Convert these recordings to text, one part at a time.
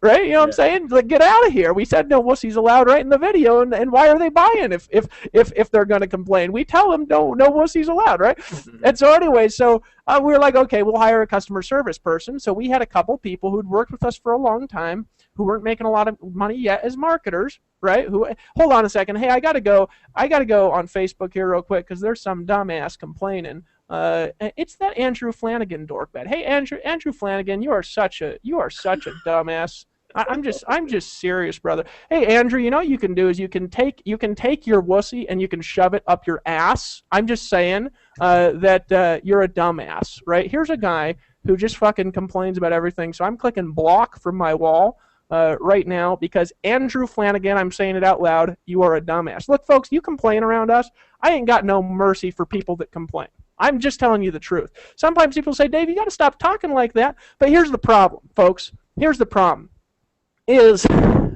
right? You know what I'm saying? Like, get out of here. We said no wussies allowed right in the video, and why are they buying if they're going to complain? We tell them no wussies allowed, right? And so anyway, so we were like, okay, we'll hire a customer service person. So we had a couple people who'd worked with us for a long time who weren't making a lot of money yet as marketers, right? Who, hold on a second. Hey, I got to go on Facebook here real quick because there's some dumbass complaining. It's that Andrew Flanagan dorkbed. Hey, Andrew Flanagan, you are such a dumbass. I'm just serious, brother. Hey, Andrew, you know what you can do is you can take your wussy and you can shove it up your ass. I'm just saying that you're a dumbass, right? Here's a guy who just fucking complains about everything. So I'm clicking block from my wall right now because Andrew Flanagan, I'm saying it out loud, you are a dumbass. Look, folks, you complain around us. I ain't got no mercy for people that complain. I'm just telling you the truth. Sometimes people say, Dave, you got to stop talking like that. But here's the problem, folks. Here's the problem. Is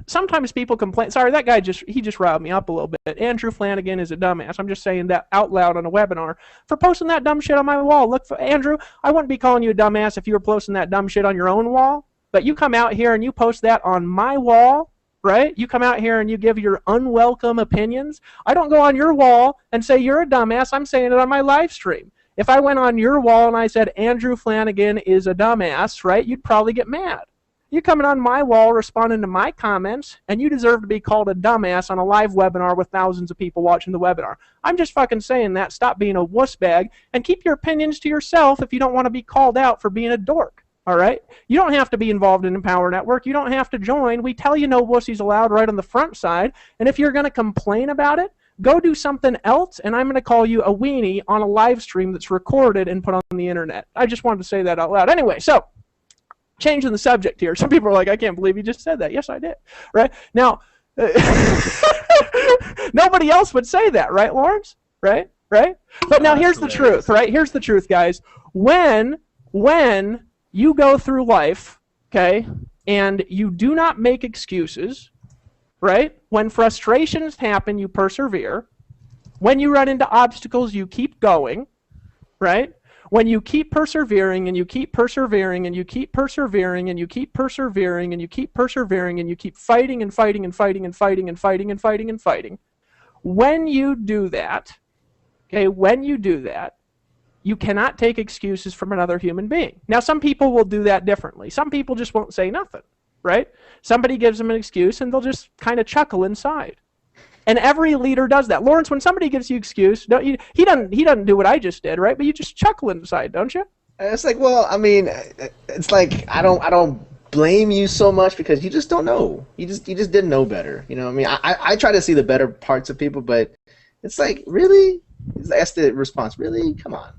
sometimes people complain. Sorry, that guy just riled me up a little bit. Andrew Flanagan is a dumbass. I'm just saying that out loud on a webinar for posting that dumb shit on my wall. Look, Andrew, I wouldn't be calling you a dumbass if you were posting that dumb shit on your own wall. But you come out here and you post that on my wall, right? You come out here and you give your unwelcome opinions. I don't go on your wall and say you're a dumbass. I'm saying it on my live stream. If I went on your wall and I said Andrew Flanagan is a dumbass, right, you'd probably get mad. You're coming on my wall responding to my comments, and you deserve to be called a dumbass on a live webinar with thousands of people watching the webinar. I'm just fucking saying that. Stop being a wuss bag and keep your opinions to yourself if you don't want to be called out for being a dork. All right? You don't have to be involved in Empower Network. You don't have to join. We tell you no wussies allowed right on the front side, and if you're going to complain about it, go do something else, and I'm going to call you a weenie on a live stream that's recorded and put on the internet. I just wanted to say that out loud. Anyway, so changing the subject here. Some people are like, I can't believe you just said that. Yes, I did. Right? Now, nobody else would say that, right, Lawrence? Right? Right? But now here's the truth, right? Here's the truth, guys. When you go through life, okay, and you do not make excuses, right? When frustrations happen, you persevere. When you run into obstacles, you keep going, right? When you keep persevering and you keep persevering and you keep persevering and you keep persevering and you keep persevering and you keep fighting and fighting and fighting and fighting and fighting and fighting and fighting, when you do that, okay, when you do that, you cannot take excuses from another human being. Now, some people will do that differently. Some people just won't say nothing, right? Somebody gives them an excuse and they'll just kind of chuckle inside. And every leader does that. Lawrence, when somebody gives you excuse, he doesn't do what I just did, right? But you just chuckle inside, don't you? It's like, well, I mean, it's like I don't blame you so much because you just don't know. You just didn't know better. You know what I mean? I try to see the better parts of people, but it's like, really? That's the response. Really? Come on.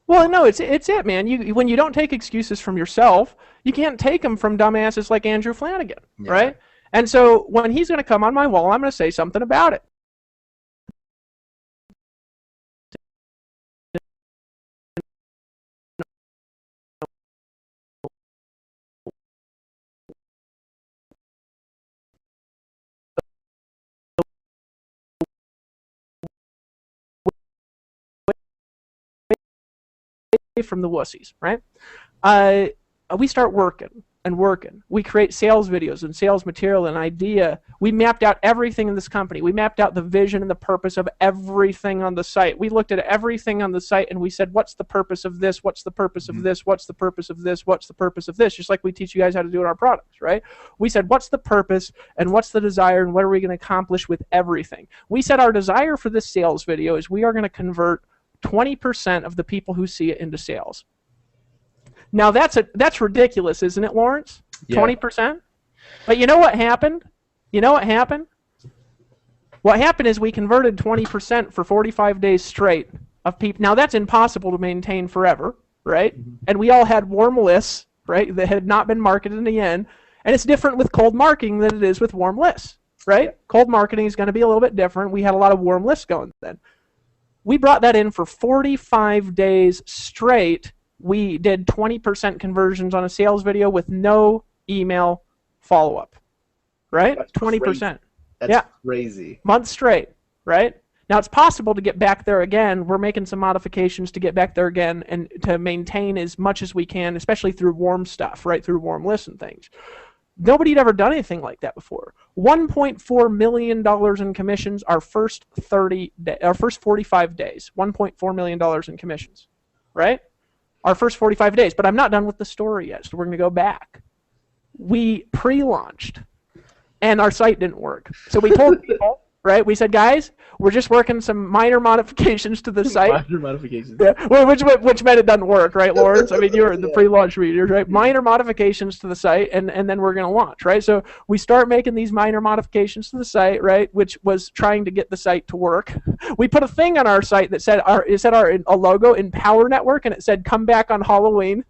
Well, no, it's it, man. When you don't take excuses from yourself, you can't take them from dumbasses like Andrew Flanagan, right? And so when he's going to come on my wall, I'm going to say something about it. From the wussies, right? We start working and working. We create sales videos and sales material and idea. We mapped out everything in this company. We mapped out the vision and the purpose of everything on the site. We looked at everything on the site and we said, what's the purpose of this? What's the purpose of this? What's the purpose of this? What's the purpose of this? Just like we teach you guys how to do in our products, right? We said, what's the purpose and what's the desire and what are we going to accomplish with everything? We said our desire for this sales video is we are going to convert 20% of the people who see it into sales. Now that's ridiculous, isn't it, Lawrence? 20%? But you know what happened? You know what happened? What happened is we converted 20% for 45 days straight of people. Now that's impossible to maintain forever, right? And we all had warm lists, right, that had not been marketed in the end. And it's different with cold marketing than it is with warm lists, right? Cold marketing is going to be a little bit different. We had a lot of warm lists going then. We brought that in for 45 days straight. We did 20% conversions on a sales video with no email follow-up, right? That's 20%. That's crazy. Months straight, right? Now, it's possible to get back there again. We're making some modifications to get back there again and to maintain as much as we can, especially through warm stuff, right, through warm lists and things. Nobody had ever done anything like that before. $1.4 million in commissions our first 45 days. $1.4 million in commissions, right? Our first 45 days. But I'm not done with the story yet, so we're going to go back. We pre-launched, and our site didn't work. So we told people, right? We said, guys, we're just working some minor modifications to the site. Minor modifications. Yeah, well, which meant it doesn't work, right, Lawrence? I mean, you were in the pre-launch meetings, right? Minor modifications to the site, and then we're going to launch, right? So we start making these minor modifications to the site, right, which was trying to get the site to work. We put a thing on our site that said a logo in Power Network, and it said, come back on Halloween.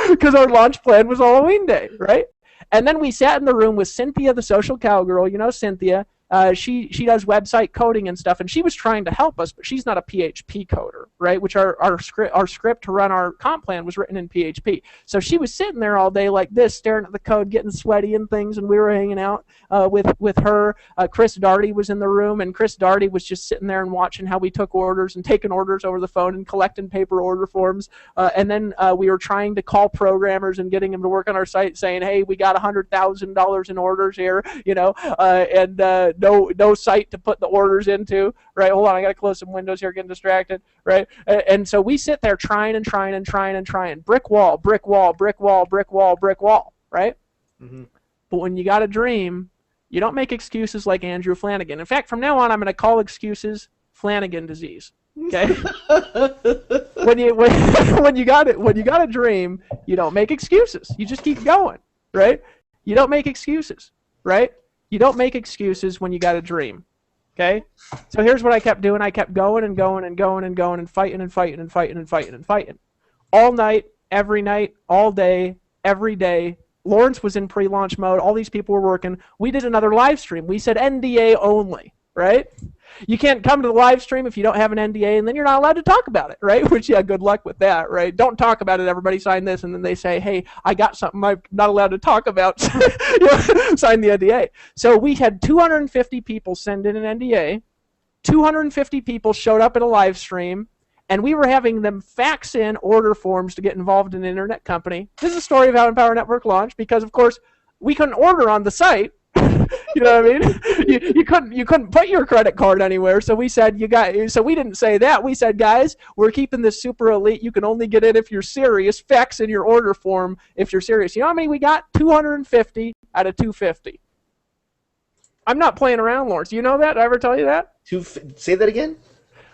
Because our launch plan was Halloween Day, right? And then we sat in the room with Cynthia, the social cowgirl. You know Cynthia. She does website coding and stuff, and she was trying to help us, but she's not a PHP coder, right? Which our script to run our comp plan was written in PHP. So she was sitting there all day like this, staring at the code, getting sweaty and things, and we were hanging out with her. Chris Darty was in the room, and Chris Darty was just sitting there and watching how we took orders and taking orders over the phone and collecting paper order forms. And then we were trying to call programmers and getting them to work on our site, saying, "Hey, we got $100,000 in orders here," you know, and no site to put the orders into, right? Hold on, I got to close some windows here, getting distracted, right? And so we sit there trying, brick wall, brick wall, brick wall, brick wall, brick wall, right? Mm-hmm. But when you got a dream, you don't make excuses like Andrew Flanagan. In fact, from now on, I'm going to call excuses Flanagan disease. Okay. when you got a dream, you don't make excuses. You just keep going, right? You don't make excuses, right? You don't make excuses when you got a dream. Okay? So here's what I kept doing. I kept going and going and going and going and fighting and fighting and fighting and fighting and fighting. All night, all day, every day. Lawrence was in pre-launch mode. All these people were working. We did another live stream. We said NDA only, right? You can't come to the live stream if you don't have an NDA, and then you're not allowed to talk about it, right? Which, yeah, good luck with that, right? Don't talk about it. Everybody sign this, and then they say, hey, I got something I'm not allowed to talk about. Sign the NDA. So we had 250 people send in an NDA. 250 people showed up at a live stream, and we were having them fax in order forms to get involved in an internet company. This is a story of how Empower Network launched because, of course, we couldn't order on the site. You know what I mean? You couldn't put your credit card anywhere. So we said, so we didn't say that. We said, guys, we're keeping this super elite. You can only get in if you're serious. Fax in your order form if you're serious. You know how many we got? 250 out of 250. I'm not playing around, Lawrence. You know that? Did I ever tell you that? Say that again?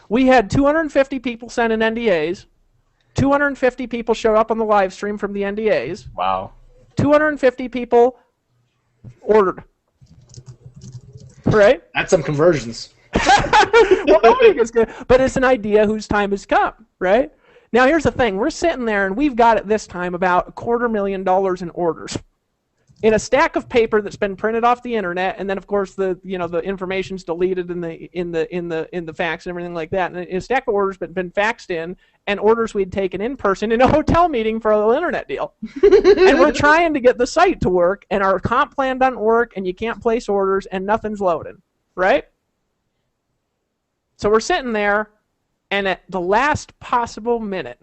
We had 250 people send in NDAs. 250 people showed up on the live stream from the NDAs. Wow. 250 people ordered. Right? That's some conversions. Well, nobody gets good, but it's an idea whose time has come, right? Now, here's the thing. We're sitting there, and we've got at this time about $250,000 in orders in a stack of paper that's been printed off the internet, and then of course the information's deleted in the fax and everything like that. And a stack of orders been faxed in, and orders we'd taken in person in a hotel meeting for a little internet deal. And we're trying to get the site to work, and our comp plan doesn't work, and you can't place orders, and nothing's loading, right? So we're sitting there, and at the last possible minute,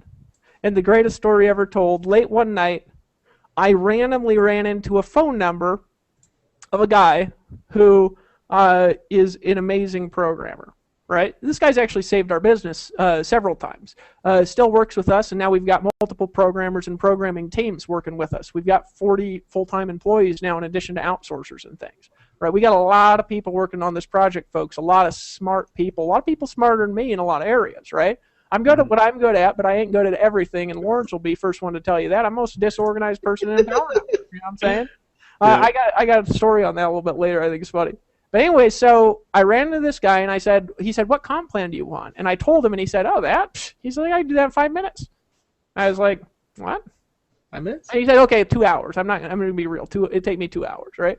and the greatest story ever told, late one night, I randomly ran into a phone number of a guy who is an amazing programmer, right? This guy's actually saved our business several times. Still works with us, and now we've got multiple programmers and programming teams working with us. We've got 40 full-time employees now in addition to outsourcers and things, right? We got a lot of people working on this project, folks, a lot of smart people, a lot of people smarter than me in a lot of areas, right? I'm good at what I'm good at, but I ain't good at everything, and Lawrence will be first one to tell you that. I'm the most disorganized person in Empower Network, you know what I'm saying? Yeah. I got a story on that a little bit later. I think it's funny. But anyway, so I ran into this guy, and he said, what comp plan do you want? And I told him, and he said, oh, that? He's like, I can do that in 5 minutes. I was like, what? 5 minutes? And he said, okay, 2 hours. I'm going to be real. It'd take me 2 hours, right?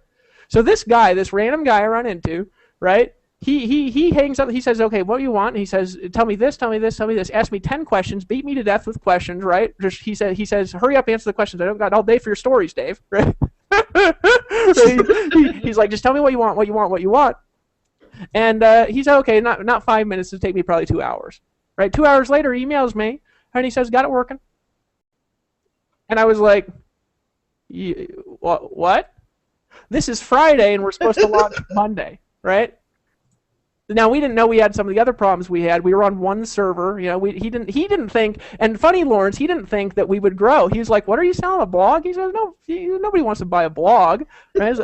So this guy, this random guy I run into, right? He hangs up. He says, okay, what do you want? And he says, tell me this, tell me this, tell me this. Ask me 10 questions. Beat me to death with questions, right? He says, hurry up, answer the questions. I don't got all day for your stories, Dave, right? He's like, just tell me what you want, what you want, what you want. And he said, okay, not 5 minutes. It'll take me probably 2 hours, right? 2 hours later, he emails me, and he says, got it working. And I was like, What? This is Friday, and we're supposed to launch Monday, right? Now, we didn't know we had some of the other problems we had. We were on one server. You know, he didn't think, and funny, Lawrence, he didn't think that we would grow. He was like, what are you selling, a blog? He says, no, nobody wants to buy a blog. Right?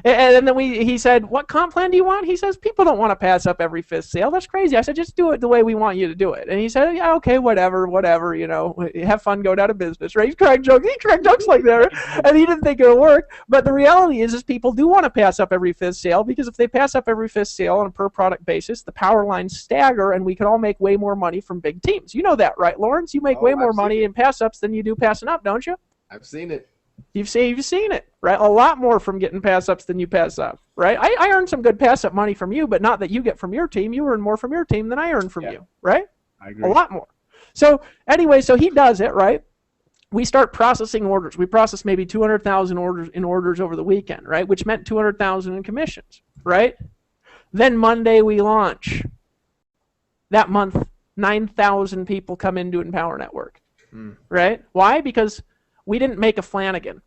And then he said, what comp plan do you want? He says, people don't want to pass up every fifth sale. That's crazy. I said, just do it the way we want you to do it. And he said, yeah, okay, whatever, you know, have fun, go out of business, right? He cracked jokes like that, right? And he didn't think it would work. But the reality is people do want to pass up every fifth sale, because if they pass up every fifth sale on a per product basis, the power lines stagger, and we can all make way more money from big teams. You know that, right, Lawrence? You make way more money in pass ups than you do passing up, don't you? I've seen it. You've seen it, right? A lot more from getting pass ups than you pass up, right? I earned some good pass up money from you, but not that you get from your team. You earn more from your team than I earn from you, right? I agree. A lot more. So anyway, so he does it, right? We start processing orders. We process maybe 200,000 orders over the weekend, right? Which meant 200,000 in commissions, right? Then Monday we launch. That month, 9,000 people come into Empower Network, right? Why? Because we didn't make a Flanagan.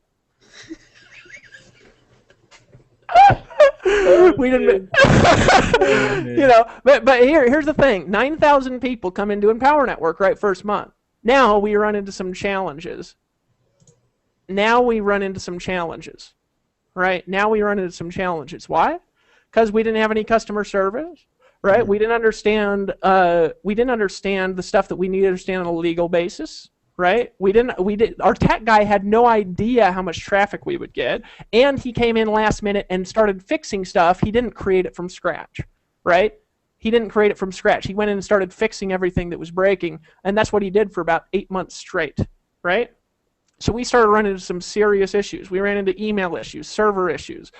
We didn't, you know. But here's the thing: 9,000 people come into Empower Network, right? First month. Now we run into some challenges. Right? Now we run into some challenges. Why? Because we didn't have any customer service. Right? We didn't understand. The stuff that we need to understand on a legal basis. Right? Our tech guy had no idea how much traffic we would get, and he came in last minute and started fixing stuff. He didn't create it from scratch, right? He didn't create it from scratch. He went in and started fixing everything that was breaking, and that's what he did for about 8 months straight, right? So we started running into some serious issues. We ran into email issues, server issues,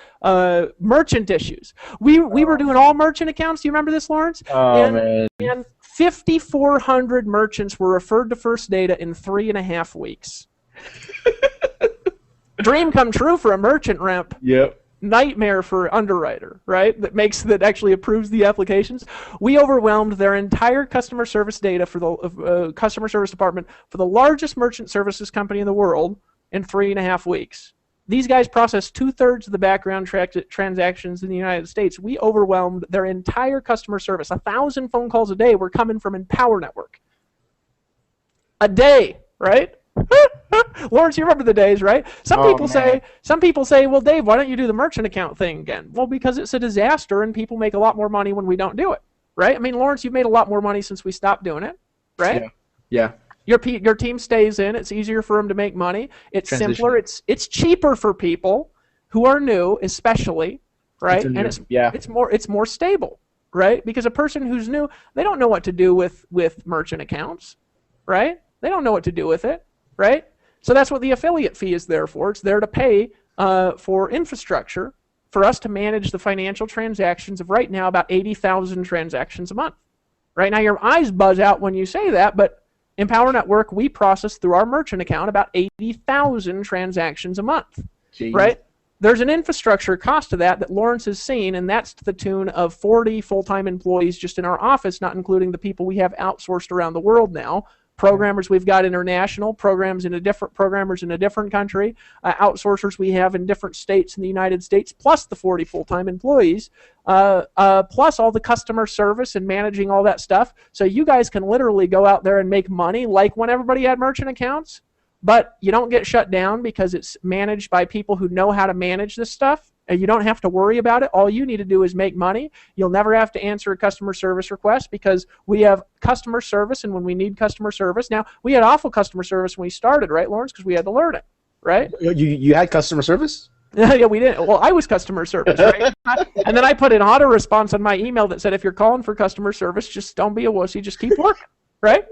merchant issues. We were doing all merchant accounts. Do you remember this, Lawrence? Oh, man. And 5,400 merchants were referred to First Data in 3.5 weeks. Dream come true for a merchant rep. Yep. Nightmare for underwriter, right? That actually approves the applications. We overwhelmed their entire customer service data for the customer service department for the largest merchant services company in the world in 3.5 weeks. These guys processed 2/3 of the background transactions in the United States. We overwhelmed their entire customer service. 1,000 phone calls a day were coming from Empower Network. A day, right? Lawrence, you remember the days, right? Some people say, well, Dave, why don't you do the merchant account thing again? Well, because it's a disaster and people make a lot more money when we don't do it, right? I mean, Lawrence, you've made a lot more money since we stopped doing it, right? Yeah. Your team stays in. It's easier for them to make money. It's simpler. It's cheaper for people who are new, especially, right? And it's more stable, right? Because a person who's new, they don't know what to do with merchant accounts, right? They don't know what to do with it, right? So that's what the affiliate fee is there for. It's there to pay for infrastructure for us to manage the financial transactions of right now about 80,000 transactions a month. Right now, your eyes buzz out when you say that, but Empower Network, we process through our merchant account about 80,000 transactions a month. Jeez. Right? There's an infrastructure cost to that Lawrence has seen, and that's to the tune of 40 full-time employees just in our office, not including the people we have outsourced around the world now. Programmers we've got international, programmers in a different country, outsourcers we have in different states in the United States, plus the 40 full-time employees, plus all the customer service and managing all that stuff. So you guys can literally go out there and make money like when everybody had merchant accounts, but you don't get shut down because it's managed by people who know how to manage this stuff. And you don't have to worry about it. All you need to do is make money. You'll never have to answer a customer service request because we have customer service, and when we need customer service. Now, we had awful customer service when we started, right, Lawrence? Because we had to learn it, right? You had customer service? Yeah, we didn't. Well, I was customer service, right? And then I put an auto response on my email that said, if you're calling for customer service, just don't be a wussy, just keep working, right?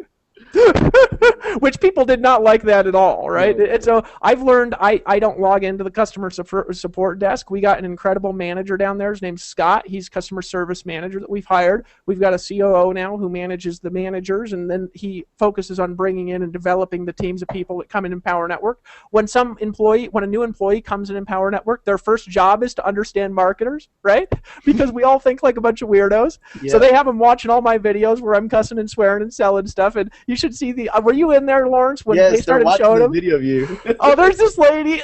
Which people did not like that at all, right? No. And so I've learned I don't log into the customer support desk. We got an incredible manager down there. His name's Scott. He's customer service manager that we've hired. We've got a COO now who manages the managers, and then he focuses on bringing in and developing the teams of people that come in Empower Network. When a new employee comes in Empower Network, their first job is to understand marketers, right? Because we all think like a bunch of weirdos. Yeah. So they have them watching all my videos where I'm cussing and swearing and selling stuff, and You should see the. Were you in there, Lawrence, when Yes, they started showing the them? video of you. Oh, there's this lady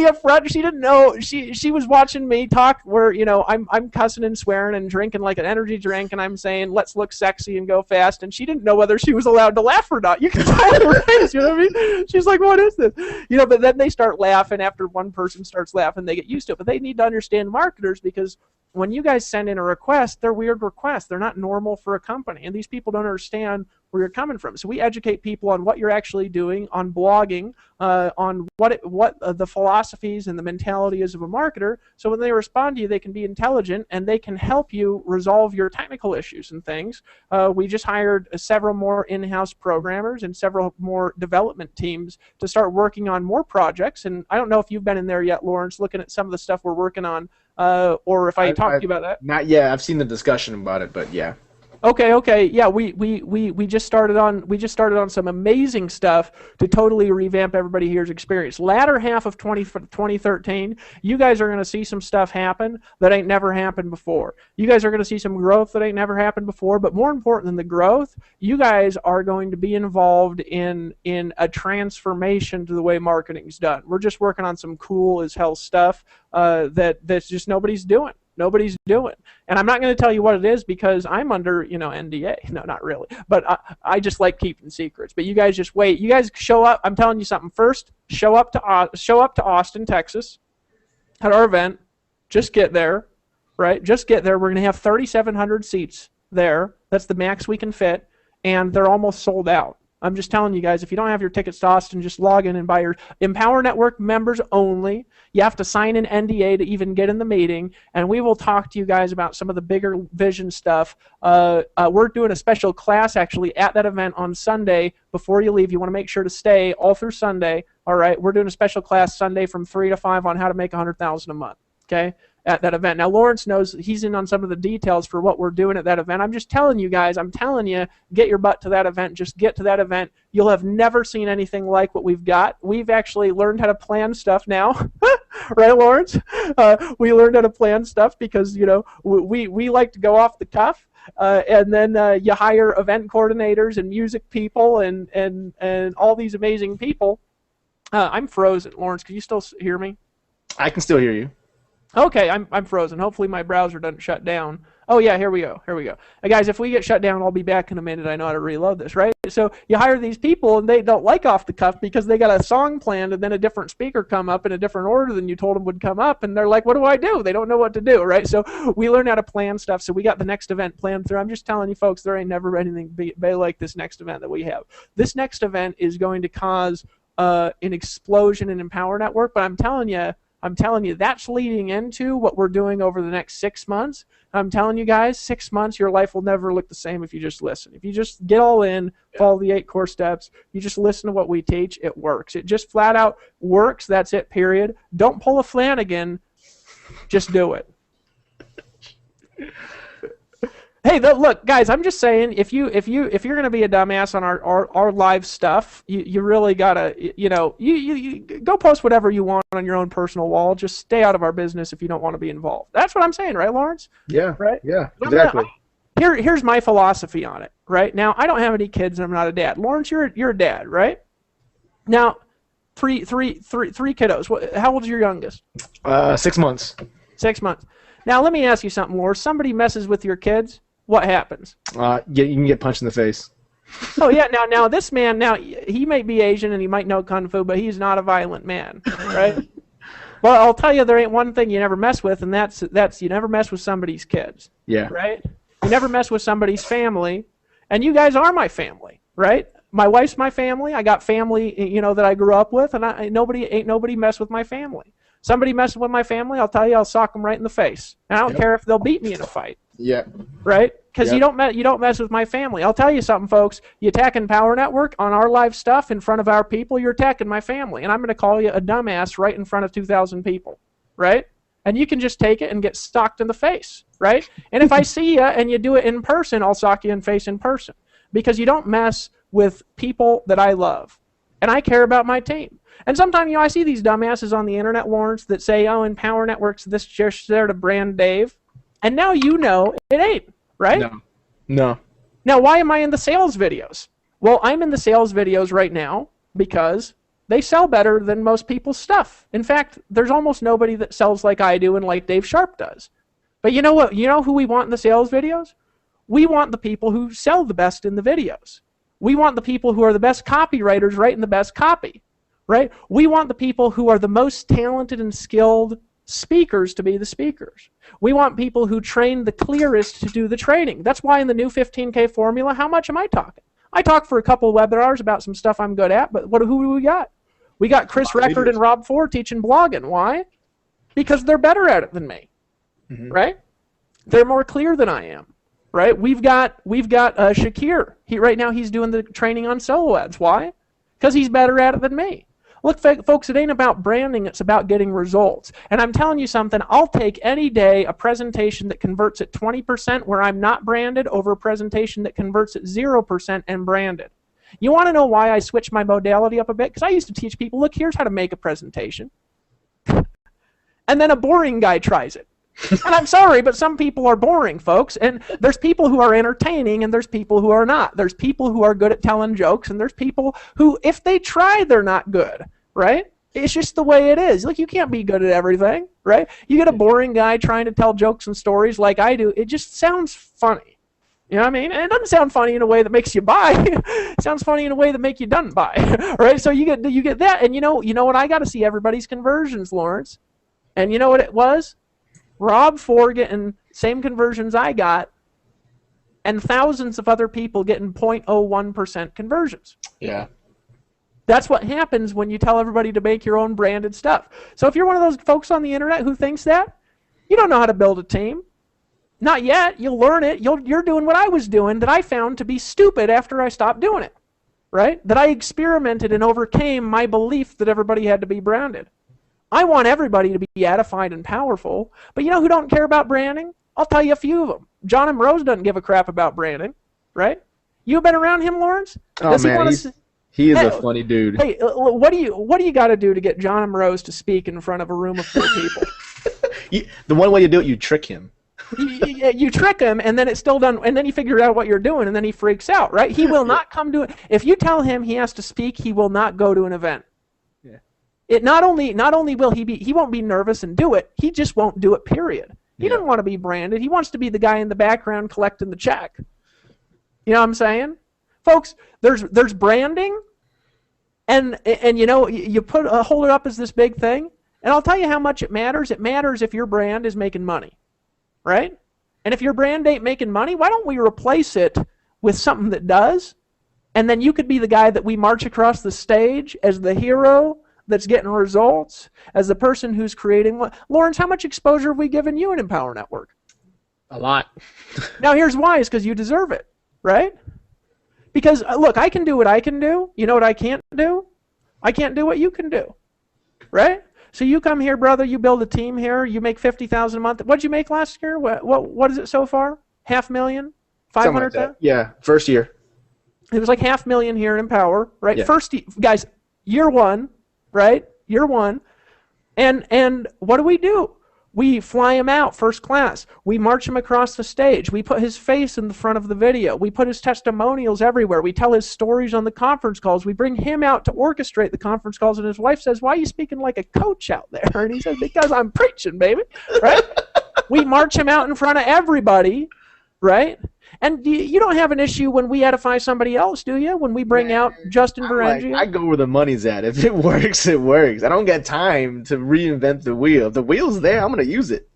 up front. She didn't know. She was watching me talk where, I'm cussing and swearing and drinking like an energy drink, and I'm saying let's look sexy and go fast, and she didn't know whether she was allowed to laugh or not. You can tell in her face, you know what I mean? She's like, what is this? But then they start laughing. After one person starts laughing, they get used to it. But they need to understand marketers, because when you guys send in a request, they're weird requests. They're not normal for a company, and these people don't understand where you're coming from. So we educate people on what you're actually doing, on blogging, on what the philosophies and the mentality is of a marketer. So when they respond to you, they can be intelligent and they can help you resolve your technical issues and things. We just hired several more in-house programmers and several more development teams to start working on more projects. And I don't know if you've been in there yet, Lawrence, looking at some of the stuff we're working on, or if I talked to you about that. Not yet. I've seen the discussion about it, but yeah. Okay. Yeah, we just started on some amazing stuff to totally revamp everybody here's experience. Latter half of 2013, you guys are going to see some stuff happen that ain't never happened before. You guys are going to see some growth that ain't never happened before, but more important than the growth, you guys are going to be involved in a transformation to the way marketing's done. We're just working on some cool as hell stuff that's just nobody's doing. Nobody's doing. And I'm not going to tell you what it is because I'm under, NDA. No, not really. But I just like keeping secrets. But you guys just wait. You guys show up. I'm telling you something. First, show up to Austin, Texas at our event. Just get there, right? Just get there. We're going to have 3,700 seats there. That's the max we can fit. And they're almost sold out. I'm just telling you guys, if you don't have your tickets to Austin, just log in and buy your Empower Network members only. You have to sign an NDA to even get in the meeting, and we will talk to you guys about some of the bigger vision stuff. We're doing a special class actually at that event on Sunday. Before you leave, you want to make sure to stay all through Sunday. All right, we're doing a special class Sunday from 3 to 5 on how to make $100,000 a month. Okay. At that event. Now, Lawrence knows he's in on some of the details for what we're doing at that event. I'm just telling you guys, get your butt to that event. Just get to that event. You'll have never seen anything like what we've got. We've actually learned how to plan stuff now. Right, Lawrence? We learned how to plan stuff because, we like to go off the cuff. And then you hire event coordinators and music people and all these amazing people. I'm frozen. Lawrence, can you still hear me? I can still hear you. Okay, I'm frozen. Hopefully my browser doesn't shut down. Oh yeah, here we go. Guys, if we get shut down, I'll be back in a minute. I know how to reload this, right? So you hire these people, and they don't like off the cuff because they got a song planned, and then a different speaker come up in a different order than you told them would come up, and they're like, what do I do? They don't know what to do, right? So we learn how to plan stuff, so we got the next event planned through. I'm just telling you folks, there ain't never anything be like this next event that we have. This next event is going to cause an explosion in Empower Network, but I'm telling you, that's leading into what we're doing over the next 6 months. I'm telling you guys, 6 months, your life will never look the same if you just listen. If you just get all in, follow the 8 core steps, you just listen to what we teach, it works. It just flat out works. That's it, period. Don't pull a Flanagan. Just do it. Hey, look, guys, I'm just saying, if you're gonna be a dumbass on our live stuff, you really gotta, you go post whatever you want on your own personal wall. Just stay out of our business if you don't want to be involved. That's what I'm saying, right, Lawrence? Yeah. Right. Yeah. Exactly. Here's my philosophy on it. Right now, I don't have any kids, and I'm not a dad. Lawrence, you're a dad, right? Now, three kiddos. How old's your youngest? 6 months. 6 months. Now, let me ask you something, Lawrence. Somebody messes with your kids. What happens? You can get punched in the face. Oh yeah. Now this man. Now he may be Asian and he might know kung fu, but he's not a violent man, right? Well, I'll tell you, there ain't one thing you never mess with, and that's you never mess with somebody's kids. Yeah. Right. You never mess with somebody's family, and you guys are my family, right? My wife's my family. I got family, that I grew up with, and ain't nobody mess with my family. Somebody messes with my family, I'll tell you, I'll sock them right in the face. And I don't care if they'll beat me in a fight. Yeah. Right? Because you don't mess with my family. I'll tell you something, folks. You attacking Power Network on our live stuff in front of our people, you're attacking my family. And I'm going to call you a dumbass right in front of 2,000 people. Right? And you can just take it and get socked in the face. Right? And if I see you and you do it in person, I'll sock you in the face in person. Because you don't mess with people that I love. And I care about my team. And sometimes, I see these dumbasses on the internet, Lawrence, that say, oh, Empower Network's this just there to brand Dave. And now it ain't, right? No. Now, why am I in the sales videos? Well, I'm in the sales videos right now because they sell better than most people's stuff. In fact, there's almost nobody that sells like I do and like Dave Sharp does. But you know what? You know who we want in the sales videos? We want the people who sell the best in the videos. We want the people who are the best copywriters writing the best copy, right? We want the people who are the most talented and skilled speakers to be the speakers. We want people who train the clearest to do the training. That's why in the new 15K formula, how much am I talking? I talk for a couple of webinars about some stuff I'm good at, but who do we got? We got Chris Record and Rob Ford teaching blogging. Why? Because they're better at it than me, right? They're more clear than I am, right? We've got Shakir. Right now he's doing the training on solo ads. Why? Because he's better at it than me. Look, folks, it ain't about branding. It's about getting results. And I'm telling you something. I'll take any day a presentation that converts at 20% where I'm not branded over a presentation that converts at 0% and branded. You want to know why I switched my modality up a bit? Because I used to teach people, look, here's how to make a presentation. And then a boring guy tries it. And I'm sorry, but some people are boring, folks. And there's people who are entertaining, and there's people who are not. There's people who are good at telling jokes, and there's people who, if they try, they're not good, right? It's just the way it is. Look, you can't be good at everything, right? You get a boring guy trying to tell jokes and stories like I do, it just sounds funny. You know what I mean? And it doesn't sound funny in a way that makes you buy. It sounds funny in a way that makes you don't buy, right? So you get that, and you know what? I got to see everybody's conversions, Lawrence. And you know what it was? Rob Ford getting same conversions I got, and thousands of other people getting 0.01% conversions. Yeah. That's what happens when you tell everybody to make your own branded stuff. So if you're one of those folks on the internet who thinks that, you don't know how to build a team. Not yet. You'll learn it. You're doing what I was doing that I found to be stupid after I stopped doing it, right? That I experimented and overcame my belief that everybody had to be branded. I want everybody to be edified and powerful, but you know who don't care about branding? I'll tell you a few of them. John M. Rose doesn't give a crap about branding, right? You've been around him, Lawrence? Oh, man, he is a funny dude. Hey, what do you got to do to get John M. Rose to speak in front of a room of 4 people? The one way you do it, you trick him. You trick him, and then it's still done, and then you figure out what you're doing, and then he freaks out, right? He will not come to it. If you tell him he has to speak, he will not go to an event. Yeah. It not only will he won't be nervous and do it, he just won't do it, period. He doesn't want to be branded. He wants to be the guy in the background collecting the check. You know what I'm saying? Folks, there's branding, and you know, you hold it up as this big thing, and I'll tell you how much it matters. It matters if your brand is making money, right? And if your brand ain't making money, why don't we replace it with something that does? And then you could be the guy that we march across the stage as the hero that's getting results, as the person who's creating what. Lawrence, how much exposure have we given you in Empower Network? A lot. Now here's why, is because you deserve it, right? Because, look, I can do what I can do. You know what I can't do? I can't do what you can do, right? So you come here, brother, you build a team here, you make $50,000 a month. What'd you make last year? What is it so far? $500,000? 500,000? Like yeah, first year. It was like $500,000 here in Empower, right? Yeah. First, guys, year one, right? Year one. And what do? We fly him out first class. We march him across the stage. We put his face in the front of the video. We put his testimonials everywhere. We tell his stories on the conference calls. We bring him out to orchestrate the conference calls, and his wife says, "Why are you speaking like a coach out there?" And he says, "Because I'm preaching, baby." Right? We march him out in front of everybody, right? And you don't have an issue when we edify somebody else, do you? When we bring out Justin Varengia? I go where the money's at. If it works, it works. I don't get time to reinvent the wheel. If the wheel's there, I'm going to use it.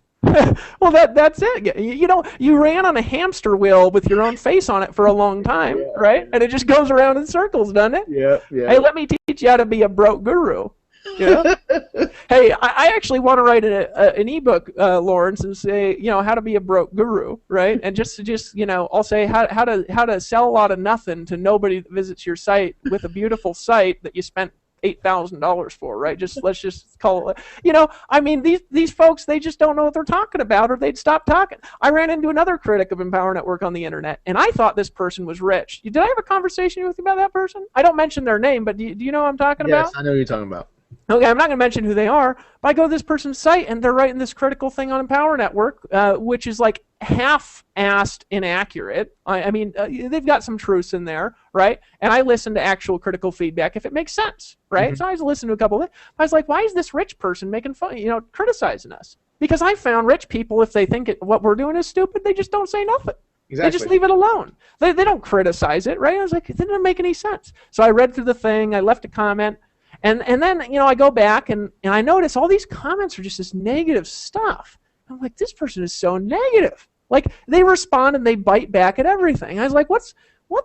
Well, that's it. You know, you ran on a hamster wheel with your own face on it for a long time, right? And it just goes around in circles, doesn't it? Yeah. Hey, let me teach you how to be a broke guru. You know? Hey, I actually want to write an ebook, Lawrence, and say, you know, how to be a broke guru, right? And just you know, I'll say how to sell a lot of nothing to nobody that visits your site with a beautiful site that you spent $8,000 for, right? Let's just call it. You know, I mean, these folks, they just don't know what they're talking about, or they'd stop talking. I ran into another critic of Empower Network on the internet, and I thought this person was rich. Did I have a conversation with you about that person? I don't mention their name, but do you know what I'm talking about? Yes, I know who you're talking about. Okay, I'm not going to mention who they are, but I go to this person's site and they're writing this critical thing on Empower Network, which is like half-assed inaccurate. I mean, they've got some truths in there, right? And I listen to actual critical feedback if it makes sense, right? Mm-hmm. So I was listening to a couple of it. I was like, why is this rich person making fun, criticizing us? Because I found rich people, if they think what we're doing is stupid, they just don't say nothing. Exactly. They just leave it alone. They don't criticize it, right? I was like, it didn't make any sense. So I read through the thing. I left a comment. And then, I go back and I notice all these comments are just this negative stuff. I'm like, this person is so negative. Like, they respond and they bite back at everything. I was like, what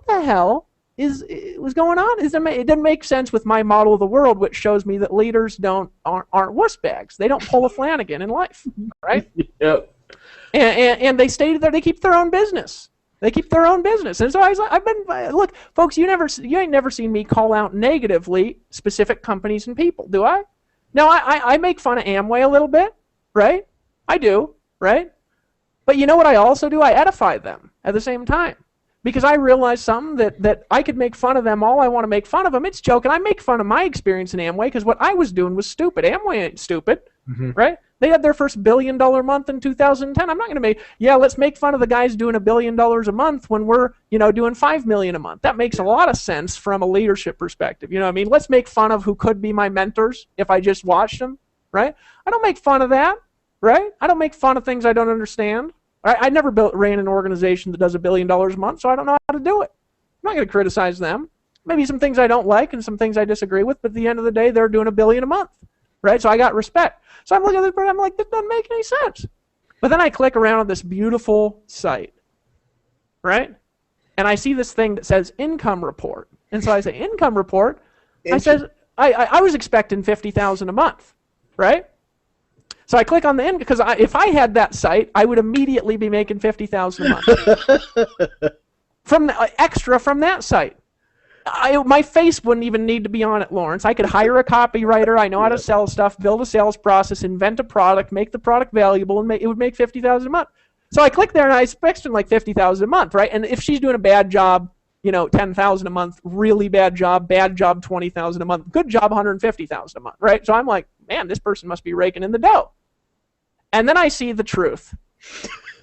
the hell was going on? It doesn't make sense with my model of the world, which shows me that leaders aren't wuss bags. They don't pull a Flanagan in life, right? Yep. And they stay there. They keep their own business. They keep their own business. And so look, folks, you ain't never seen me call out negatively specific companies and people, do I? No, I make fun of Amway a little bit, right? I do, right? But you know what I also do? I edify them at the same time. Because I realize something that I could make fun of them all I want to make fun of them. It's joking. I make fun of my experience in Amway because what I was doing was stupid. Amway ain't stupid, right? They had their first $1 billion month in 2010. I'm not going to let's make fun of the guys doing $1 billion a month when we're, doing $5 million a month. That makes a lot of sense from a leadership perspective. You know what I mean? Let's make fun of who could be my mentors if I just watched them, right? I don't make fun of that, right? I don't make fun of things I don't understand. I never ran an organization that does $1 billion a month, so I don't know how to do it. I'm not going to criticize them. Maybe some things I don't like and some things I disagree with, but at the end of the day, they're doing $1 billion a month, right? So I got respect. So I'm looking at this person, I'm like, this doesn't make any sense. But then I click around on this beautiful site, right? And I see this thing that says income report. And so I say, income report? I was expecting $50,000 a month, right? So I click on the income, because if I had that site, I would immediately be making $50,000 a month. Extra from that site. My face wouldn't even need to be on it, Lawrence. I could hire a copywriter. I know how to sell stuff, build a sales process, invent a product, make the product valuable, and it would make $50,000 a month. So I click there and I expect like $50,000 a month, right? And if she's doing a bad job, $10,000 a month, really bad job, $20,000 a month, good job, $150,000 a month, right? So I'm like, man, this person must be raking in the dough. And then I see the truth.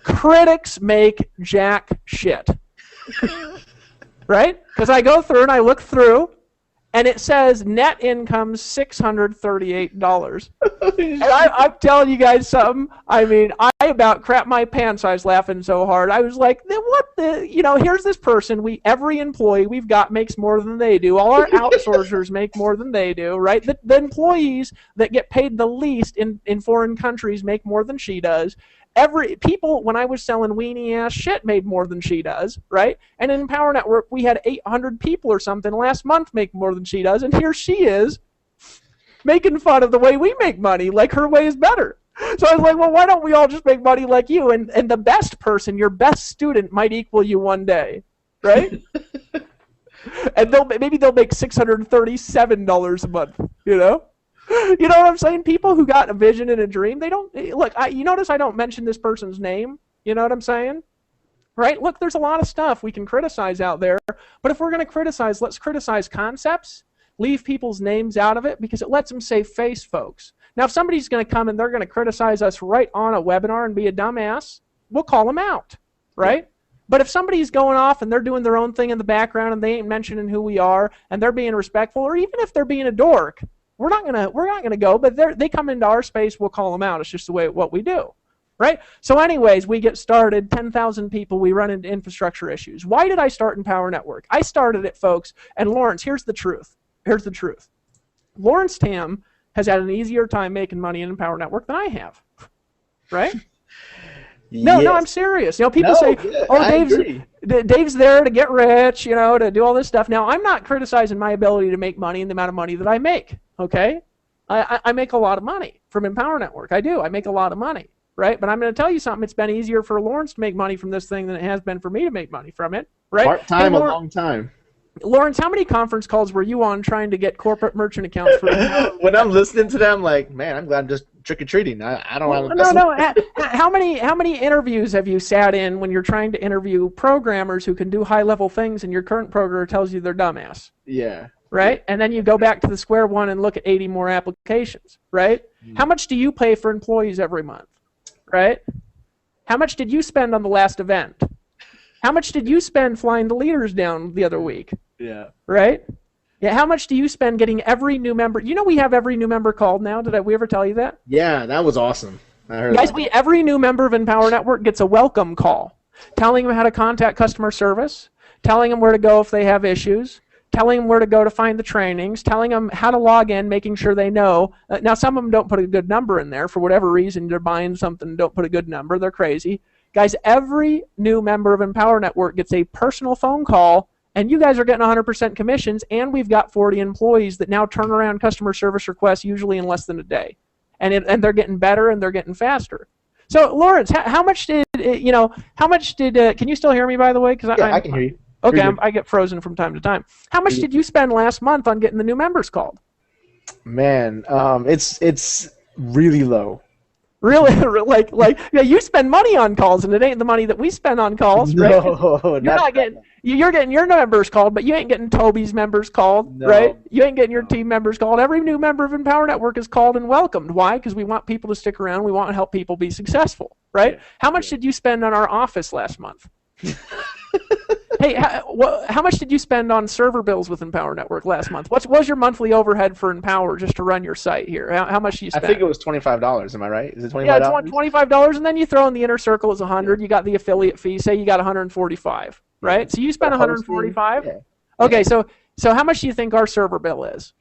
Critics make jack shit. Right? Because I go through and I look through, and it says net income $638. And I'm telling you guys something. I mean, I about crapped my pants. I was laughing so hard. I was like, what the, here's this person. Every employee we've got makes more than they do. All our outsourcers make more than they do, right? The employees that get paid the least in foreign countries make more than she does. People, when I was selling weenie ass shit, made more than she does, right? And in Power Network, we had 800 people or something last month make more than she does, and here she is making fun of the way we make money, like her way is better. So I was like, well, why don't we all just make money like you? And the best person, your best student, might equal you one day, right? And maybe they'll make $637 a month, You know what I'm saying? People who got a vision and a dream, they don't look. You notice I don't mention this person's name. You know what I'm saying? Right? Look, there's a lot of stuff we can criticize out there, but if we're going to criticize, let's criticize concepts. Leave people's names out of it because it lets them save face, folks. Now, if somebody's going to come and they're going to criticize us right on a webinar and be a dumbass, we'll call them out, right? Yeah. But if somebody's going off and they're doing their own thing in the background and they ain't mentioning who we are and they're being respectful, or even if they're being a dork, we're not gonna go, but they come into our space, we'll call them out. It's just the way what we do, right? So anyways, we get started, 10,000 people, we run into infrastructure issues. Why did I start in Power Network? I started it, folks, and Lawrence, here's the truth. Lawrence Tam has had an easier time making money in Power Network than I have, right? Yes. No, I'm serious. People say, Dave's there to get rich, to do all this stuff. Now, I'm not criticizing my ability to make money and the amount of money that I make, okay? I make a lot of money from Empower Network. I do. I make a lot of money, right? But I'm going to tell you something. It's been easier for Lawrence to make money from this thing than it has been for me to make money from it, right? Part-time, a long time. Lawrence, how many conference calls were you on trying to get corporate merchant accounts for? When I'm listening to them, I'm like, man, I'm glad I'm just trick-or-treating. I don't want to. No. How many interviews have you sat in when you're trying to interview programmers who can do high-level things and your current programmer tells you they're dumbass? Yeah. right? And then you go back to the square one and look at 80 more applications, right? How much do you pay for employees every month, right? How much did you spend on the last event? How much did you spend flying the leaders down the other week? Yeah. Right? Yeah, how much do you spend getting every new member? You know we have every new member called now. Did we ever tell you that? Yeah, that was awesome. I heard Guys, that. every new member of Empower Network gets a welcome call, telling them how to contact customer service, telling them where to go if they have issues, telling them where to go to find the trainings, telling them how to log in, making sure they know. Now, some of them don't put a good number in there for whatever reason. They're buying something, don't put a good number. They're crazy. Guys, every new member of Empower Network gets a personal phone call, and you guys are getting 100% commissions, and we've got 40 employees that now turn around customer service requests usually in less than a day. And they're getting better, and they're getting faster. So, Lawrence, how much did, can you still hear me, by the way? Yeah, I can hear you. Okay, I get frozen from time to time. How much did you spend last month on getting the new members called? Man, it's really low. Really, yeah, you spend money on calls, and it ain't the money that we spend on calls, right? No, you're getting your members called, but you ain't getting Toby's members called, right? You ain't getting your team members called. Every new member of Empower Network is called and welcomed. Why? Because we want people to stick around. We want to help people be successful, right? How much did you spend on our office last month? Hey, how much did you spend on server bills with Empower Network last month? What was your monthly overhead for Empower just to run your site here? How much do you spend? I think it was $25. Am I right? Is it $25? Yeah, it's $25, and then you throw in the inner circle as 100. You got the affiliate fee. Say you got 145, right? So you spent 145. Yeah. Okay, so how much do you think our server bill is?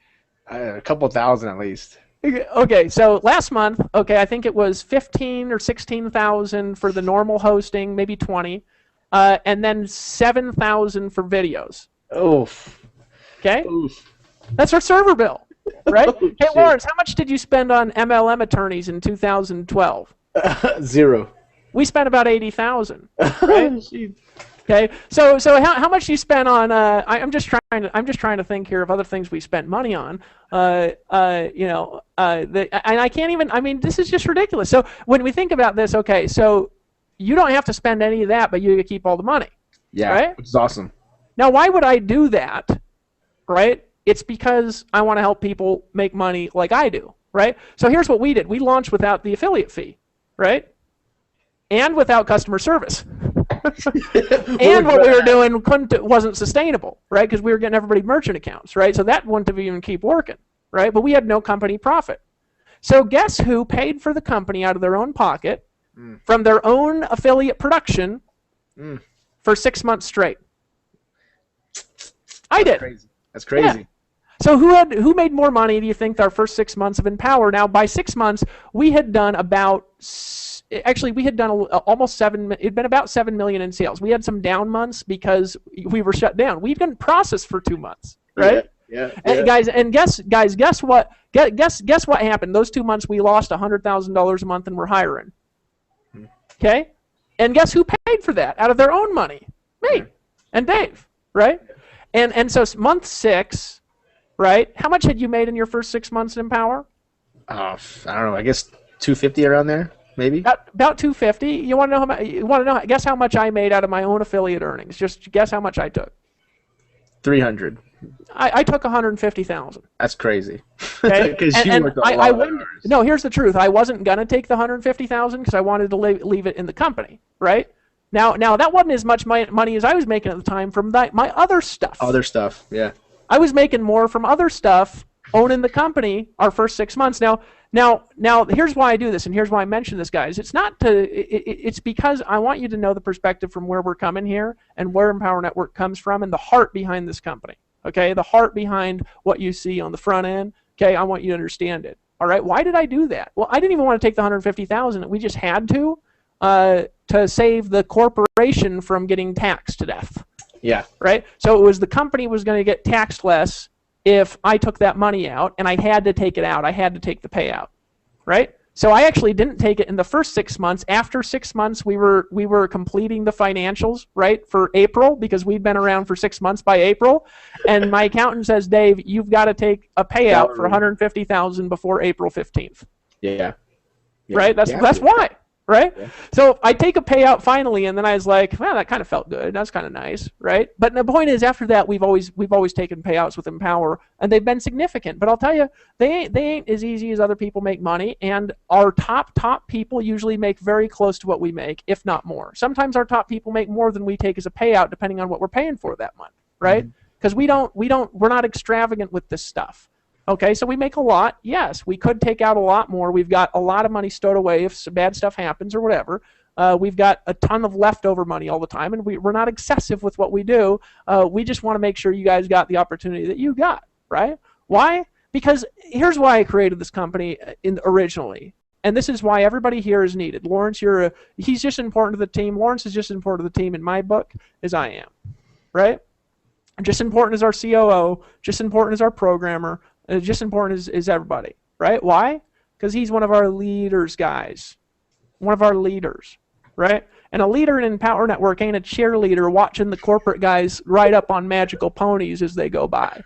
A couple thousand at least. Okay, so last month, I think it was 15 or 16,000 for the normal hosting, maybe 20. And then 7,000 for videos. Oof. Okay? Oof. That's our server bill, right? Oh, hey, shit. Lawrence, how much did you spend on MLM attorneys in 2012? 0. We spent about 80,000, right? Okay, so how much you spent on? I'm just trying to think here of other things we spent money on. And I can't even. I mean, this is just ridiculous. So when we think about this, okay, so you don't have to spend any of that, but you keep all the money. Yeah, right? Which is awesome. Now, why would I do that? Right? It's because I want to help people make money like I do. Right? So here's what we did. We launched without the affiliate fee. Right? And without customer service. And what we were doing wasn't sustainable, right? Because we were getting everybody merchant accounts, right? So that wouldn't have even keep working, right? But we had no company profit. So guess who paid for the company out of their own pocket from their own affiliate production for 6 months straight? I did. That's crazy. Yeah. So who made more money, do you think, our first 6 months of Empower? Now, by 6 months, we had done almost 7. It'd been about 7 million in sales. We had some down months because we were shut down. We didn't process for 2 months, right? Yeah. And guess what? Guess what happened? Those 2 months we lost $100,000 a month, and we're hiring. Okay, and guess who paid for that out of their own money? Me and Dave, right? And so month 6, right? How much had you made in your first 6 months in Empower? I don't know. I guess 250 around there, maybe. About 250. You want to know how much? You want to know? Guess how much I made out of my own affiliate earnings. Just guess how much I took. 300. I took 150,000. That's crazy. Okay? and no, here's the truth. I wasn't gonna take the 150,000 because I wanted to leave it in the company, right? Now that wasn't as much money as I was making at the time from my other stuff. Other stuff, yeah. I was making more from other stuff owning the company our first 6 months. Now, here's why I do this, and here's why I mention this, guys. It's because I want you to know the perspective from where we're coming here and where Empower Network comes from and the heart behind this company. Okay, the heart behind what you see on the front end. Okay, I want you to understand it. All right, why did I do that? Well, I didn't even want to take the 150,000. We just had to save the corporation from getting taxed to death. Yeah. Right. So it was the company was going to get taxed less if I took that money out, and I had to take it out. I had to take the payout. Right. So I actually didn't take it in the first 6 months. After 6 months, we were completing the financials, right, for April, because we'd been around for 6 months by April. And my accountant says, Dave, you've got to take a payout for $150,000 before April 15th. Yeah. Right. That's why. right? Yeah. So I take a payout finally, and then I was like, well, that kind of felt good. That's kind of nice, right? But the point is, after that, we've always taken payouts with Empower, and they've been significant. But I'll tell you, they ain't as easy as other people make money, and our top people usually make very close to what we make, if not more. Sometimes our top people make more than we take as a payout, depending on what we're paying for that month, right? Because we're not extravagant with this stuff. Okay, so we make a lot. Yes, we could take out a lot more. We've got a lot of money stowed away if some bad stuff happens or whatever. We've got a ton of leftover money all the time, and we're not excessive with what we do. We just want to make sure you guys got the opportunity that you got, right? Why? Because here's why I created this company originally, and this is why everybody here is needed. Lawrence, he's just important to the team. Lawrence is just important to the team in my book as I am, right? Just important as our COO, just important as our programmer, just important as everybody, right? Why? Because he's one of our leaders, guys. One of our leaders, right? And a leader in Empower Network ain't a cheerleader watching the corporate guys ride up on magical ponies as they go by,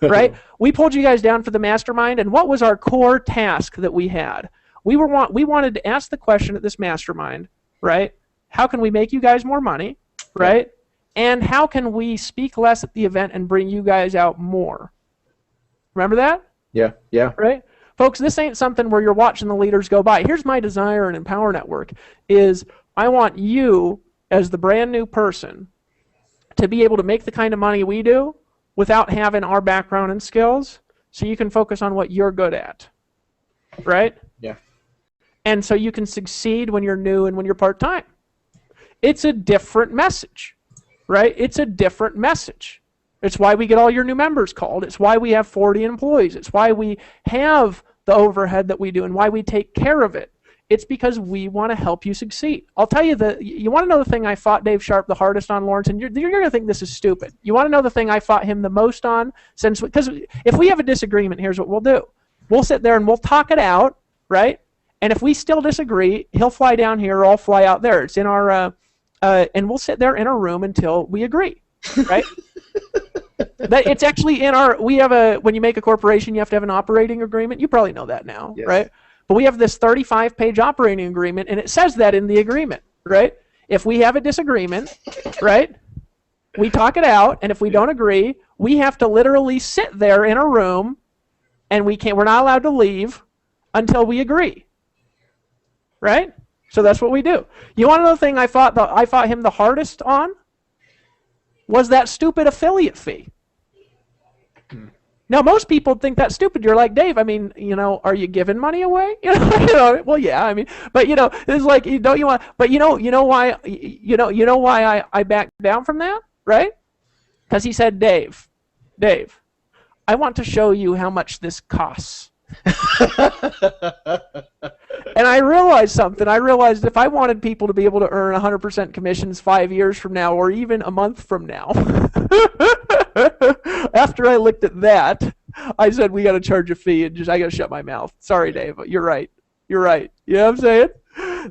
right? We pulled you guys down for the mastermind, and what was our core task that we had? We wanted to ask the question at this mastermind, right? How can we make you guys more money, right? And how can we speak less at the event and bring you guys out more? Remember that? Yeah. Right? Folks, this ain't something where you're watching the leaders go by. Here's my desire in Empower Network is I want you, as the brand new person, to be able to make the kind of money we do without having our background and skills, so you can focus on what you're good at. Right? Yeah. And so you can succeed when you're new and when you're part-time. It's a different message. Right? It's a different message. It's why we get all your new members called. It's why we have 40 employees. It's why we have the overhead that we do and why we take care of it. It's because we want to help you succeed. I'll tell you you want to know the thing I fought Dave Sharp the hardest on, Lawrence, and you're going to think this is stupid. You want to know the thing I fought him the most on? Because if we have a disagreement, here's what we'll do. We'll sit there and we'll talk it out, right? And if we still disagree, he'll fly down here or I'll fly out there. It's in our, and we'll sit there in a room until we agree, right? It's actually in our, when you make a corporation, you have to have an operating agreement. You probably know that now, yes. Right? But we have this 35-page operating agreement, and it says that in the agreement, right? If we have a disagreement, right, we talk it out, and if we don't agree, we have to literally sit there in a room, and we're not allowed to leave until we agree, right? So that's what we do. You want to know the thing I fought him the hardest on? Was that stupid affiliate fee. Now, most people think that's stupid. You're like, Dave, I mean, are you giving money away? Well, yeah, I mean, but it's like, don't you want? But you know why? I backed down from that, right? Because he said, Dave, I want to show you how much this costs. And I realized something. I realized if I wanted people to be able to earn 100% commissions 5 years from now or even a month from now, after I looked at that, I said, we got to charge a fee, and I got to shut my mouth. Sorry, Dave. You're right. You know what I'm saying?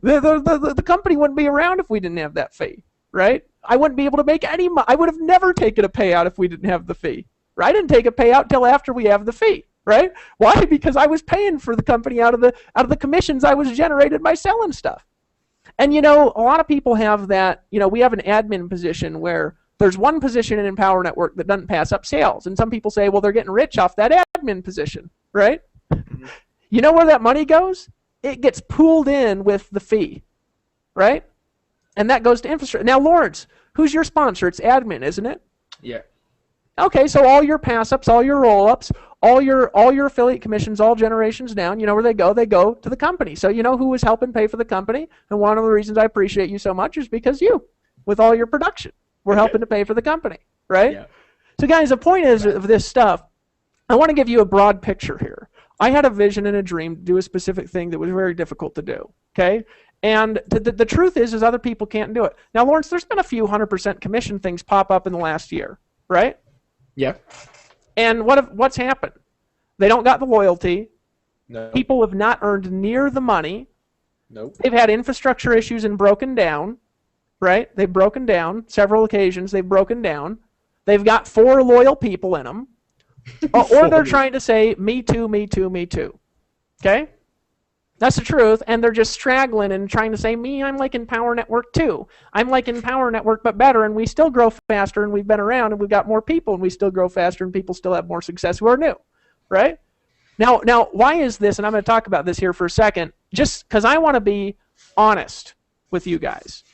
The company wouldn't be around if we didn't have that fee, right? I wouldn't be able to make any money. I would have never taken a payout if we didn't have the fee. Right? I didn't take a payout till after we have the fee. Right? Why? Because I was paying for the company out of the commissions I was generated by selling stuff. And a lot of people have that, we have an admin position where there's one position in Empower Network that doesn't pass up sales. And some people say, well, they're getting rich off that admin position, right? Mm-hmm. You know where that money goes? It gets pooled in with the fee, right? And that goes to infrastructure. Now, Lawrence, who's your sponsor? It's admin, isn't it? Yeah. Okay, so all your pass-ups, all your roll-ups, all your affiliate commissions, all generations down, you know where they go? They go to the company. So you know who was helping pay for the company? And one of the reasons I appreciate you so much is because you, with all your production, were helping to pay for the company, right? Yeah. So guys, the point is of this stuff, I want to give you a broad picture here. I had a vision and a dream to do a specific thing that was very difficult to do, okay? And the truth is other people can't do it. Now, Lawrence, there's been a few 100% commission things pop up in the last year, right? Yeah. And what's happened? They don't got the loyalty. No. People have not earned near the money. Nope. They've had infrastructure issues and broken down, right? They've broken down. Several occasions they've broken down. They've got 4 loyal people in them. Or they're trying to say, me too, me too, me too. Okay? That's the truth, and they're just straggling and trying to say, me, I'm like in Power Network too. I'm like in Power Network, but better, and we still grow faster, and we've been around, and we've got more people, and we still grow faster, and people still have more success who are new, right? Now, why is this, and I'm going to talk about this here for a second, just because I want to be honest with you guys.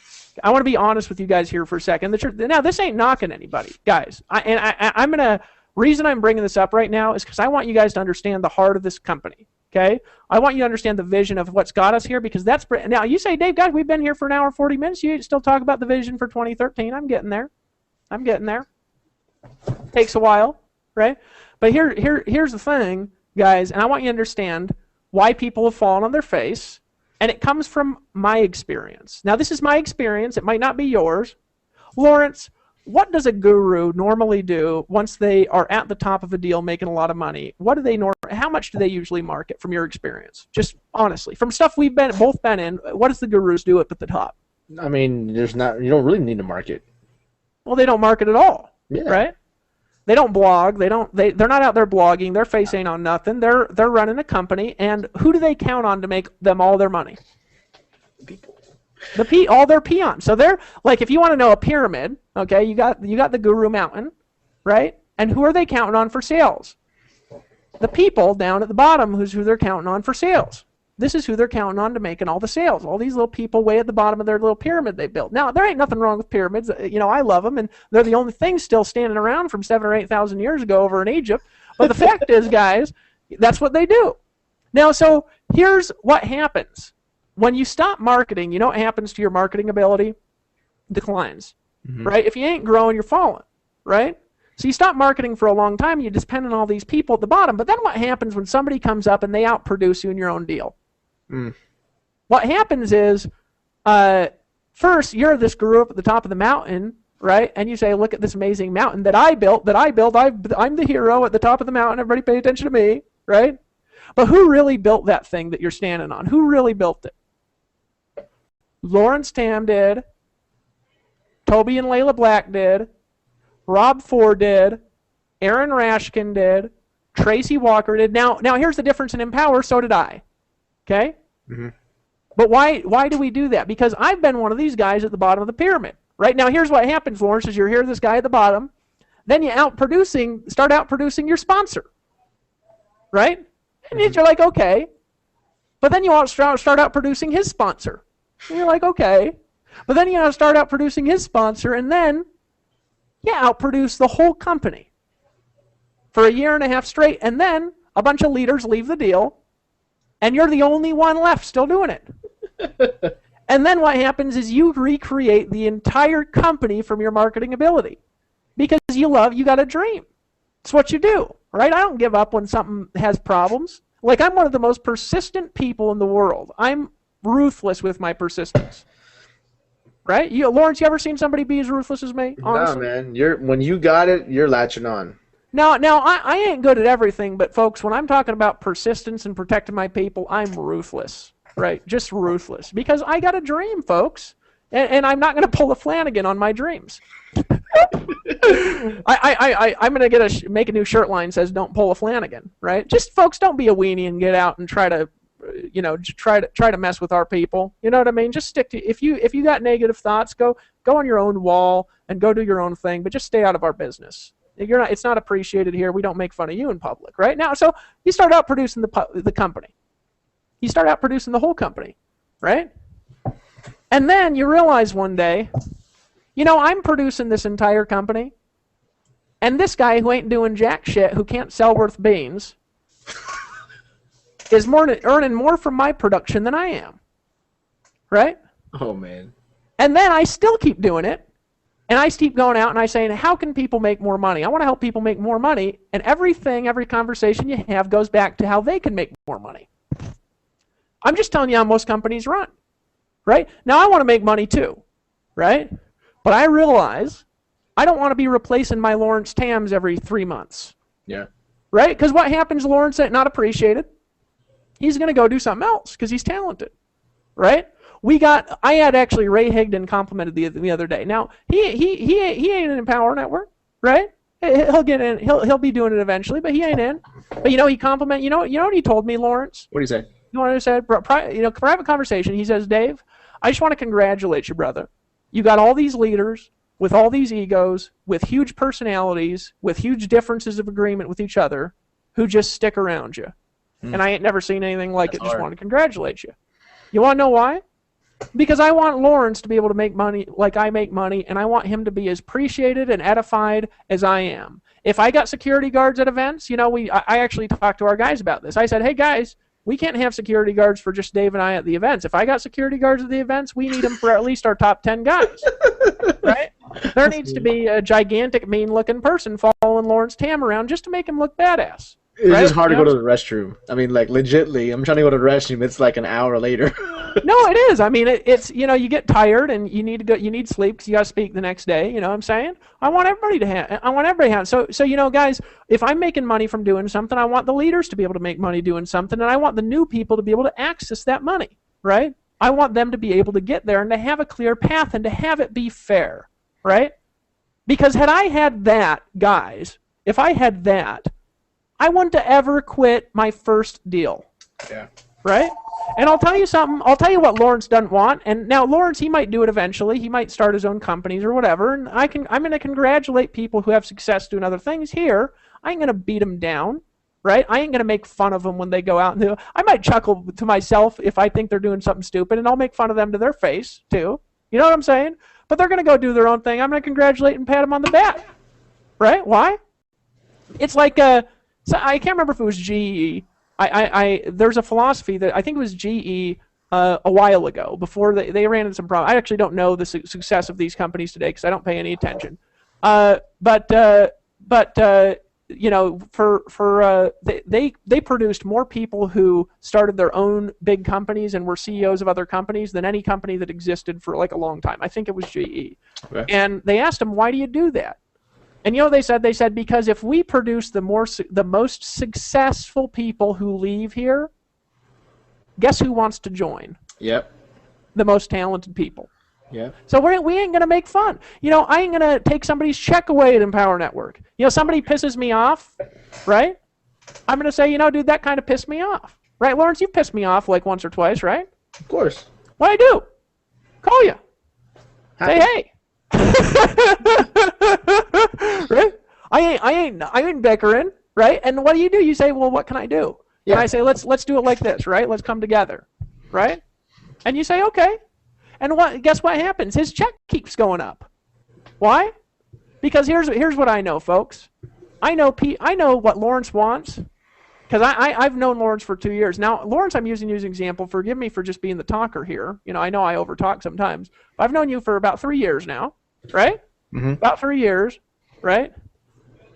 I want to be honest with you guys here for a second. Now, this ain't knocking anybody, guys. I'm going to, reason I'm bringing this up right now is because I want you guys to understand the heart of this company. Okay, I want you to understand the vision of what's got us here, because that's now you say, Dave, guys, we've been here for an hour 40 minutes. You still talk about the vision for 2013. I'm getting there. Takes a while, right? But here's the thing, guys, and I want you to understand why people have fallen on their face, and it comes from my experience. Now, this is my experience. It might not be yours. Lawrence, what does a guru normally do once they are at the top of a deal making a lot of money? What do they how much do they usually market from your experience? Just honestly, from stuff we've both been in, what does the gurus do up at the top? I mean, you don't really need to market. Well, they don't market at all, yeah. Right? They don't blog. They're not out there blogging. Their face ain't on nothing. They're running a company, and who do they count on to make them all their money? People. All their peons. So they're like, if you want to know a pyramid, okay, you got the Guru Mountain, right? And who are they counting on for sales? The people down at the bottom, who they're counting on for sales. This is who they're counting on to making all the sales. All these little people way at the bottom of their little pyramid they built. Now, there ain't nothing wrong with pyramids. I love them, and they're the only things still standing around from 7,000 or 8,000 years ago over in Egypt. But the fact is, guys, that's what they do. Now, so here's what happens. When you stop marketing, you know what happens to your marketing ability? Declines, right? If you ain't growing, you're falling, right? So you stop marketing for a long time, you depend on all these people at the bottom. But then what happens when somebody comes up and they outproduce you in your own deal? What happens is, first, you're this guru up at the top of the mountain, right? And you say, look at this amazing mountain that I built. I'm the hero at the top of the mountain. Everybody pay attention to me, right? But who really built that thing that you're standing on? Who really built it? Lawrence Tam did. Toby and Layla Black did. Rob Ford did. Aaron Rashkin did. Tracy Walker did. Now here's the difference in Empower. So did I. Okay? But why do we do that? Because I've been one of these guys at the bottom of the pyramid. Right? Now here's what happens, Lawrence, is you're here, this guy at the bottom. Then you start outproducing your sponsor. Right? And you're like, okay. But then you start out producing his sponsor. And you're like, okay. But then you start out producing his sponsor, and then you outproduce the whole company for a year and a half straight. And then a bunch of leaders leave the deal, and you're the only one left still doing it. And then what happens is you recreate the entire company from your marketing ability because you got a dream. It's what you do, right? I don't give up when something has problems. Like, I'm one of the most persistent people in the world. I'm ruthless with my persistence. Right? Lawrence, you ever seen somebody be as ruthless as me? Honestly? No, man. When you got it, you're latching on. Now, I ain't good at everything, but folks, when I'm talking about persistence and protecting my people, I'm ruthless. Right? Just ruthless. Because I got a dream, folks. And I'm not going to pull a Flanagan on my dreams. I'm going to make a new shirt line that says "Don't pull a Flanagan." Right? Just folks, don't be a weenie and get out and try to mess with our people. You know what I mean? Just stick to if you got negative thoughts, go on your own wall and go do your own thing. But just stay out of our business. It's not appreciated here. We don't make fun of you in public, right? Now, so you start out producing the company. You start out producing the whole company, right? And then you realize one day, I'm producing this entire company, and this guy who ain't doing jack shit, who can't sell worth beans, is earning more from my production than I am. Right? Oh, man. And then I still keep doing it, and I keep going out and I say, how can people make more money? I want to help people make more money, and every conversation you have goes back to how they can make more money. I'm just telling you how most companies run. Right? Now, I want to make money too, right? But I realize I don't want to be replacing my Lawrence Tams every 3 months. Yeah. Right? Because what happens, Lawrence, not appreciated? He's going to go do something else because he's talented. Right? I had actually Ray Higdon complimented the other day. Now, he ain't in Power Network, right? He'll get in. He'll be doing it eventually, but he ain't in. But he complimented. You know what he told me, Lawrence? What do you say? You want to say, private conversation. He says, Dave, I just want to congratulate you, brother. You got all these leaders with all these egos, with huge personalities, with huge differences of agreement with each other, who just stick around you. And I ain't never seen anything like it. Just want to congratulate you. You want to know why? Because I want Lawrence to be able to make money like I make money, and I want him to be as appreciated and edified as I am. If I got security guards at events, I actually talked to our guys about this. I said, hey, guys, we can't have security guards for just Dave and I at the events. If I got security guards at the events, we need them for at least our top 10 guys. Right? There needs to be a gigantic, mean-looking person following Lawrence Tam around just to make him look badass. It's just hard to go to the restroom. I mean, like, legitly, I'm trying to go to the restroom. It's like an hour later. No, it is. I mean, it's you get tired and you need to go. You need sleep because you got to speak the next day. You know what I'm saying? I want everybody to have. I want everybody to have. So guys, if I'm making money from doing something, I want the leaders to be able to make money doing something, and I want the new people to be able to access that money. Right? I want them to be able to get there and to have a clear path and to have it be fair. Right? Because had I had that, guys, if I had that, I wouldn't have ever quit my first deal. Yeah. Right? And I'll tell you something. I'll tell you what Lawrence doesn't want. And now Lawrence, he might do it eventually. He might start his own companies or whatever. And I'm going to congratulate people who have success doing other things here. I ain't going to beat them down. Right? I ain't going to make fun of them when they go out and do. I might chuckle to myself if I think they're doing something stupid, and I'll make fun of them to their face too. You know what I'm saying? But they're going to go do their own thing. I'm going to congratulate and pat them on the back. Right? Why? It's like so I can't remember if it was GE. There's a philosophy that I think it was GE a while ago before they ran into some problems. I actually don't know the success of these companies today because I don't pay any attention. They produced more people who started their own big companies and were CEOs of other companies than any company that existed for like a long time. I think it was GE. Okay. And they asked them, why do you do that? And you know what they said? They said, because if we produce the most successful people who leave here, guess who wants to join? Yep. The most talented people. Yeah. So we ain't going to make fun. I ain't going to take somebody's check away at Empower Network. Somebody pisses me off, right? I'm going to say, dude, that kind of pissed me off. Right, Lawrence? You've pissed me off like once or twice, right? Of course. What'd I do? Call you. Say, hey. Right? I ain't bickering, right? And what do? You say, well, what can I do? Yeah. And I say, let's do it like this, right? Let's come together, right? And you say, okay. And guess what happens? His check keeps going up. Why? Because here's what I know, folks. I know what Lawrence wants. Because I've known Lawrence for 2 years. Now, Lawrence, I'm using you as an example. Forgive me for just being the talker here. I know I overtalk sometimes. But I've known you for about 3 years now, right? Mm-hmm. About 3 years, right?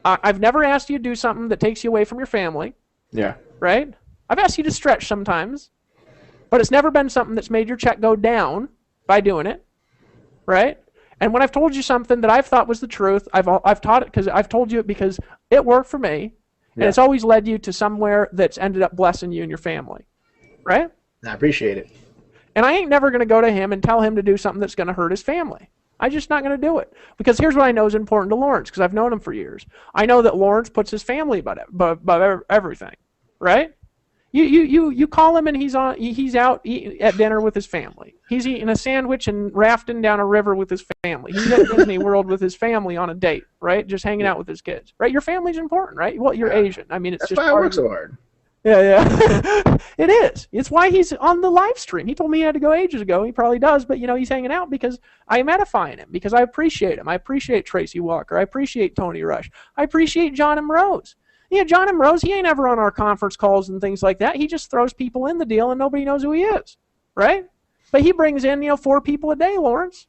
I've never asked you to do something that takes you away from your family. Yeah. Right? I've asked you to stretch sometimes. But it's never been something that's made your check go down by doing it, right? And when I've told you something that I've thought was the truth, I've taught it because I've told you it because it worked for me. And it's always led you to somewhere that's ended up blessing you and your family. Right? I appreciate it. And I ain't never going to go to him and tell him to do something that's going to hurt his family. I'm just not going to do it. Because here's what I know is important to Lawrence, because I've known him for years. I know that Lawrence puts his family above everything. Right? You call him and he's out at dinner with his family. He's eating a sandwich and rafting down a river with his family. He's at Disney World with his family on a date, right? Just hanging out with his kids, right? Your family's important, right? Well, you're Asian. I mean, it's That's just why I work so hard. Yeah. It is. It's why he's on the live stream. He told me he had to go ages ago. He probably does, but he's hanging out because I'm edifying him, because I appreciate him. I appreciate Tracy Walker. I appreciate Tony Rush. I appreciate John M. Rose. Yeah, John M. Rose, he ain't ever on our conference calls and things like that. He just throws people in the deal and nobody knows who he is, right? But he brings in, 4 people a day, Lawrence.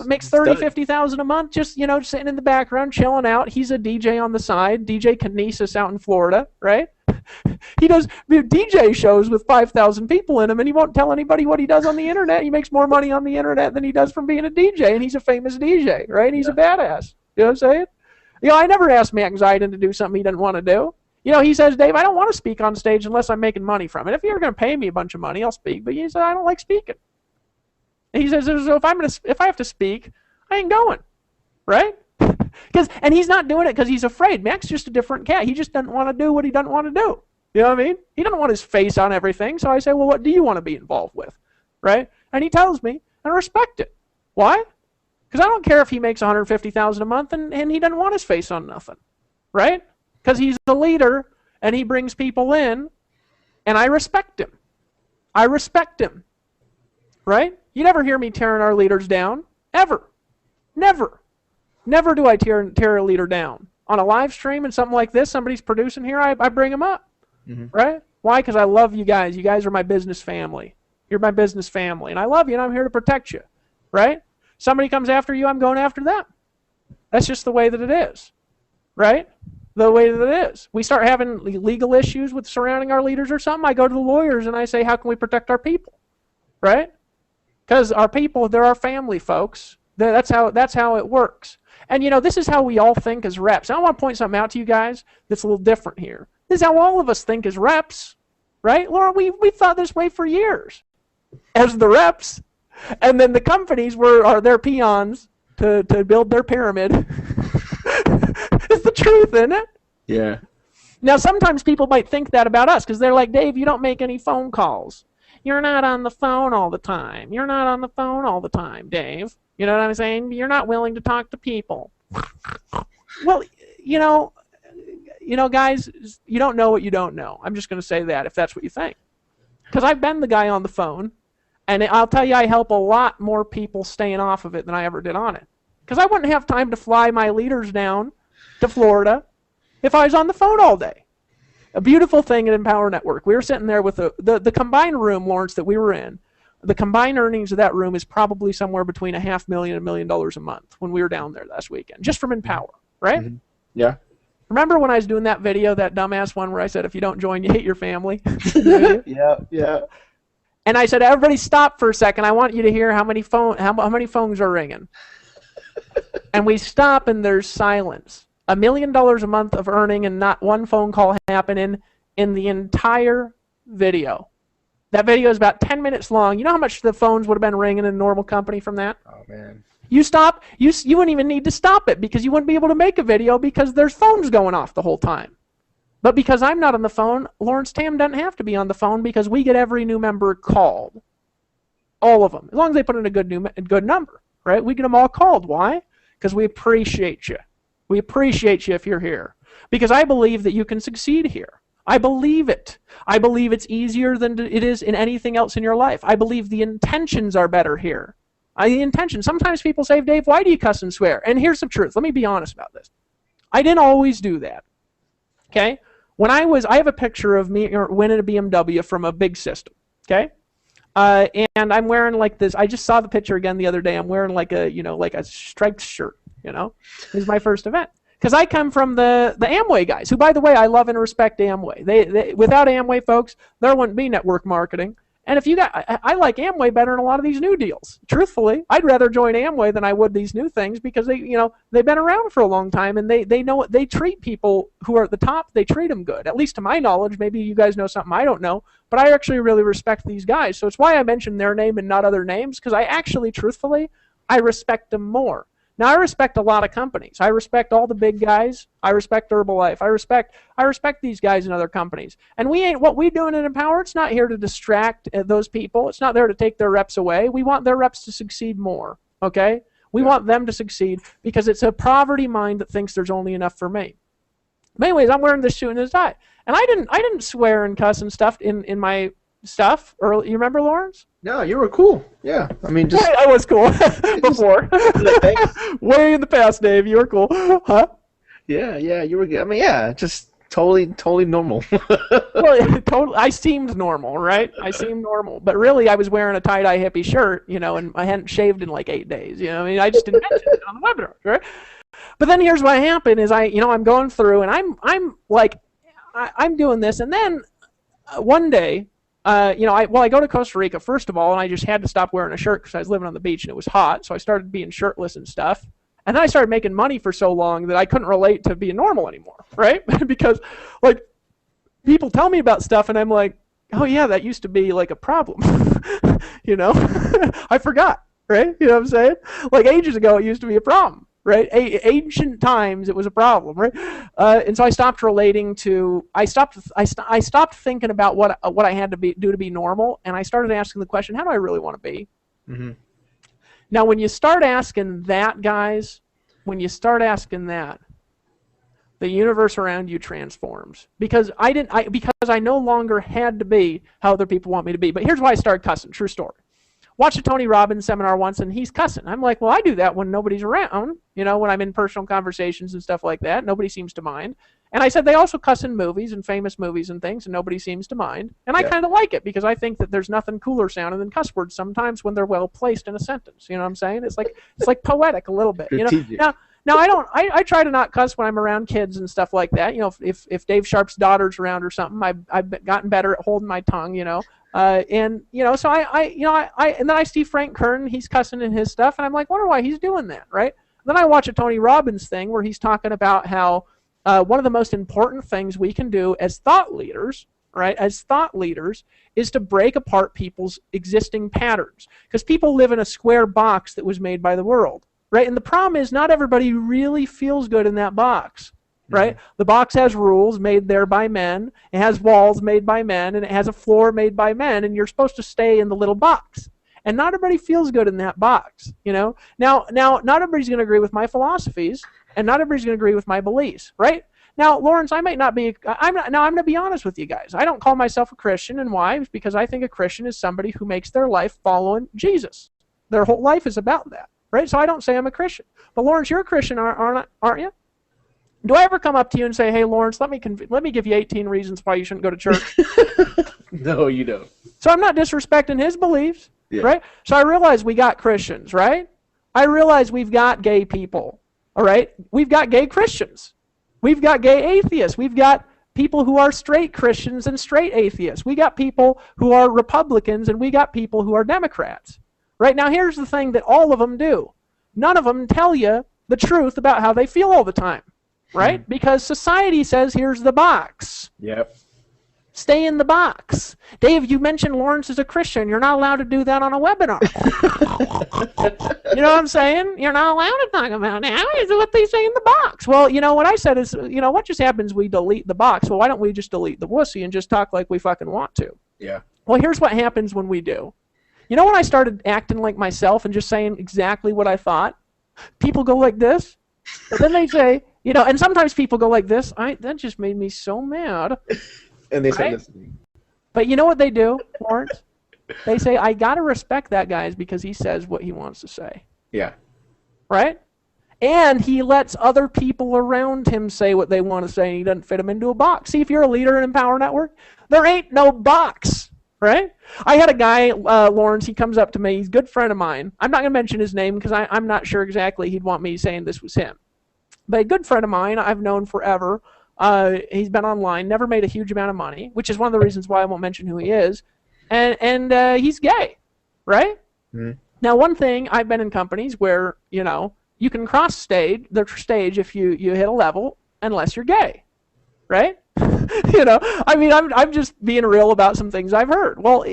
Makes 30, 50,000 a month, just, sitting in the background, chilling out. He's a DJ on the side, DJ Kinesis out in Florida, right? He does DJ shows with 5,000 people in them, and he won't tell anybody what he does on the internet. He makes more money on the internet than he does from being a DJ, and he's a famous DJ, right? He's a badass. You know what I'm saying? I never asked Mac Zidon to do something he didn't want to do. He says, Dave, I don't want to speak on stage unless I'm making money from it. If you're going to pay me a bunch of money, I'll speak. But he said, I don't like speaking. And he says, so if I have to speak, I ain't going, right? And he's not doing it because he's afraid. Mac's just a different cat. He just doesn't want to do what he doesn't want to do, You know what I mean? He doesn't want his face on everything. So I say, well, what do you want to be involved with? Right? And he tells me, and I respect it. Why? Because I don't care if he makes $150,000 a month and he doesn't want his face on nothing. Right? Because he's a leader and he brings people in, and I respect him. I respect him. Right? You never hear me tearing our leaders down. Ever. Never. Never do I tear a leader down. On a live stream and something like this, somebody's producing here, I bring them up. Right? Why? Because I love you guys. You guys are my business family. You're my business family. And I love you, and I'm here to protect you. Right? Somebody comes after you, I'm going after them. That's just the way that it is. Right? The way that it is. We start having legal issues with surrounding our leaders or something, I go to the lawyers and I say, how can we protect our people? Right? Because our people, they're our family, folks. That's how it works. And you know, this is how we all think as reps. I want to point something out to you guys that's a little different here. This is how all of us think as reps. Right? Laura, we thought this way for years as the reps. And then the companies are their peons to build their pyramid. It's the truth, isn't it? Yeah. Now, sometimes people might think that about us because they're like, Dave, you don't make any phone calls. You're not on the phone all the time. You're not on the phone all the time, Dave. You know what I'm saying? You're not willing to talk to people. Well, you know, guys, you don't know what you don't know. I'm just going to say that if that's what you think. Because I've been the guy on the phone, and I'll tell you, I help a lot more people staying off of it than I ever did on it. Because I wouldn't have time to fly my leaders down to Florida if I was on the phone all day. A beautiful thing at Empower Network. We were sitting there with the combined room, Lawrence, that we were in. The combined earnings of that room is probably somewhere between $500,000 and $1 million a month when we were down there last weekend, just from Empower, right? Mm-hmm. Yeah. Remember when I was doing that video, that dumbass one where I said, if you don't join, you hate your family? Yeah. And I said, everybody stop for a second. I want you to hear how many phones are ringing. And we stop and there's silence. $1 million a month of earning and not one phone call happening in the entire video. That video is about 10 minutes long. You know how much the phones would have been ringing in a normal company from that? Oh, man. You stop, you wouldn't even need to stop it because you wouldn't be able to make a video because there's phones going off the whole time. But because I'm not on the phone, Lawrence Tam doesn't have to be on the phone because we get every new member called. All of them. As long as they put in a good number, right? We get them all called. Why? Because we appreciate you. We appreciate you if you're here. Because I believe that you can succeed here. I believe it. I believe it's easier than it is in anything else in your life. I believe the intentions are better here. The intention. Sometimes people say, Dave, why do you cuss and swear? And here's the truth. Let me be honest about this. I didn't always do that. Okay? I have a picture of me winning a BMW from a big system. Okay? And I'm wearing like this. I just saw the picture again the other day. I'm wearing like a striped shirt. This is my first event. Because I come from the Amway guys, who, by the way, I love and respect Amway. They without Amway, folks, there wouldn't be network marketing. And I like Amway better than a lot of these new deals. Truthfully, I'd rather join Amway than I would these new things because they've been around for a long time and they know what they treat people who are at the top. They treat them good, at least to my knowledge. Maybe you guys know something I don't know, but I actually really respect these guys. So it's why I mentioned their name and not other names because I actually, truthfully, I respect them more. Now, I respect a lot of companies. I respect all the big guys. I respect Herbalife. I respect these guys in other companies. And what we doing in Empower, it's not here to distract those people. It's not there to take their reps away. We want their reps to succeed more, okay? We want them to succeed because it's a poverty mind that thinks there's only enough for me. But anyways, I'm wearing this suit and this tie. And I didn't swear and cuss and stuff in my stuff early. You remember, Lawrence? No, you were cool. Yeah, I mean, just I was cool before. Way in the past, Dave. You were cool, huh? Yeah, you were good. I mean, yeah, just totally normal. Well, totally. I seemed normal, right? I seemed normal, but really, I was wearing a tie-dye hippie shirt, and I hadn't shaved in like 8 days. I mean, I just invented it on the webinar, right? But then here's what happened: is I'm going through, and I'm doing this, and then one day. I go to Costa Rica, first of all, and I just had to stop wearing a shirt because I was living on the beach and it was hot, so I started being shirtless and stuff. And then I started making money for so long that I couldn't relate to being normal anymore, right? Because, people tell me about stuff and I'm like, oh, yeah, that used to be, a problem, I forgot, right? You know what I'm saying? Like, ages ago, it used to be a problem, right? Ancient times, it was a problem, right? And so I stopped relating to. I stopped thinking about what I had to do to be normal, and I started asking the question, how do I really want to be? Mm-hmm. Now, when you start asking that, guys, when you start asking that, the universe around you transforms. Because I no longer had to be how other people want me to be. But here's why I started cussing. True story. Watched a Tony Robbins seminar once, and he's cussing. I'm like, well, I do that when nobody's around, when I'm in personal conversations and stuff like that. Nobody seems to mind. And I said they also cuss in movies and famous movies and things, and nobody seems to mind. And I kind of like it because I think that there's nothing cooler sounding than cuss words sometimes when they're well placed in a sentence. You know what I'm saying? It's like poetic a little bit. Now I try to not cuss when I'm around kids and stuff like that. If Dave Sharp's daughter's around or something, I've gotten better at holding my tongue. So and then I see Frank Kern, he's cussing in his stuff, and I'm like, wonder why he's doing that, right? And then I watch a Tony Robbins thing where he's talking about how one of the most important things we can do as thought leaders, right, is to break apart people's existing patterns, because people live in a square box that was made by the world. Right, and the problem is not everybody really feels good in that box, right? Mm-hmm. The box has rules made there by men, it has walls made by men, and it has a floor made by men, and you're supposed to stay in the little box. And not everybody feels good in that box, Now, not everybody's going to agree with my philosophies, and not everybody's going to agree with my beliefs, right? Now, Lawrence, I might not be. I'm going to be honest with you guys. I don't call myself a Christian, and why? It's because I think a Christian is somebody who makes their life following Jesus. Their whole life is about that. Right, so I don't say I'm a Christian. But Lawrence, you're a Christian, aren't you? Do I ever come up to you and say, "Hey, Lawrence, let me give you 18 reasons why you shouldn't go to church"? No, you don't. So I'm not disrespecting his beliefs, right? So I realize we got Christians, right? I realize we've got gay people, all right? We've got gay Christians. We've got gay atheists. We've got people who are straight Christians and straight atheists. We got people who are Republicans, and we got people who are Democrats. Right, now here's the thing that all of them do. None of them tell you the truth about how they feel all the time, right? Because society says, here's the box. Yep. Stay in the box. Dave, you mentioned Lawrence is a Christian. You're not allowed to do that on a webinar. You know what I'm saying? You're not allowed to talk about now. Is what they say in the box. Well, what I said is, what just happens, we delete the box. Well, why don't we just delete the wussy and just talk like we fucking want to? Yeah. Well, here's what happens when we do. When I started acting like myself and just saying exactly what I thought, people go like this, but then they say, and sometimes people go like this, that just made me so mad. And they say this. But you know what they do, Lawrence? They say, I got to respect that guy because he says what he wants to say. Yeah. Right? And he lets other people around him say what they want to say, and he doesn't fit them into a box. See, if you're a leader in Empower Network, there ain't no box. Right? I had a guy, Lawrence, he comes up to me. He's a good friend of mine. I'm not going to mention his name because I'm not sure exactly he'd want me saying this was him. But a good friend of mine I've known forever. He's been online, never made a huge amount of money, which is one of the reasons why I won't mention who he is. And he's gay, right? Mm-hmm. Now, one thing, I've been in companies where, you can cross the stage if you hit a level unless you're gay, right? I'm just being real about some things I've heard. Well,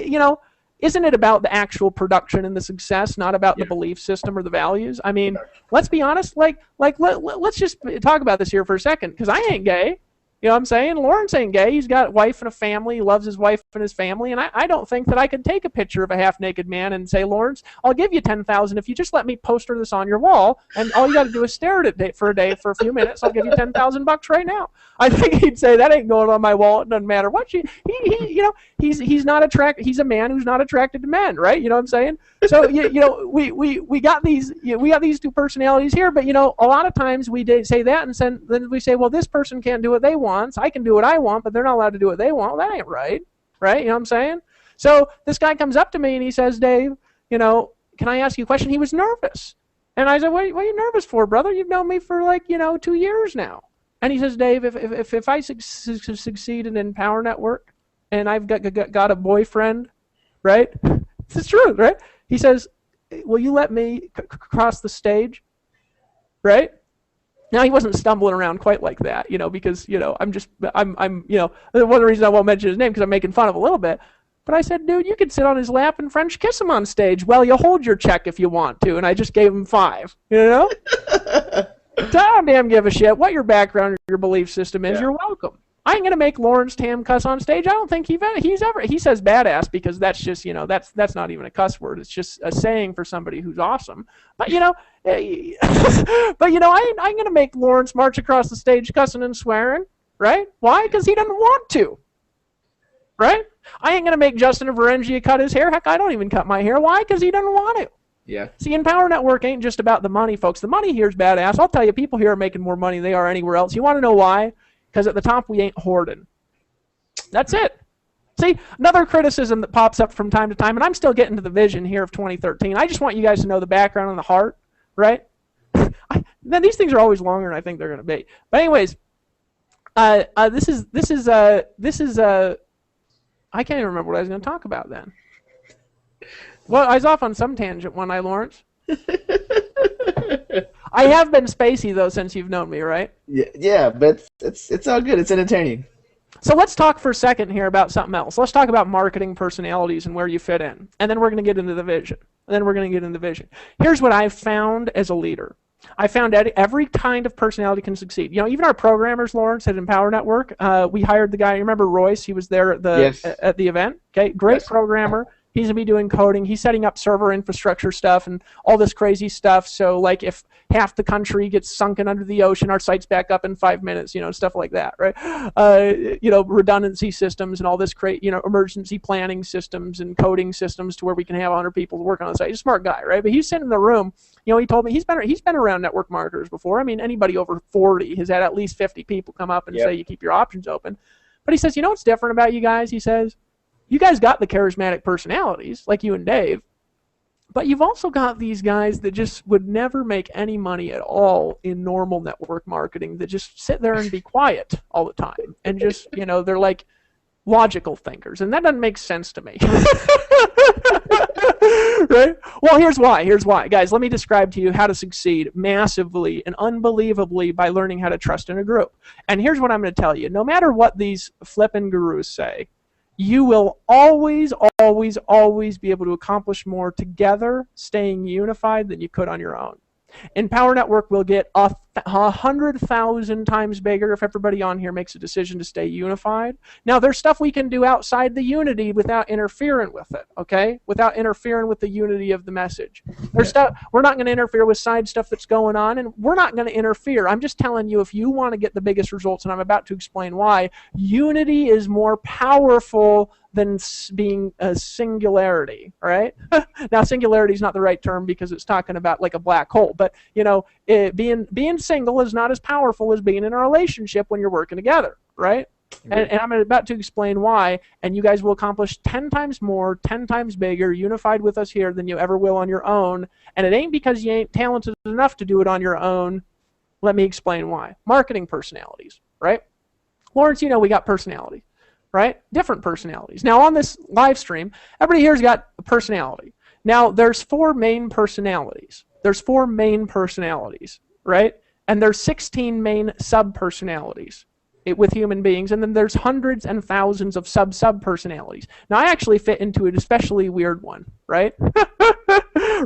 isn't it about the actual production and the success, not about the belief system or the values? I mean, let's be honest. Let's just talk about this here for a second, because I ain't gay. You know what I'm saying? Lawrence ain't gay. He's got a wife and a family. He loves his wife and his family. And I don't think that I could take a picture of a half-naked man and say, Lawrence, I'll give you $10,000 if you just let me poster this on your wall. And all you got to do is stare at it for a few minutes. I'll give you $10,000 right now. I think he'd say that ain't going on my wall. It doesn't matter what he's not attracted. He's a man who's not attracted to men, right? You know what I'm saying? So we got these two personalities here, but a lot of times we say that, and then we say, well, this person can't do what they want. I can do what I want, but they're not allowed to do what they want. Well, that ain't right. Right? You know what I'm saying? So this guy comes up to me and he says, Dave, can I ask you a question? He was nervous. And I said, what are you nervous for, brother? You've known me for 2 years now. And he says, Dave, if I succeed in Empower Network and I've got a boyfriend, right? It's true, right? He says, will you let me cross the stage? Right? Now, he wasn't stumbling around quite like that, because, I'm one of the reasons I won't mention his name because I'm making fun of a little bit. But I said, dude, you could sit on his lap and French kiss him on stage. Well, you hold your check if you want to, and I just gave him 5. You know? I don't damn give a shit what your background or your belief system is. Yeah. You're welcome. I ain't gonna make Lawrence Tam cuss on stage. I don't think he's ever. He says badass because that's just, you know, that's not even a cuss word. It's just a saying for somebody who's awesome. But you know, I ain't gonna make Lawrence march across the stage cussing and swearing, right? Why? Because he doesn't want to, right? I ain't gonna make Justin Varengia cut his hair. Heck, I don't even cut my hair. Why? Because he doesn't want to. Yeah. See, Empower Network ain't just about the money, folks. The money here is badass. I'll tell you, people here are making more money than they are anywhere else. You want to know why? Because at the top, we ain't hoarding. That's it. See, another criticism that pops up from time to time, and I'm still getting to the vision here of 2013. I just want you guys to know the background and the heart, right? Then these things are always longer than I think they're going to be. But anyways, this is I can't even remember what I was going to talk about then. Well, I was off on some tangent, wasn't I, Lawrence? I have been spacey, though, since you've known me, right? Yeah, but it's all good. It's entertaining. So let's talk for a second here about something else. Let's talk about marketing personalities and where you fit in. And then we're going to get into the vision. Here's what I've found as a leader. I found every kind of personality can succeed. You know, even our programmers, Lawrence, at Empower Network, we hired the guy. You remember Royce? He was there at the event. Okay, great programmer. He's going to be doing coding. He's setting up server infrastructure stuff and all this crazy stuff. So, like, if half the country gets sunken under the ocean, our site's back up in 5 minutes, you know, stuff like that, right? You know, redundancy systems and all this emergency planning systems and coding systems to where we can have 100 people working on the site. He's a smart guy, right? But he's sitting in the room. You know, he told me he's been around network marketers before. I mean, anybody over 40 has had at least 50 people come up and say you keep your options open. But he says, you know what's different about you guys? He says, you guys got the charismatic personalities, like you and Dave, but you've also got these guys that just would never make any money at all in normal network marketing, that just sit there and be quiet all the time. And just, you know, they're like logical thinkers. And that doesn't make sense to me. Right? Well, here's why. Guys, let me describe to you how to succeed massively and unbelievably by learning how to trust in a group. And here's what I'm going to tell you. No matter what these flippin' gurus say, you will always, always, always be able to accomplish more together, staying unified, than you could on your own. Empower Network will get 100,000 times bigger if everybody on here makes a decision to stay unified. Now, there's stuff we can do outside the unity without interfering with it, okay? Without interfering with the unity of the message. There's stuff we're not going to interfere with side stuff that's going on, and we're not going to interfere. I'm just telling you, if you want to get the biggest results, and I'm about to explain why, unity is more powerful than being a singularity, right? Now, singularity is not the right term because it's talking about like a black hole, but you know, being single is not as powerful as being in a relationship when you're working together, right? And I'm about to explain why, and you guys will accomplish 10 times more, 10 times bigger, unified with us here than you ever will on your own. And it ain't because you ain't talented enough to do it on your own. Let me explain why. Marketing personalities, right? Lawrence, you know we got personality. Right? Different personalities. Now, on this live stream, everybody here's got a personality. Now, there's 4 main personalities. Right? And there's 16 main sub-personalities with human beings, and then there's hundreds and thousands of sub-personalities. Now, I actually fit into an especially weird one, right?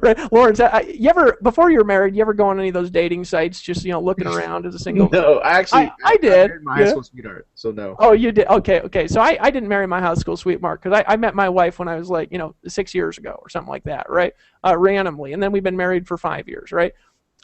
Right, Lawrence, you ever, before you were married, you ever go on any of those dating sites, just, you know, looking around as a single? No, actually, I did. I married my high school sweetheart, so no. Oh, you did? Okay. So I didn't marry my high school sweetheart because I met my wife when I was like, you know, 6 years ago or something like that, right? Randomly, and then we've been married for 5 years, right?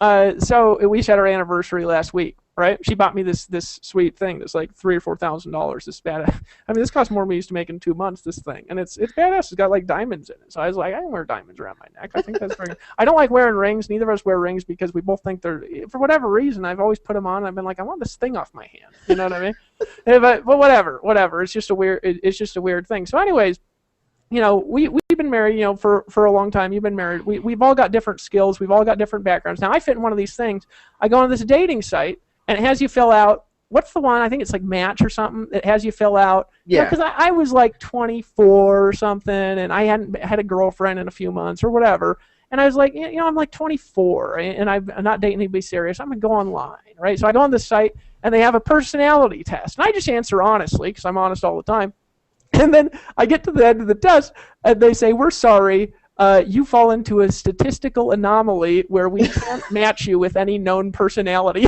So we just had our anniversary last week, right? She bought me this sweet thing that's like $3,000 or $4,000. This bad. I mean, this cost more than we used to make in 2 months. This thing, and it's badass. It's got like diamonds in it. So I was like, I can wear diamonds around my neck. I think that's very. I don't like wearing rings. Neither of us wear rings because we both think they're. For whatever reason, I've always put them on. And I've been like, I want this thing off my hand. You know what I mean? But whatever. It's just a weird thing. So, anyways. You know, we've been married, you know, for a long time. You've been married. We've all got different skills. We've all got different backgrounds. Now, I fit in one of these things. I go on this dating site, and it has you fill out, what's the one? I think it's like Match or something. It has you fill out. Yeah. Because I was like 24 or something, and I hadn't had a girlfriend in a few months or whatever. And I was like, you know, I'm like 24, and I'm not dating anybody serious. I'm going to go online, right? So I go on this site, and they have a personality test. And I just answer honestly, because I'm honest all the time. And then I get to the end of the test, and they say, we're sorry, you fall into a statistical anomaly where we can't match you with any known personality.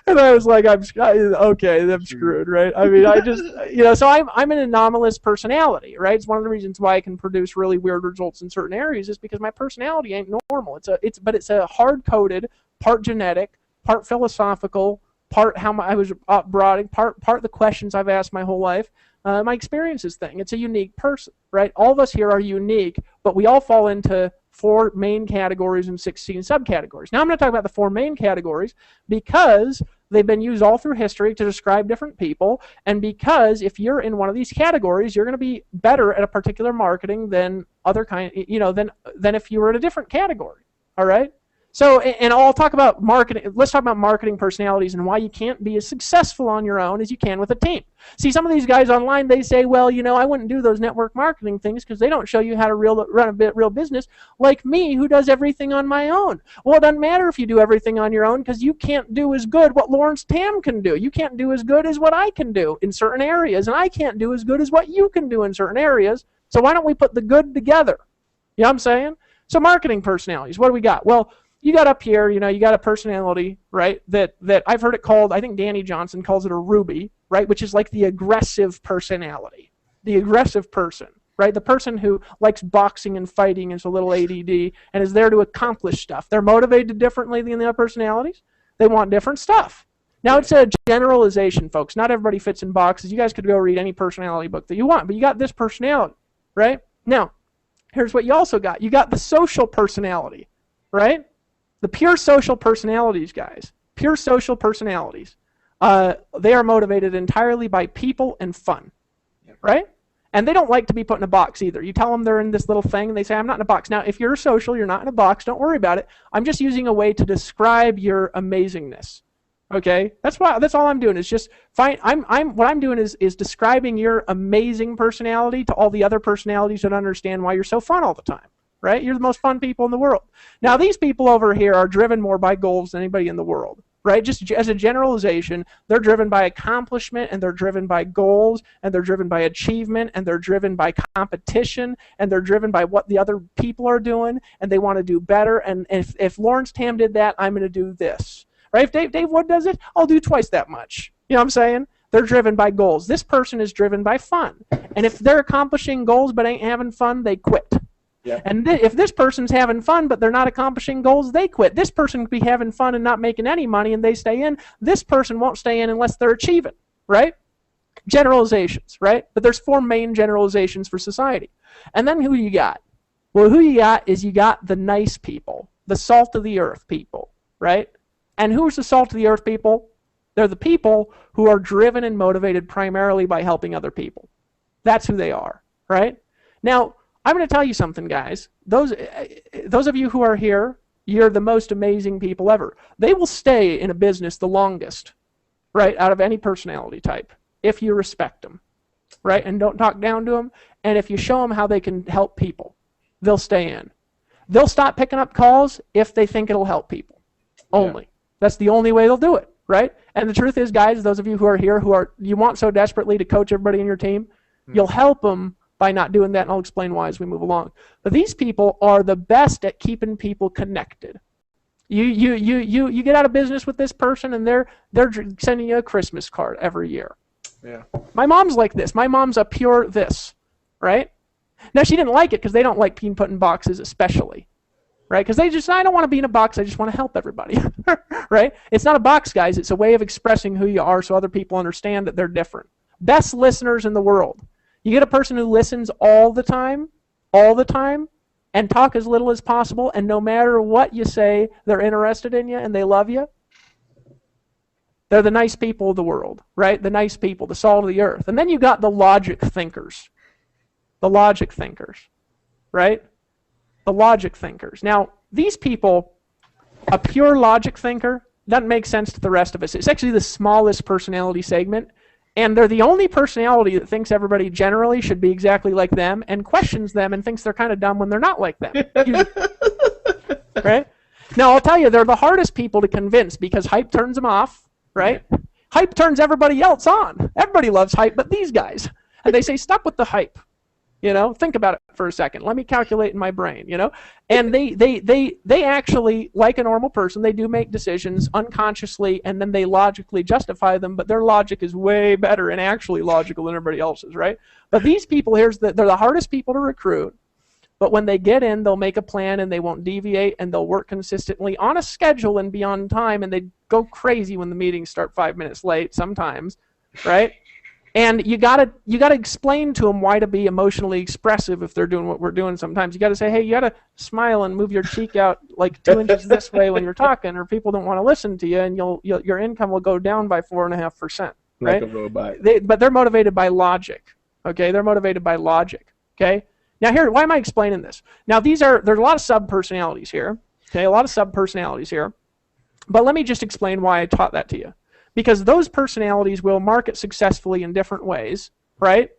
And I was like, okay, I'm screwed, right? I mean, I just, so I'm an anomalous personality, right? It's one of the reasons why I can produce really weird results in certain areas is because my personality ain't normal. But it's a hard-coded, part genetic, part philosophical, part how I was brought, part the questions I've asked my whole life, my experiences thing. It's a unique person, right? All of us here are unique, but we all fall into 4 main categories and 16 subcategories. Now I'm going to talk about the 4 main categories because they've been used all through history to describe different people, and because if you're in one of these categories, you're going to be better at a particular marketing than than if you were in a different category. All right? So, and I'll talk about marketing. Let's talk about marketing personalities and why you can't be as successful on your own as you can with a team. See, some of these guys online, they say, well, I wouldn't do those network marketing things because they don't show you how to run a real business like me, who does everything on my own. Well, it doesn't matter if you do everything on your own because you can't do as good what Lawrence Tam can do. You can't do as good as what I can do in certain areas, and I can't do as good as what you can do in certain areas. So why don't we put the good together? You know what I'm saying? So marketing personalities, what do we got? Well, you got up here, you got a personality, right, that I've heard it called, I think Danny Johnson calls it a Ruby, right, which is like the aggressive personality, the aggressive person, right, the person who likes boxing and fighting and is a little ADD and is there to accomplish stuff. They're motivated differently than the other personalities. They want different stuff. Now, it's a generalization, folks. Not everybody fits in boxes. You guys could go read any personality book that you want, but you got this personality, right? Now, here's what you also got. You got the social personality, right? The pure social personalities, guys, pure social personalities, they are motivated entirely by people and fun, right? And they don't like to be put in a box either. You tell them they're in this little thing, and they say, I'm not in a box. Now, if you're social, you're not in a box. Don't worry about it. I'm just using a way to describe your amazingness, okay? That's all I'm doing is just what I'm doing is describing your amazing personality to all the other personalities that understand why you're so fun all the time. Right? You're the most fun people in the world. Now, these people over here are driven more by goals than anybody in the world, right? Just as a generalization, they're driven by accomplishment, and they're driven by goals, and they're driven by achievement, and they're driven by competition, and they're driven by what the other people are doing, and they want to do better. And if Lawrence Tam did that, I'm going to do this, right? If Dave Wood does it, I'll do twice that much. You know what I'm saying? They're driven by goals. This person is driven by fun. And if they're accomplishing goals but ain't having fun, they quit. Yeah. And if this person's having fun but they're not accomplishing goals, they quit. This person could be having fun and not making any money and they stay in. This person won't stay in unless they're achieving, right? Generalizations, right? But there's 4 main generalizations for society. And then who you got? Well, who you got is you got the nice people, the salt of the earth people, right? And who's the salt of the earth people? They're the people who are driven and motivated primarily by helping other people. That's who they are, right? Now, I'm going to tell you something, guys. Those of you who are here, you're the most amazing people ever. They will stay in a business the longest, right, out of any personality type, if you respect them, right, and don't talk down to them, and if you show them how they can help people, they'll stay in. They'll stop picking up calls if they think it'll help people, only. Yeah. That's the only way they'll do it, right? And the truth is, guys, those of you who are here, you want so desperately to coach everybody in your team, you'll help them by not doing that, and I'll explain why as we move along. But these people are the best at keeping people connected. You get out of business with this person, and they're sending you a Christmas card every year. Yeah. My mom's like this. My mom's a pure this, right? Now, she didn't like it because they don't like being put in boxes especially, right? Because I don't want to be in a box. I just want to help everybody, right? It's not a box, guys. It's a way of expressing who you are so other people understand that they're different. Best listeners in the world. You get a person who listens all the time, and talk as little as possible, and no matter what you say, they're interested in you and they love you. They're the nice people of the world, right? The nice people, the salt of the earth. And then you got the logic thinkers. The logic thinkers, right? The logic thinkers. Now, these people, a pure logic thinker, doesn't make sense to the rest of us. It's actually the smallest personality segment. And they're the only personality that thinks everybody generally should be exactly like them and questions them and thinks they're kind of dumb when they're not like them. Right? Now, I'll tell you, they're the hardest people to convince because hype turns them off, right? Hype turns everybody else on. Everybody loves hype, but these guys. And they say, stop with the hype. Think about it for a second. Let me calculate in my brain, And they actually, like a normal person, they do make decisions unconsciously, and then they logically justify them, but their logic is way better and actually logical than everybody else's, right? But these people, they're the hardest people to recruit, but when they get in, they'll make a plan, and they won't deviate, and they'll work consistently on a schedule and be on time, and they go crazy when the meetings start 5 minutes late sometimes, right? And you gotta explain to them why to be emotionally expressive if they're doing what we're doing sometimes. You gotta say, hey, you gotta smile and move your cheek out like 2 inches this way when you're talking, or people don't want to listen to you, and your income will go down by 4.5%. Right? Like a robot. But they're motivated by logic. Okay, they're motivated by logic. Okay. Now here, why am I explaining this? Now there's a lot of sub-personalities here. Okay, a lot of sub-personalities here. But let me just explain why I taught that to you. Because those personalities will market successfully in different ways, right?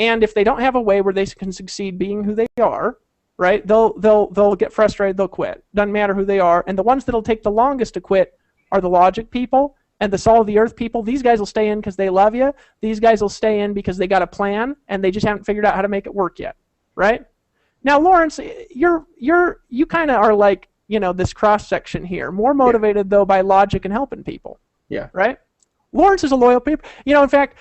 And if they don't have a way where they can succeed being who they are, right, they'll get frustrated, they'll quit. Doesn't matter who they are. And the ones that'll take the longest to quit are the logic people and the salt of the earth people. These guys will stay in because they love you. These guys will stay in because they got a plan and they just haven't figured out how to make it work yet, right? Now, Lawrence, you kind of are like, this cross section here, more motivated though by logic and helping people. Yeah. Right? Lawrence is a loyal people. In fact,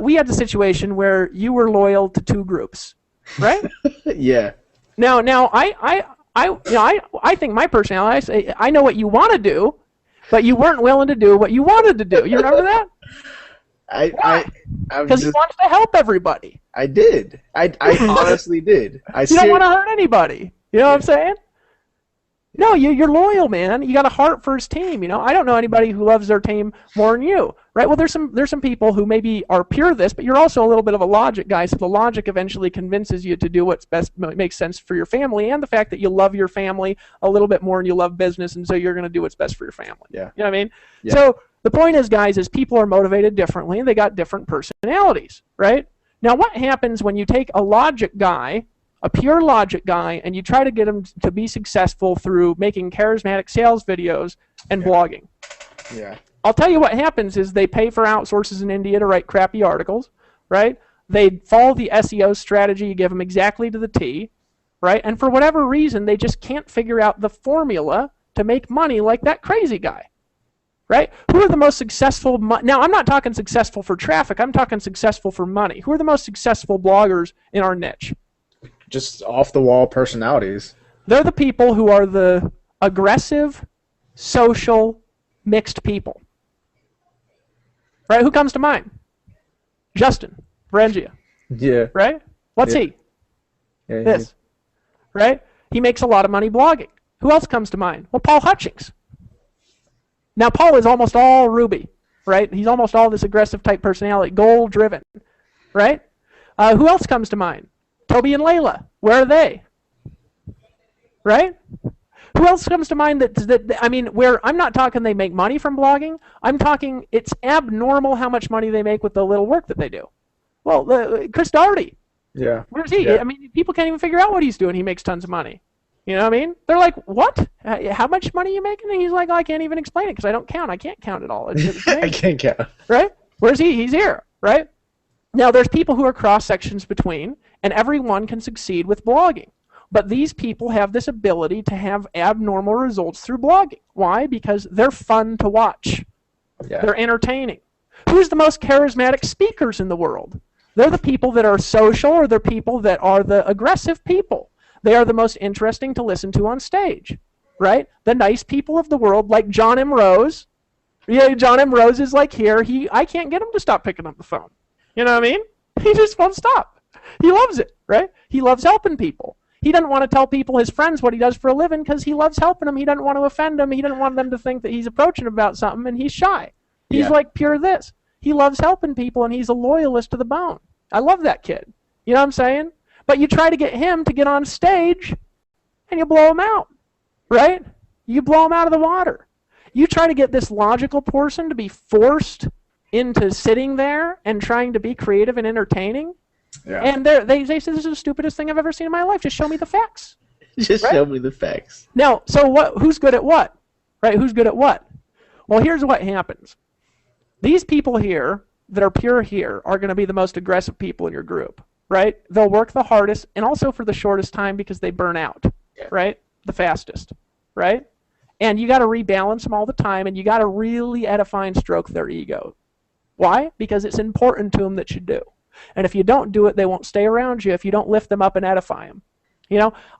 we had the situation where you were loyal to 2 groups, right? Yeah. Now, I think my personality. I know what you want to do, but you weren't willing to do what you wanted to do. You remember that? Because he wants to help everybody. I did. I honestly did. You don't want to hurt anybody. You know what I'm saying? No, you're loyal, man. You got a heart for his team. I don't know anybody who loves their team more than you, right? Well, there's some people who maybe are pure this, but you're also a little bit of a logic guy. So the logic eventually convinces you to do what's best, makes sense for your family, and the fact that you love your family a little bit more and you love business, and so you're going to do what's best for your family. Yeah. You know what I mean? Yeah. So the point is, guys, is people are motivated differently, and they got different personalities, right? Now, what happens when you take a logic guy, a pure logic guy, and you try to get him to be successful through making charismatic sales videos and blogging? Yeah. I'll tell you what happens is they pay for outsources in India to write crappy articles, right? They follow the SEO strategy you give them exactly to the T, right? And for whatever reason, they just can't figure out the formula to make money like that crazy guy, right? Who are the most successful? Now, I'm not talking successful for traffic. I'm talking successful for money. Who are the most successful bloggers in our niche? Just off-the-wall personalities. They're the people who are the aggressive, social, mixed people. Right? Who comes to mind? Justin Berengia. Yeah. Right? What's he? Yeah, This. Right? He makes a lot of money blogging. Who else comes to mind? Well, Paul Hutchings. Now, Paul is almost all Ruby. Right? He's almost all this aggressive type personality, goal-driven. Right? Who else comes to mind? Toby and Layla, where are they? Right? Who else comes to mind where I'm not talking they make money from blogging. I'm talking it's abnormal how much money they make with the little work that they do. Well, Chris Doherty. Yeah. Where's he? Yeah. People can't even figure out what he's doing. He makes tons of money. You know what I mean? They're like, what? How much money are you making? And he's like, I can't even explain it because I don't count. I can't count it all. I can't count. Right? Where's he? He's here. Right? Now, there's people who are cross-sections between, and everyone can succeed with blogging. But these people have this ability to have abnormal results through blogging. Why? Because they're fun to watch. Yeah. They're entertaining. Who's the most charismatic speakers in the world? They're the people that are social, or they're people that are the aggressive people. They are the most interesting to listen to on stage, right? The nice people of the world, like John M. Rose. Yeah, John M. Rose is like here. I can't get him to stop picking up the phone. You know what I mean? He just won't stop. He loves it, right? He loves helping people. He doesn't want to tell people, his friends, what he does for a living because he loves helping them. He doesn't want to offend them. He doesn't want them to think that he's approaching about something, and he's shy. He's like pure this. He loves helping people, and he's a loyalist to the bone. I love that kid. You know what I'm saying? But you try to get him to get on stage, and you blow him out, right? You blow him out of the water. You try to get this logical person to be forced into sitting there and trying to be creative and entertaining. Yeah. And they say, this is the stupidest thing I've ever seen in my life. Just show me the facts. Just show me the facts. Now, so who's good at what? Right? Who's good at what? Well, here's what happens. These people here that are pure here are going to be the most aggressive people in your group, right? They'll work the hardest and also for the shortest time because they burn out, right? The fastest, right? And you got to rebalance them all the time, and you got to really edify and stroke their ego. Why? Because it's important to them that you do. And if you don't do it, they won't stay around you if you don't lift them up and edify them.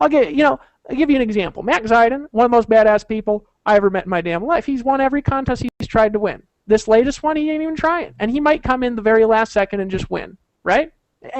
I'll give you an example. Matt Zidon, one of the most badass people I ever met in my damn life. He's won every contest he's tried to win. This latest one, he ain't even trying. And he might come in the very last second and just win, right?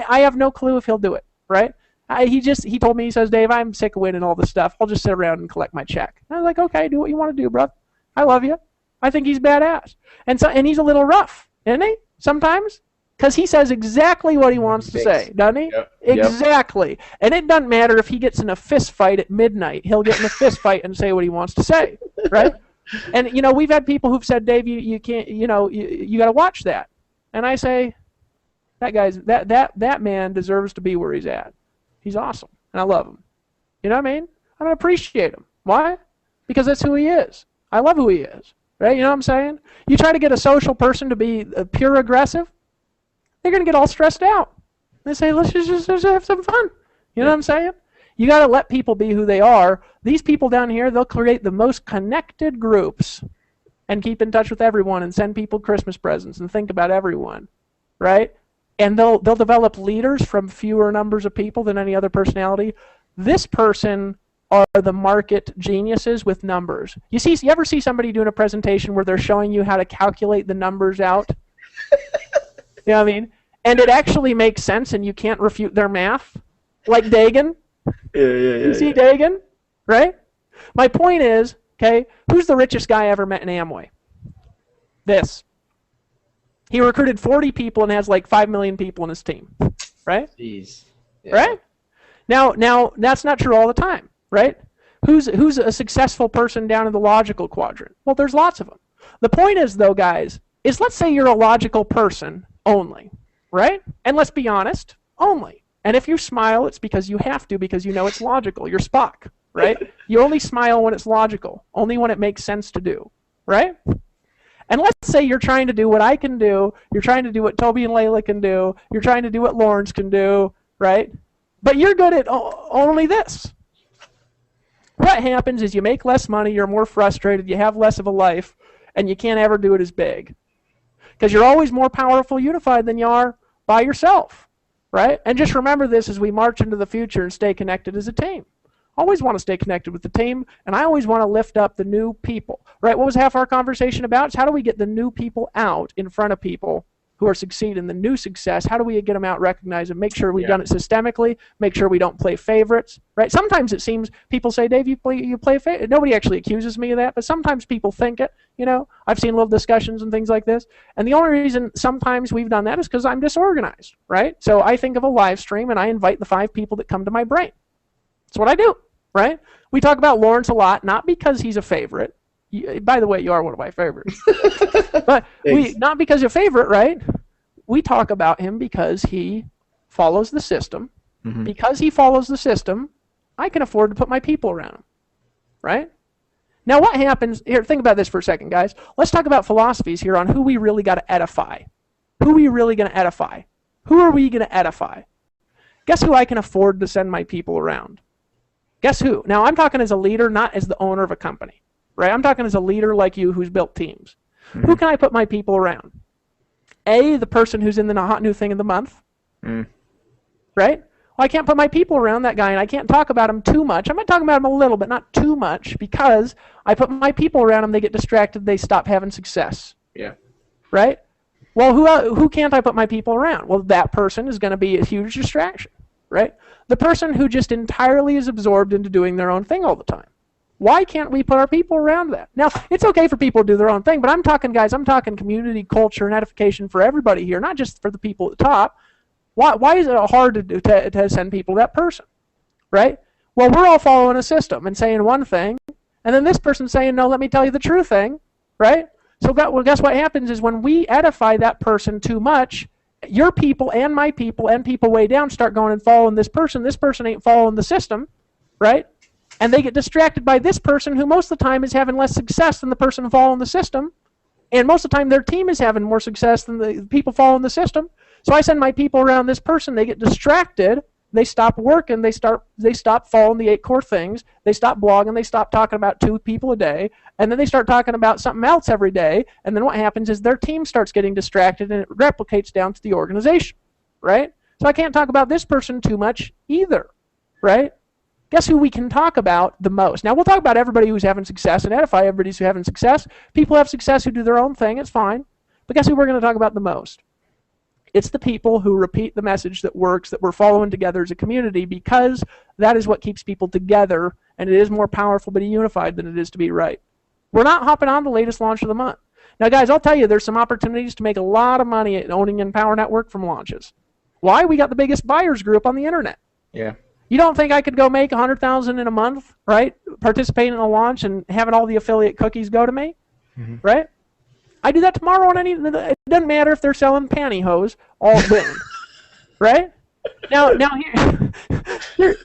I have no clue if he'll do it, right? He told me, he says, Dave, I'm sick of winning all this stuff. I'll just sit around and collect my check. And I was like, okay, do what you want to do, brother. I love you. I think he's badass. And he's a little rough, isn't he? Sometimes. Because he says exactly what he wants to say, doesn't he? Yep. Exactly. And it doesn't matter if he gets in a fist fight at midnight. He'll get in a fist fight and say what he wants to say, right? And, we've had people who've said, Dave, you can't, you got to watch that. And I say, that man deserves to be where he's at. He's awesome, and I love him. You know what I mean? I appreciate him. Why? Because that's who he is. I love who he is, right? You know what I'm saying? You try to get a social person to be pure aggressive, they're going to get all stressed out. They say, let's just have some fun. You know what I'm saying? You got to let people be who they are. These people down here, they'll create the most connected groups and keep in touch with everyone and send people Christmas presents and think about everyone, right? And they'll develop leaders from fewer numbers of people than any other personality. This person are the market geniuses with numbers. You ever see somebody doing a presentation where they're showing you how to calculate the numbers out? You know what I mean? And it actually makes sense and you can't refute their math? Like Dagan? You see Dagan? Right? My point is, okay, who's the richest guy I ever met in Amway? This. He recruited 40 people and has like 5 million people in his team. Right? Jeez. Yeah. Right? Now that's not true all the time, right? Who's a successful person down in the logical quadrant? Well, there's lots of them. The point is, though, guys, is let's say you're a logical person only, right? And let's be honest, only. And if you smile, it's because you have to, because you know it's logical. You're Spock, right? You only smile when it's logical, only when it makes sense to do, right? And let's say you're trying to do what I can do, you're trying to do what Toby and Layla can do, you're trying to do what Lawrence can do, right? But you're good at only this. What happens is you make less money, you're more frustrated, you have less of a life, and you can't ever do it as big. Because you're always more powerful unified than you are by yourself, right? And just remember this as we march into the future and stay connected as a team. Always want to stay connected with the team, and I always want to lift up the new people, right? What was half our conversation about? It's how do we get the new people out in front of people who are succeeding, the new success? How do we get them out, recognize them, make sure we've done it systemically, make sure we don't play favorites, right? Sometimes it seems people say, Dave, you play favorites. Nobody actually accuses me of that, but sometimes people think it, I've seen little discussions and things like this, and the only reason sometimes we've done that is because I'm disorganized, right? So I think of a live stream, and I invite the 5 people that come to my brain. That's what I do, right? We talk about Lawrence a lot, not because he's a favorite. By the way, you are one of my favorites. But not because you're a favorite, right? We talk about him because he follows the system. Mm-hmm. Because he follows the system, I can afford to put my people around him, right? Now what happens, here, think about this for a second, guys. Let's talk about philosophies here on who we really got to edify. Who are we really going to edify? Who are we going to edify? Guess who I can afford to send my people around? Guess who? Now I'm talking as a leader, not as the owner of a company. Right? I'm talking as a leader like you who's built teams. Mm-hmm. Who can I put my people around? A, the person who's in the hot new thing of the month. Mm. Right? Well, I can't put my people around that guy, and I can't talk about him too much. I might talk about him a little, but not too much, because I put my people around him, they get distracted, they stop having success. Yeah. Right? Well, who can't I put my people around? Well, that person is going to be a huge distraction. Right? The person who just entirely is absorbed into doing their own thing all the time. Why can't we put our people around that? Now, it's okay for people to do their own thing, but I'm talking, guys, I'm talking community, culture, and edification for everybody here, not just for the people at the top. Why is it hard to send people to that person, right? Well, we're all following a system and saying one thing, and then this person's saying, no, let me tell you the true thing, right? So guess what happens is when we edify that person too much, your people and my people and people way down start going and following this person. This person ain't following the system, right? And they get distracted by this person who most of the time is having less success than the person following the system, And most of the time, their team is having more success than the people following the system. So I send my people around this person. They get distracted. They stop working. They stop following the 8 core things. They stop blogging. They stop talking about 2 people a day. And then they start talking about something else every day. And then what happens is their team starts getting distracted, and it replicates down to the organization, right? So I can't talk about this person too much either, right? Guess who we can talk about the most? Now, we'll talk about everybody who's having success and edify everybody who's having success. People have success who do their own thing. It's fine. But guess who we're going to talk about the most? It's the people who repeat the message that works, that we're following together as a community, because that is what keeps people together, and it is more powerful to be unified than it is to be right. We're not hopping on the latest launch of the month. Now, guys, I'll tell you, there's some opportunities to make a lot of money at owning Empower Network from launches. Why? We got the biggest buyers group on the internet. Yeah. You don't think I could go make $100,000 in a month, right? Participating in a launch and having all the affiliate cookies go to me, right? I do that tomorrow on any. It doesn't matter if they're selling pantyhose, all win, right? Now here's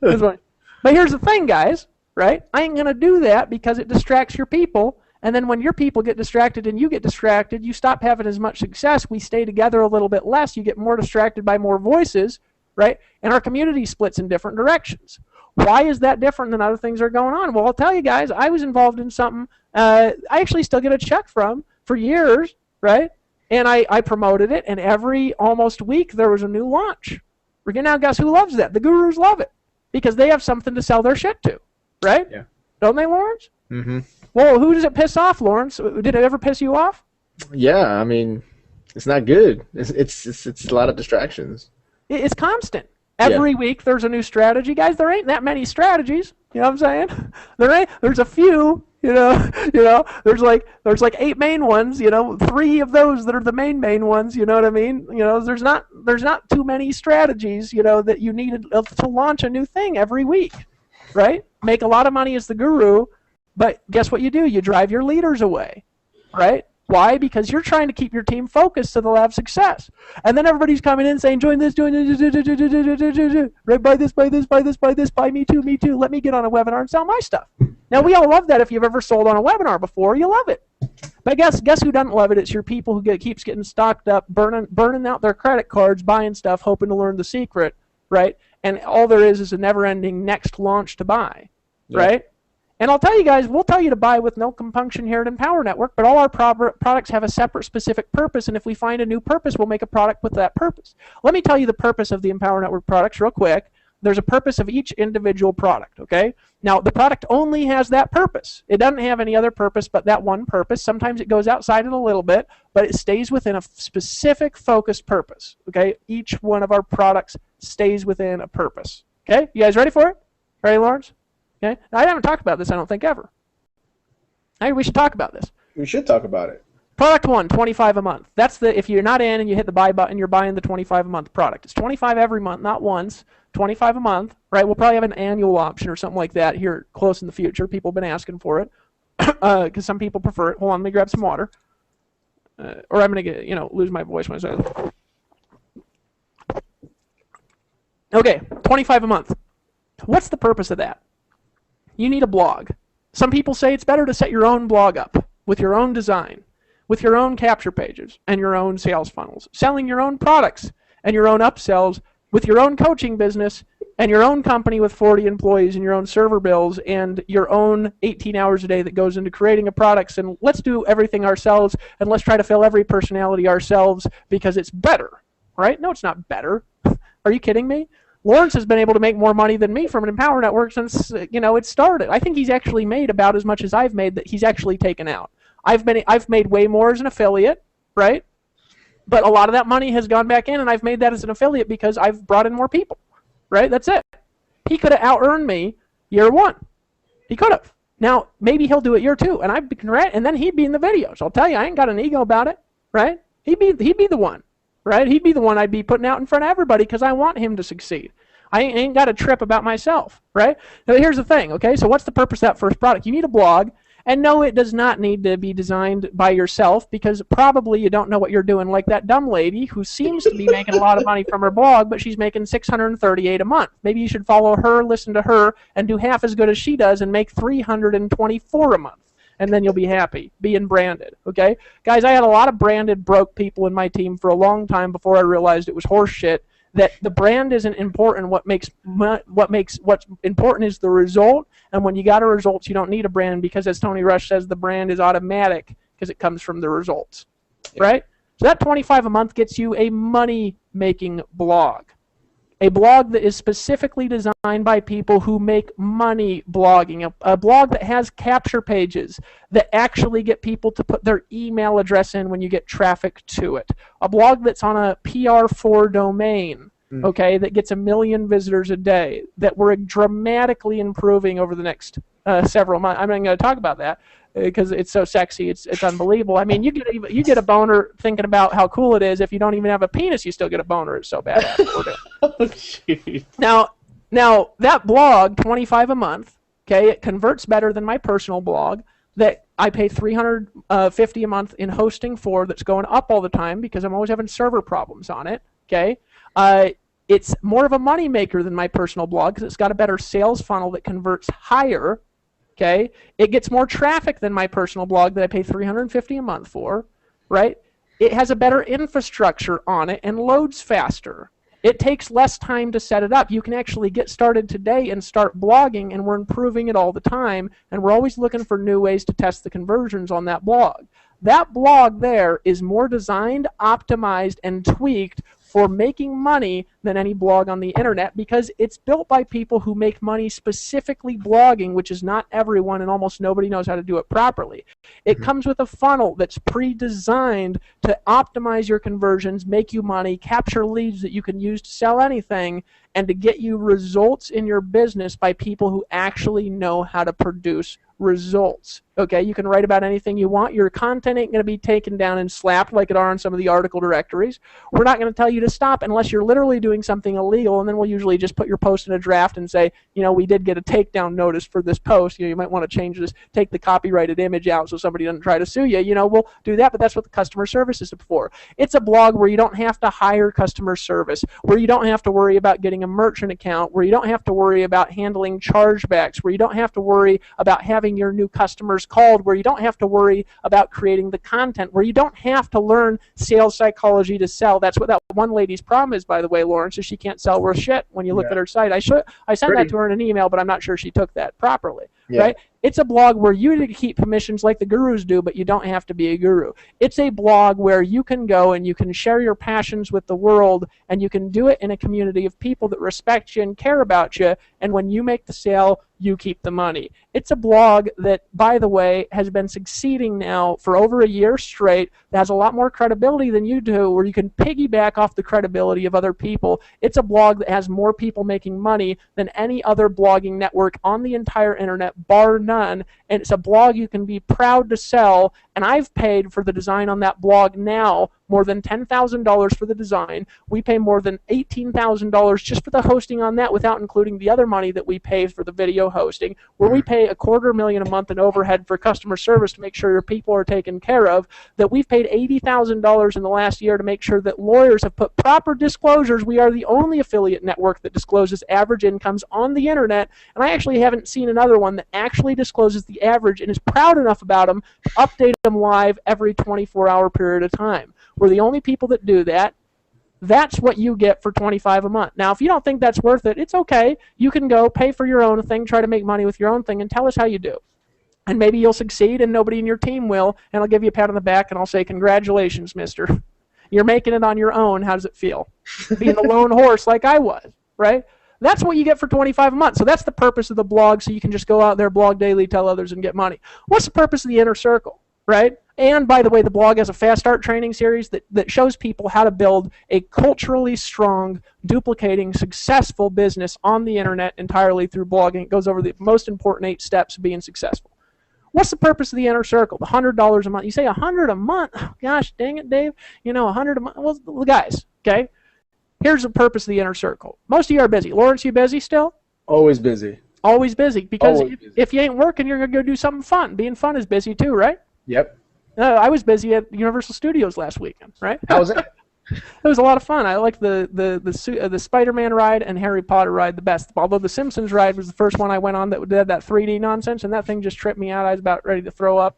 one. But here's the thing, guys, right? I ain't gonna do that because it distracts your people. And then when your people get distracted and you get distracted, you stop having as much success. We stay together a little bit less. You get more distracted by more voices, right? And our community splits in different directions. Why is that different than other things that are going on? Well, I'll tell you guys, I was involved in something I actually still get a check from for years, right? And I promoted it, and every almost week there was a new launch. Now, guess who loves that? The gurus love it because they have something to sell their shit to, right? Yeah. Don't they, Lawrence? Mm-hmm. Well, who does it piss off, Lawrence? Did it ever piss you off? Yeah, I mean, it's not good. It's a lot of distractions. It's constant. Every week there's a new strategy. Guys, there ain't that many strategies. You know what I'm saying? There's a few, there's like 8 main ones, 3 of those that are the main ones, you know what I mean? There's not too many strategies, that you need to launch a new thing every week, right? Make a lot of money as the guru, but guess what you do? You drive your leaders away, right? Why? Because you're trying to keep your team focused so they'll have success. And then everybody's coming in saying, join this, join this, right, buy this, buy me too, let me get on a webinar and sell my stuff. Now, we all love that. If you've ever sold on a webinar before, you love it. But guess who doesn't love it? It's your people who keeps getting stocked up, burning out their credit cards, buying stuff, hoping to learn the secret, right? And all there is a never-ending next launch to buy, right? And I'll tell you guys, we'll tell you to buy with no compunction here at Empower Network, but all our products have a separate specific purpose, and if we find a new purpose, we'll make a product with that purpose. Let me tell you the purpose of the Empower Network products real quick. There's a purpose of each individual product, okay? Now, the product only has that purpose. It doesn't have any other purpose but that one purpose. Sometimes it goes outside it a little bit, but it stays within a specific focused purpose, okay? Each one of our products stays within a purpose, okay? You guys ready for it? Ready, Lawrence? Okay. Now, I haven't talked about this, I don't think, ever. We should talk about this. We should talk about it. Product 1, $25 a month. That's if you're not in and you hit the buy button, you're buying the $25 a month product. It's $25 every month, not once. $25 a month, right? We'll probably have an annual option or something like that here close in the future. People have been asking for it because some people prefer it. Hold on, let me grab some water. Or I'm going to get, lose my voice when I say this. Okay, $25 a month. What's the purpose of that? You need a blog. Some people say it's better to set your own blog up with your own design, with your own capture pages and your own sales funnels, selling your own products and your own upsells with your own coaching business and your own company with 40 employees and your own server bills and your own 18 hours a day that goes into creating a products, and let's do everything ourselves and let's try to fill every personality ourselves because it's better, right? No, it's not better. Are you kidding me? Lawrence has been able to make more money than me from an Empower Network since it started. I think he's actually made about as much as I've made that he's actually taken out. I've made way more as an affiliate, right? But a lot of that money has gone back in, and I've made that as an affiliate because I've brought in more people, right? That's it. He could have out-earned me year 1. He could have. Now, maybe he'll do it year 2, and I'd be right, and then he'd be in the videos. I'll tell you, I ain't got an ego about it, right? He'd be the one. Right? He'd be the one I'd be putting out in front of everybody because I want him to succeed. I ain't got a trip about myself, right? Now, here's the thing, okay? So what's the purpose of that first product? You need a blog, and no, it does not need to be designed by yourself because probably you don't know what you're doing, like that dumb lady who seems to be making a lot of money from her blog, but she's making $638 a month. Maybe you should follow her, listen to her, and do half as good as she does and make $324 a month. and then you'll be happy being branded, okay? Guys, I had a lot of branded broke people in my team for a long time before I realized it was horse shit, that the brand isn't important. What's important is the result, and when you got a results, you don't need a brand, because as Tony Rush says, the brand is automatic because it comes from the results, right? So that $25 a month gets you a money-making blog. A blog that is specifically designed by people who make money blogging. A blog that has capture pages that actually get people to put their email address in when you get traffic to it. A blog that's on a PR4 domain, okay, that gets 1 million visitors a day, that we're dramatically improving over the next several months. I'm not going to talk about that because it's so sexy, it's unbelievable. I mean, you get a boner thinking about how cool it is. If you don't even have a penis, you still get a boner. It's so badass. Oh, jeez. Now that blog, $25 a month, okay, it converts better than my personal blog that I pay $350 a month in hosting for, that's going up all the time because I'm always having server problems on it, okay? It's more of a money maker than my personal blog because it's got a better sales funnel that converts higher. Okay, it gets more traffic than my personal blog that I pay $350 a month for, right? It has a better infrastructure on it and loads faster. It takes less time to set it up. You can actually get started today and start blogging, and we're improving it all the time, and we're always looking for new ways to test the conversions on that blog. That blog there is more designed, optimized, and tweaked for making money than any blog on the internet, because it's built by people who make money specifically blogging, which is not everyone, and almost nobody knows how to do it properly. It comes with a funnel that's pre-designed to optimize your conversions, make you money, capture leads that you can use to sell anything, and to get you results in your business by people who actually know how to produce results. Okay, you can write about anything you want. Your content ain't going to be taken down and slapped like it are on some of the article directories. We're not going to tell you to stop unless you're literally doing something illegal, and then we'll usually just put your post in a draft and say, you know, we did get a takedown notice for this post. You know, you might want to change this, take the copyrighted image out so somebody doesn't try to sue you. You know, we'll do that, but that's what the customer service is for. It's a blog where you don't have to hire customer service, where you don't have to worry about getting a merchant account, where you don't have to worry about handling chargebacks, where you don't have to worry about having your new customers called, where you don't have to worry about creating the content, where you don't have to learn sales psychology to sell. That's what that one lady's problem is, by the way, Lawrence, is she can't sell worth shit when you look at her site. I sent that to her in an email, but I'm not sure she took that properly. Right? It's a blog where you keep permissions like the gurus do, but you don't have to be a guru. It's a blog where you can go and you can share your passions with the world, and you can do it in a community of people that respect you and care about you, and when you make the sale, you keep the money. It's a blog that, by the way, has been succeeding now for over a year straight, that has a lot more credibility than you do, where you can piggyback off the credibility of other people. It's a blog that has more people making money than any other blogging network on the entire internet, bar none, and it's a blog you can be proud to sell, and I've paid for the design on that blog now more than $10,000 for the design. We pay more than $18,000 just for the hosting on that, without including the other money that we pay for the video hosting, where we pay $250,000 a month in overhead for customer service to make sure your people are taken care of, that we've paid $80,000 in the last year to make sure that lawyers have put proper disclosures. We are the only affiliate network that discloses average incomes on the internet, and I actually haven't seen another one that actually discloses the average and is proud enough about them to update them live every 24-hour period of time. We're the only people that do that. That's what you get for $25 a month. Now, if you don't think that's worth it, it's okay. You can go pay for your own thing, try to make money with your own thing, and tell us how you do. And maybe you'll succeed and nobody in your team will, and I'll give you a pat on the back and I'll say, congratulations, mister. You're making it on your own. How does it feel? Being the lone horse like I was, right? That's what you get for $25 a month. So that's the purpose of the blog, so you can just go out there, blog daily, tell others, and get money. What's the purpose of the inner circle, right? And by the way, the blog has a fast start training series that shows people how to build a culturally strong, duplicating, successful business on the internet entirely through blogging. It goes over the most important 8 steps of being successful. What's the purpose of the inner circle? The $100 a month. You say $100 a month? Oh, gosh, dang it, Dave. You know, $100 a month. Well, guys, okay? Here's the purpose of the inner circle. Most of you are busy. Lawrence, you busy still? Always busy. Always busy. Because if you ain't working, you're going to go do something fun. Being fun is busy too, right? Yep. I was busy at Universal Studios last weekend, right? How was that? It was a lot of fun. I liked the Spider-Man ride and Harry Potter ride the best. Although the Simpsons ride was the first one I went on that did that 3D nonsense, and that thing just tripped me out. I was about ready to throw up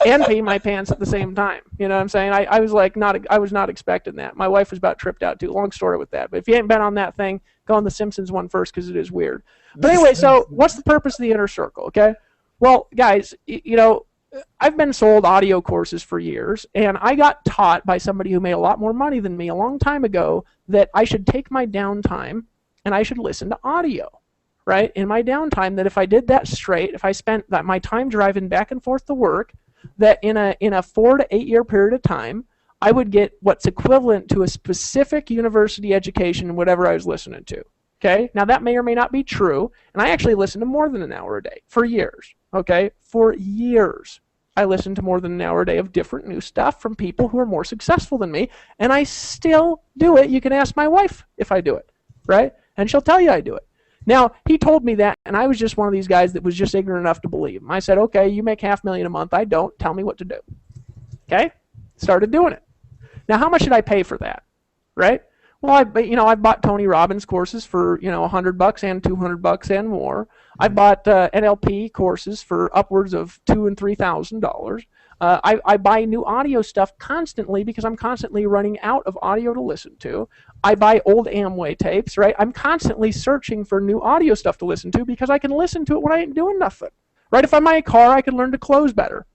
and pee my pants at the same time. You know what I'm saying? I was like I was not expecting that. My wife was about tripped out too. Long story with that. But if you ain't been on that thing, go on the Simpsons one first because it is weird. But anyway, so what's the purpose of the inner circle? Okay. Well, guys, I've been sold audio courses for years, and I got taught by somebody who made a lot more money than me a long time ago that I should take my downtime and I should listen to audio, right? In my downtime, that if I did that straight, if I spent my time driving back and forth to work, that in a 4 to 8 year period of time, I would get what's equivalent to a specific university education in whatever I was listening to. Okay? Now that may or may not be true, and I actually listened to more than an hour a day for years. Okay? For years. I listened to more than an hour a day of different new stuff from people who are more successful than me, and I still do it. You can ask my wife if I do it, right? And she'll tell you I do it. Now, he told me that, and I was just one of these guys that was just ignorant enough to believe him. I said, okay, you make $500,000 a month. I don't. Tell me what to do. Okay? Started doing it. Now, how much did I pay for that, right? Well, I bought Tony Robbins courses for $100 and $200 and more. I bought NLP courses for upwards of $2,000 and $3,000. I buy new audio stuff constantly because I'm constantly running out of audio to listen to. I buy old Amway tapes, right? I'm constantly searching for new audio stuff to listen to because I can listen to it when I ain't doing nothing, right? If I'm in my car, I can learn to close better.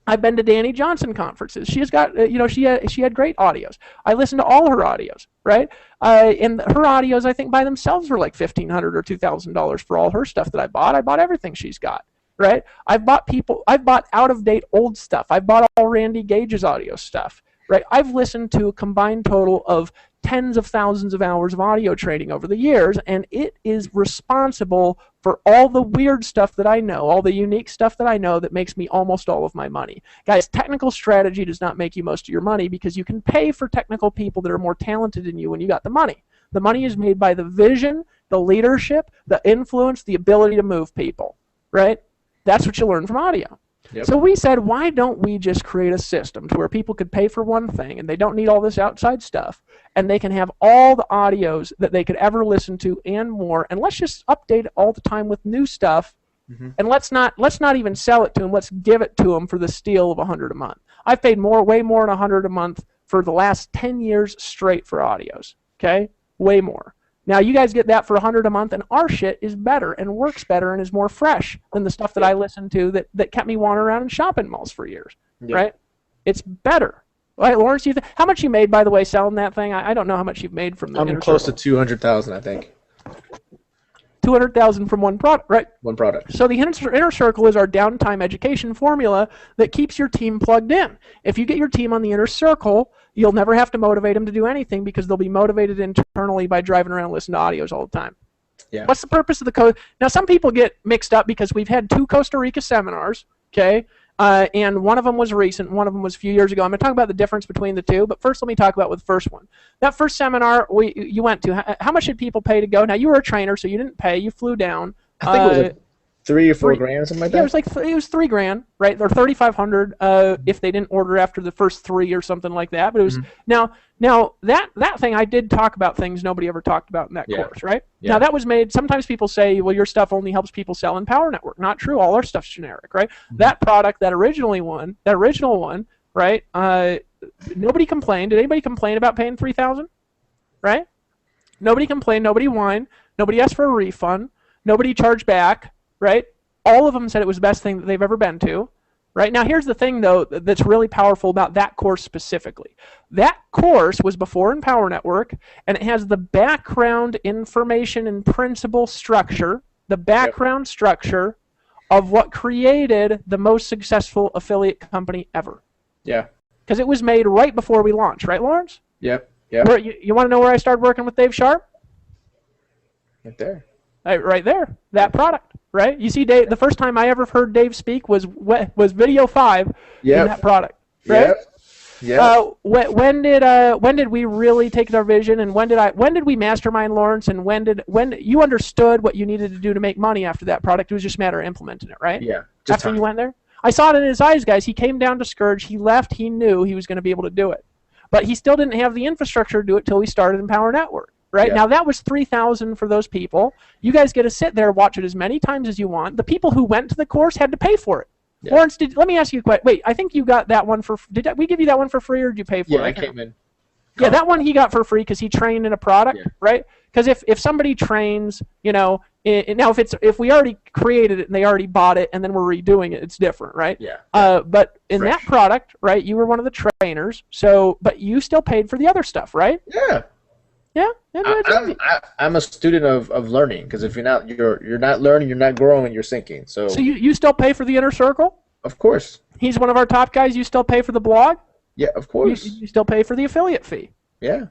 I've been to Danny Johnson conferences. She has got, she had great audios. I listened to all her audios, right? And her audios, I think, by themselves were like $1,500 or $2,000 for all her stuff that I bought. I bought everything she's got, right? I've bought out-of-date old stuff. I've bought all Randy Gage's audio stuff, right? I've listened to a combined total of tens of thousands of hours of audio training over the years, and it is responsible for all the weird stuff that I know, all the unique stuff that I know that makes me almost all of my money. Guys, technical strategy does not make you most of your money because you can pay for technical people that are more talented than you when you got the money. The money is made by the vision, the leadership, the influence, the ability to move people, right? That's what you learn from audio. Yep. So we said, why don't we just create a system to where people could pay for one thing and they don't need all this outside stuff, and they can have all the audios that they could ever listen to and more, and let's just update it all the time with new stuff, and let's not even sell it to them. Let's give it to them for the steal of $100 a month. I've paid way more than $100 a month for the last 10 years straight for audios. Okay, way more. Now, you guys get that for $100 a month, and our shit is better and works better and is more fresh than the stuff that I listened to that kept me wandering around in shopping malls for years, right? It's better. Right, Lawrence, how much you made, by the way, selling that thing? I don't know how much you've made from the I'm close to 200,000, I think. 200,000 from one product, right? One product. So the inner circle is our downtime education formula that keeps your team plugged in. If you get your team on the inner circle, you'll never have to motivate them to do anything because they'll be motivated internally by driving around and listening to audios all the time. Yeah. What's the purpose of the Now, some people get mixed up because we've had 2 Costa Rica seminars, okay? And one of them was recent, one of them was a few years ago. I'm going to talk about the difference between the two, but first let me talk about the first one. That first seminar you went to, how much did people pay to go? Now, you were a trainer, so you didn't pay. You flew down. I think it was like $3 or $4 grand, something like that. Yeah, it was $3,000, right? Or $3,500 if they didn't order after the first 3 or something like that. But it was now that thing, I did talk about things nobody ever talked about in that course, right? Yeah. Now that was made. Sometimes people say, well, your stuff only helps people sell in Power Network. Not true. All our stuff's generic, right? That product, that original one, right? Nobody complained. Did anybody complain about paying $3,000? Right? Nobody complained. Nobody whined. Nobody asked for a refund. Nobody charged back. Right? All of them said it was the best thing that they've ever been to. Right? Now, here's the thing, though, that's really powerful about that course specifically. That course was before in Power Network, and it has the background information and principle structure, structure of what created the most successful affiliate company ever. Yeah. Because it was made right before we launched, right, Lawrence? Yep. You want to know where I started working with Dave Sharp? Right there. Right there. That product. Right? You see, Dave. The first time I ever heard Dave speak was Video 5 in that product. Right? Yeah. When did we really take our vision, and when did we mastermind Lawrence, and when you understood what you needed to do to make money after that product? It was just a matter of implementing it, right? Yeah. After you went there, I saw it in his eyes, guys. He came down discouraged. He left. He knew he was going to be able to do it. but he still didn't have the infrastructure to do it till we started Empower Network. Right? Yeah. Now, that was $3,000 for those people. You guys get to sit there, watch it as many times as you want. The people who went to the course had to pay for it. Yeah. Lawrence, let me ask you a question. Wait, I think you got that one for, did we give you that one for free, or did you pay for it? Yeah, I came in. Yeah, that one he got for free because he trained in a product, right? Because if somebody trains, now if we already created it and they already bought it and then we're redoing it, it's different, right? Yeah. But in that product, right, you were one of the trainers, but you still paid for the other stuff, right? Yeah. Yeah. I'm a student of learning, because if you're not learning, you're not growing, you're sinking. So you still pay for the inner circle? Of course. He's one of our top guys. You still pay for the blog? Yeah, of course. You still pay for the affiliate fee. Yeah.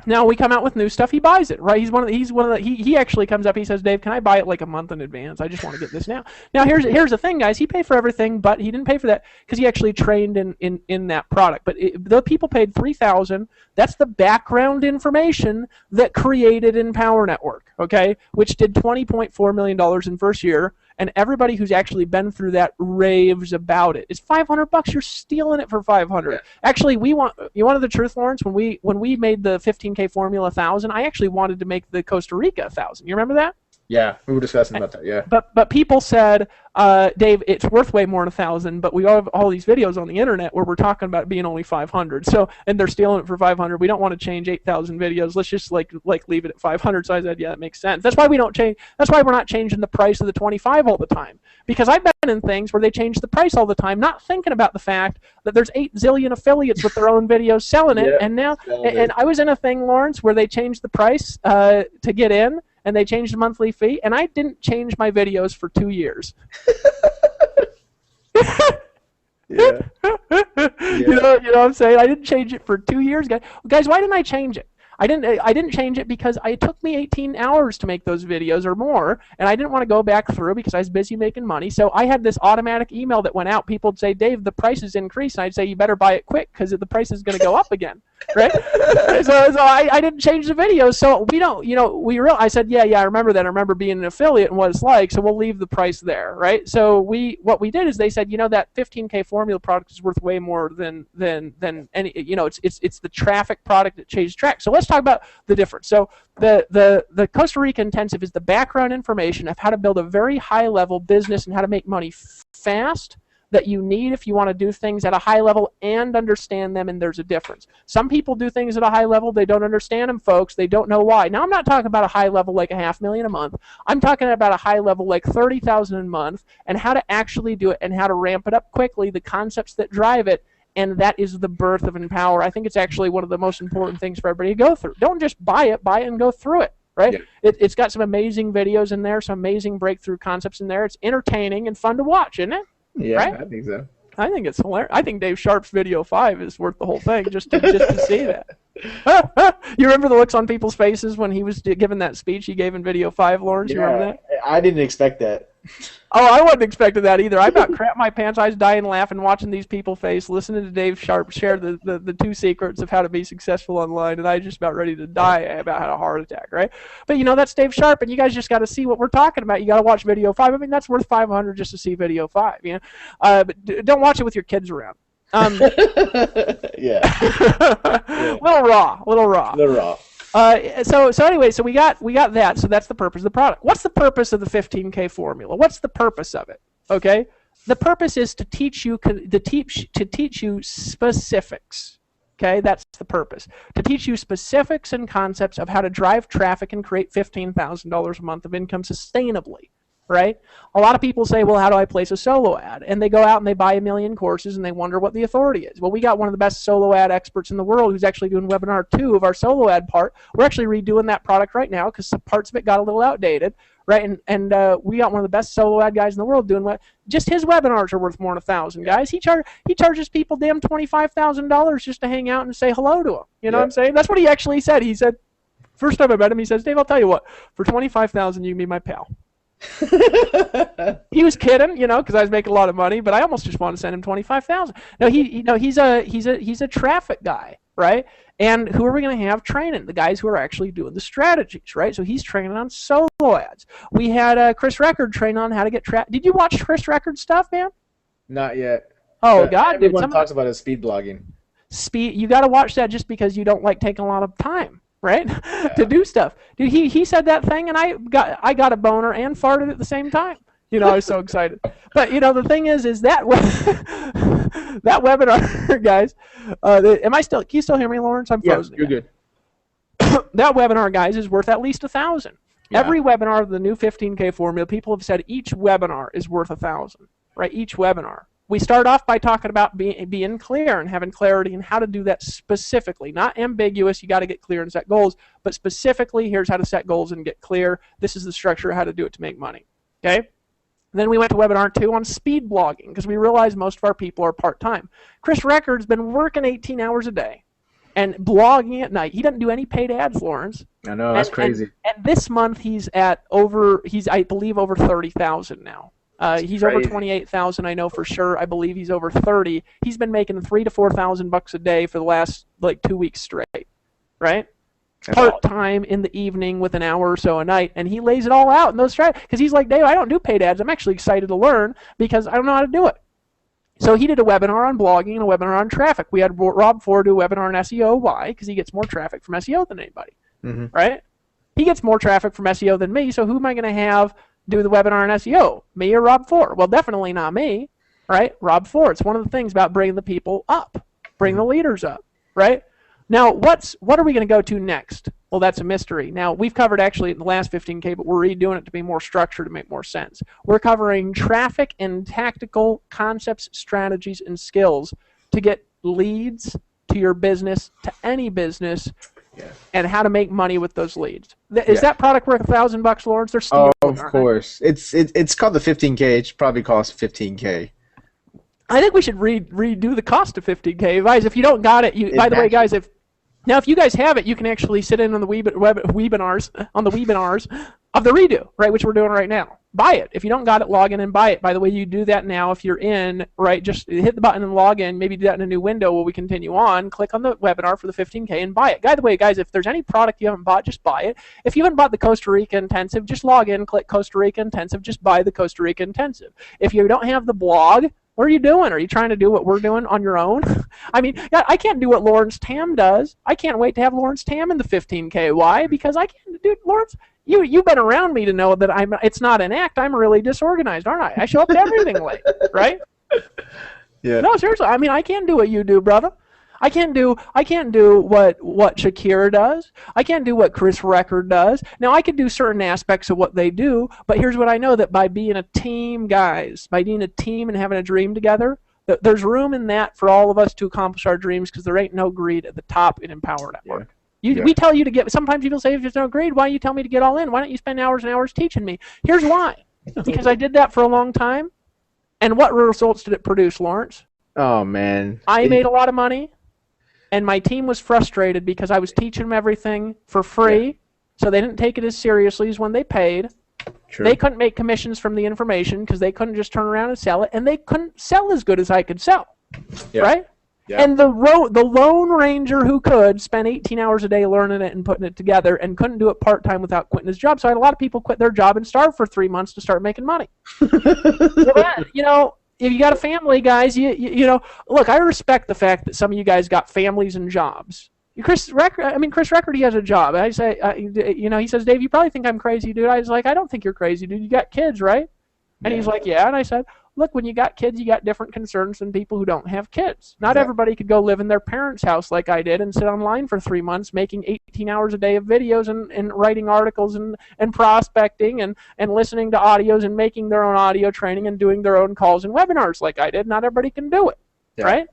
Now we come out with new stuff, he buys it, right? He actually comes up, he says, Dave, can I buy it like a month in advance? I just want to get this now. Now here's the thing, guys. He paid for everything, but he didn't pay for that because he actually trained in that product. But the people paid $3,000. That's the background information that created Empower Network, okay? Which did $20.4 million in first year. And everybody who's actually been through that raves about it. It's $500. You're stealing it for $500. Yeah. Actually, you wanted the truth, Lawrence. When we made the 15K formula 1,000, I actually wanted to make the Costa Rica 1,000. You remember that? Yeah, we were discussing about that. Yeah. But people said, Dave, it's worth way more than 1,000. But we have all these videos on the internet where we're talking about it being only 500. So, and they're stealing it for 500. We don't want to change 8,000 videos. Let's just like leave it at 500. So I said, yeah, that makes sense. That's why we don't change. That's why we're not changing the price of the 25 all the time. Because I've been in things where they change the price all the time, not thinking about the fact that there's 8 zillion affiliates with their own videos selling it. And now, and I was in a thing, Lawrence, where they changed the price to get in. And they changed the monthly fee, and I didn't change my videos for 2 years. Yeah. You know what I'm saying? I didn't change it for 2 years, guys. Guys, why didn't I change it? I didn't change it because it took me 18 hours to make those videos or more, and I didn't want to go back through because I was busy making money. So I had this automatic email that went out. People would say, Dave, the price has increased. And I'd say, you better buy it quick because the price is going to go up again. Right? so I didn't change the videos. So we don't, I said, yeah, I remember that. I remember being an affiliate and what it's like. So we'll leave the price there, right? So what we did is they said, that 15K formula product is worth way more than any, it's the traffic product that changes track. So let's talk about the difference. So the Costa Rica Intensive is the background information of how to build a very high level business and how to make money fast that you need if you want to do things at a high level and understand them, and there's a difference. Some people do things at a high level, they don't understand them, folks, they don't know why. Now I'm not talking about a high level like $500,000 a month. I'm talking about a high level like $30,000 a month and how to actually do it and how to ramp it up quickly, the concepts that drive it. And that is the birth of Empower. I think it's actually one of the most important things for everybody to go through. Don't just buy it and go through it, right? Yeah. It's got some amazing videos in there, some amazing breakthrough concepts in there. It's entertaining and fun to watch, isn't it? Yeah, right? I think so. I think it's hilarious. I think Dave Sharp's video 5 is worth the whole thing just to see that. You remember the looks on people's faces when he was giving that speech he gave in video 5, Lawrence? You remember that? I didn't expect that. Oh, I wasn't expecting that either. I about crap my pants. I was dying laughing watching these people face, listening to Dave Sharp share the 2 secrets of how to be successful online, and I was just about ready to die about had a heart attack, right? But that's Dave Sharp, and you guys just got to see what we're talking about. You got to watch video 5. I mean, that's worth $500 just to see video 5. But don't watch it with your kids around. Yeah. Little raw. So anyway, so we got that. So that's the purpose of the product. What's the purpose of the 15K formula? What's the purpose of it? Okay, the purpose is to teach you specifics. Okay, that's the purpose. To teach you specifics and concepts of how to drive traffic and create $15,000 a month of income sustainably. Right? A lot of people say, well, how do I place a solo ad? And they go out and they buy 1 million courses and they wonder what the authority is. Well, we got one of the best solo ad experts in the world who's actually doing webinar 2 of our solo ad part. We're actually redoing that product right now because some parts of it got a little outdated. Right? And we got one of the best solo ad guys in the world doing what? Just his webinars are worth more than 1,000, guys. He charges people damn $25,000 just to hang out and say hello to him. You know what I'm saying? That's what he actually said. He said, first time I met him, he says, Dave, I'll tell you what, for $25,000 you can be my pal. He was kidding, because I was making a lot of money, but I almost just wanted to send him $25,000. No, he's a traffic guy, right? And who are we going to have training? The guys who are actually doing the strategies, right? So he's training on solo ads. We had Chris Record train on how to get traffic. Did you watch Chris Record stuff, man? Not yet. Oh, God, everyone talks about his speed blogging. speed. You got to watch that just because you don't like taking a lot of time, right? To do stuff. Dude, he said that thing, and I got a boner and farted at the same time. You know, I was so excited. But you know, the thing is that that webinar, guys. Am I still? Can you still hear me, Lawrence? I'm frozen. Yeah, you're good. That webinar, guys, is worth at least $1,000. Yeah. Every webinar of the new 15K formula, people have said each webinar is worth $1,000. Right? Each webinar. We start off by talking about being clear and having clarity and how to do that specifically. Not ambiguous, you got to get clear and set goals, but specifically, here's how to set goals and get clear. This is the structure of how to do it to make money. Okay? Then we went to webinar 2 on speed blogging because we realized most of our people are part-time. Chris Reckard's been working 18 hours a day and blogging at night. He doesn't do any paid ads, Lawrence. I know, that's crazy. And this month he's I believe over 30,000 now. He's over 28,000, I know for sure. I believe he's over 30. He's been making $3,000 to $4,000 a day for the last like 2 weeks straight, right? Part-time in the evening with an hour or so a night, and he lays it all out in those strategies because he's like, Dave, I don't do paid ads. I'm actually excited to learn because I don't know how to do it. So he did a webinar on blogging and a webinar on traffic. We had Rob Ford do a webinar on SEO. Why? Because he gets more traffic from SEO than anybody, right? He gets more traffic from SEO than me, so who am I going to have do the webinar on SEO? Me or Rob Ford? Well, definitely not me, right? Rob Ford. It's one of the things about bringing the people up, bring the leaders up, right? Now, what are we going to go to next? Well, that's a mystery. Now, we've covered actually in the last 15K, but we're redoing it to be more structured to make more sense. We're covering traffic and tactical concepts, strategies, and skills to get leads to your business, to any business, and how to make money with those leads. Is that product worth $1,000, Lawrence? They're stealing. Oh, of course. It's called the 15K. It should probably cost 15K. I think we should redo the cost of 15K. Guys, if you don't got it, by the way, guys, if you guys have it, you can actually sit in on the webinars of the redo, right, which we're doing right now. Buy it. If you don't got it, log in and buy it. By the way, you do that now if you're in, right, just hit the button and log in. Maybe do that in a new window while we continue on. Click on the webinar for the 15K and buy it. By the way, guys, if there's any product you haven't bought, just buy it. If you haven't bought the Costa Rica Intensive, just log in, click Costa Rica Intensive, just buy the Costa Rica Intensive. If you don't have the blog, what are you doing? Are you trying to do what we're doing on your own? I mean, I can't do what Lawrence Tam does. I can't wait to have Lawrence Tam in the 15K. Why? Because I can't, dude, Lawrence, you've been around me to know that it's not an act. I'm really disorganized, aren't I? I show up to everything late, right? Yeah. No, seriously. I mean, I can't do what you do, brother. I can't do what Shakira does. I can't do what Chris Reckard does. Now, I could do certain aspects of what they do, but here's what I know, that by being a team, guys, by being a team and having a dream together, there's room in that for all of us to accomplish our dreams because there ain't no greed at the top in Empower Network. Yeah. We tell you to get, sometimes people say, if there's no greed, why don't you tell me to get all in? Why don't you spend hours and hours teaching me? Here's why. Because I did that for a long time, and what results did it produce, Lawrence? Oh, man. I made a lot of money. And my team was frustrated because I was teaching them everything for free, so they didn't take it as seriously as when they paid. True. They couldn't make commissions from the information because they couldn't just turn around and sell it, and they couldn't sell as good as I could sell, right? Yeah. And the Lone Ranger who could spend 18 hours a day learning it and putting it together and couldn't do it part-time without quitting his job. So I had a lot of people quit their job and starve for 3 months to start making money. If you got a family, guys, you know, look, I respect the fact that some of you guys got families and jobs. Chris Reckard, he has a job. I say, he says, Dave, you probably think I'm crazy, dude. I was like, I don't think you're crazy, dude. You got kids, right? And he's like, yeah. And I said, look, when you got kids, you got different concerns than people who don't have kids. Not everybody could go live in their parents' house like I did and sit online for 3 months making 18 hours a day of videos and writing articles and prospecting and listening to audios and making their own audio training and doing their own calls and webinars like I did. Not everybody can do it, right?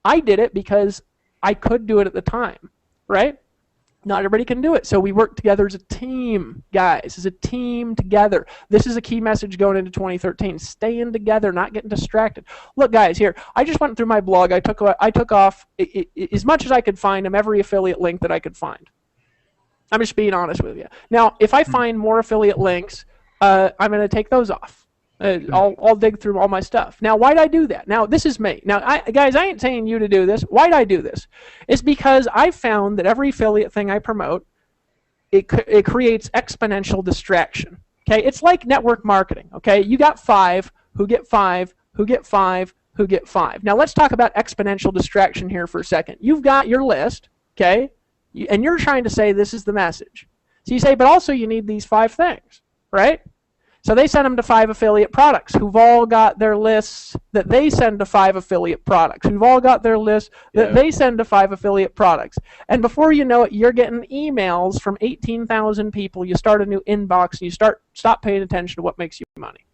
I did it because I could do it at the time, right? Not everybody can do it. So we work together as a team, guys, as a team together. This is a key message going into 2013. Staying together, not getting distracted. Look, guys, here, I just went through my blog. I took off as much as I could find them, every affiliate link that I could find. I'm just being honest with you. Now, if I find more affiliate links, I'm going to take those off. I'll dig through all my stuff. Now, why'd I do that? Now, this is me. Now, guys, I ain't saying you to do this. Why'd I do this? It's because I found that every affiliate thing I promote, it creates exponential distraction. Okay, it's like network marketing. Okay, you got 5 who get 5 who get 5 who get 5. Now let's talk about exponential distraction here for a second. You've got your list, okay, and you're trying to say this is the message. So you say, but also you need these 5 things, right? So they send them to 5 affiliate products who've all got their lists that they send to 5 affiliate products, who've all got their lists that they send to 5 affiliate products. And before you know it, you're getting emails from 18,000 people. You start a new inbox, and you stop paying attention to what makes you money.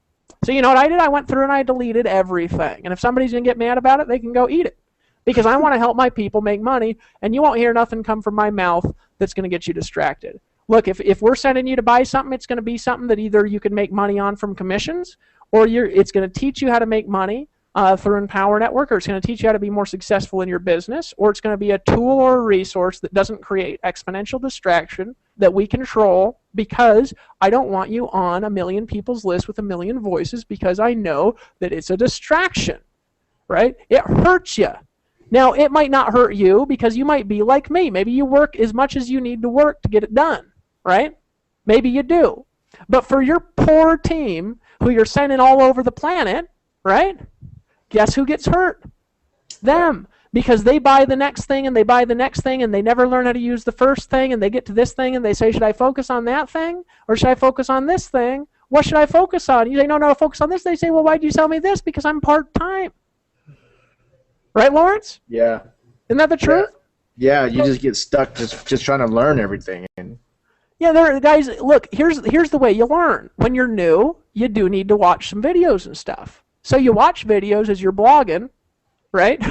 So you know what I did? I went through and I deleted everything. And if somebody's going to get mad about it, they can go eat it. Because I want to help my people make money, and you won't hear nothing come from my mouth that's going to get you distracted. Look, if we're sending you to buy something, it's going to be something that either you can make money on from commissions, or it's going to teach you how to make money through Empower Network, or it's going to teach you how to be more successful in your business, or it's going to be a tool or a resource that doesn't create exponential distraction that we control, because I don't want you on a million people's list with a million voices, because I know that it's a distraction, right? It hurts you. Now, it might not hurt you because you might be like me. Maybe you work as much as you need to work to get it done. Right? Maybe you do. But for your poor team who you're sending all over the planet, right? Guess who gets hurt? Them. Because they buy the next thing and they buy the next thing and they never learn how to use the first thing, and they get to this thing and they say, should I focus on that thing or should I focus on this thing? What should I focus on? You say, no, focus on this. They say, well, why'd you sell me this? Because I'm part-time. Right, Lawrence? Yeah. Isn't that the truth? Yeah, you just get stuck just trying to learn everything. Yeah, guys, look, here's the way you learn. When you're new, you do need to watch some videos and stuff. So you watch videos as you're blogging, right?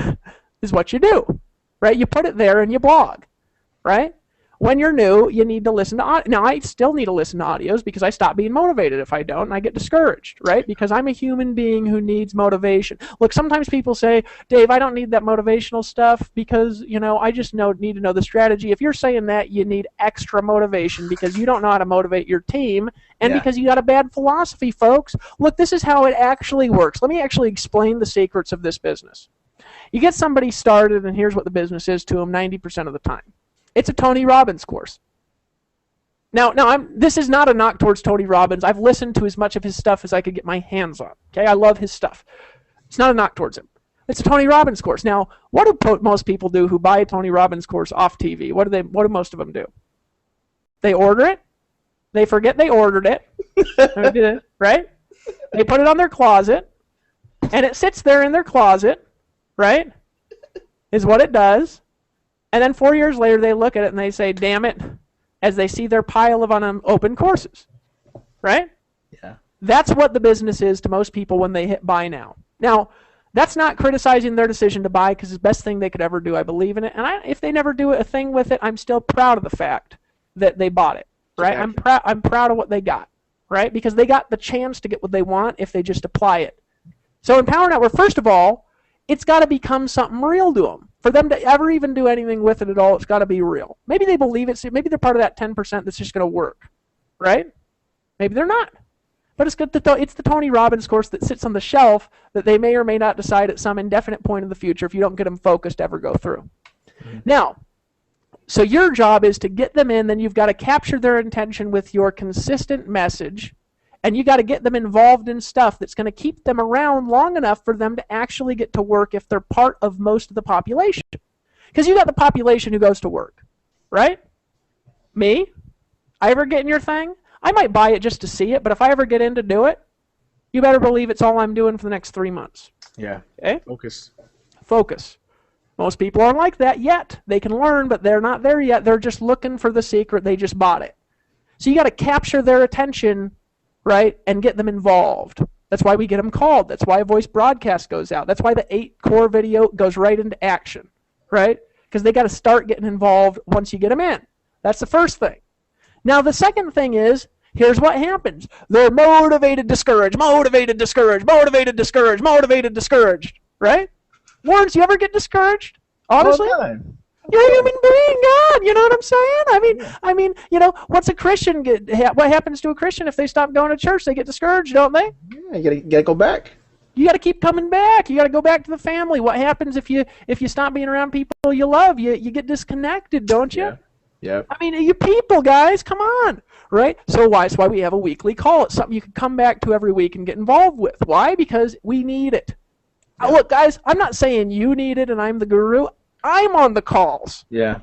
Is what you do, right? You put it there and you blog, right? When you're new, you need to listen to audio. Now, I still need to listen to audios because I stop being motivated if I don't, and I get discouraged, right? Because I'm a human being who needs motivation. Look, sometimes people say, Dave, I don't need that motivational stuff because, I just need to know the strategy. If you're saying that, you need extra motivation because you don't know how to motivate your team, and because you got a bad philosophy, folks. Look, this is how it actually works. Let me actually explain the secrets of this business. You get somebody started, and here's what the business is to them 90% of the time. It's a Tony Robbins course. Now, this is not a knock towards Tony Robbins. I've listened to as much of his stuff as I could get my hands on. Okay, I love his stuff. It's not a knock towards him. It's a Tony Robbins course. Now, what do most people do who buy a Tony Robbins course off TV? What do most of them do? They order it. They forget they ordered it. Right? They put it on their closet, and it sits there in their closet, right? Is what it does. And then 4 years later, they look at it and they say, damn it, as they see their pile of unopened courses, right? Yeah. That's what the business is to most people when they hit buy now. Now, that's not criticizing their decision to buy because it's the best thing they could ever do. I believe in it. And if they never do a thing with it, I'm still proud of the fact that they bought it, right? Yeah. I'm proud of what they got, right? Because they got the chance to get what they want if they just apply it. So in Power Network, first of all, it's got to become something real to them. For them to ever even do anything with it at all, it's got to be real. Maybe they believe it. Maybe they're part of that 10% that's just going to work, right? Maybe they're not. But it's the Tony Robbins course that sits on the shelf that they may or may not decide at some indefinite point in the future, if you don't get them focused, to ever go through. Mm-hmm. Now, so your job is to get them in, then you've got to capture their attention with your consistent message, and you got to get them involved in stuff that's going to keep them around long enough for them to actually get to work if they're part of most of the population. Because you got the population who goes to work, right? Me? I ever get in your thing? I might buy it just to see it, but if I ever get in to do it, you better believe it's all I'm doing for the next 3 months. Yeah. Okay? Focus. Most people aren't like that yet. They can learn, but they're not there yet. They're just looking for the secret. They just bought it. So you got to capture their attention, right, and get them involved. That's why we get them called. That's why a voice broadcast goes out. That's why the 8-core video goes right into action, right? Because they got to start getting involved once you get them in. That's the first thing. Now, the second thing is, here's what happens. They're motivated, discouraged, motivated, discouraged, motivated, discouraged, motivated, discouraged, right? Lawrence, you ever get discouraged? Honestly? You're a human being, God. You know what I'm saying? I mean, what's a Christian what happens to a Christian if they stop going to church? They get discouraged, don't they? Yeah, you gotta go back. You got to keep coming back. You got to go back to the family. What happens if you stop being around people you love? You get disconnected, don't you? Yeah. I mean, you people, guys, come on, right? So that's why we have a weekly call. It's something you can come back to every week and get involved with. Why? Because we need it. Yeah. Look, guys, I'm not saying you need it and I'm the guru. I'm on the calls. Yeah.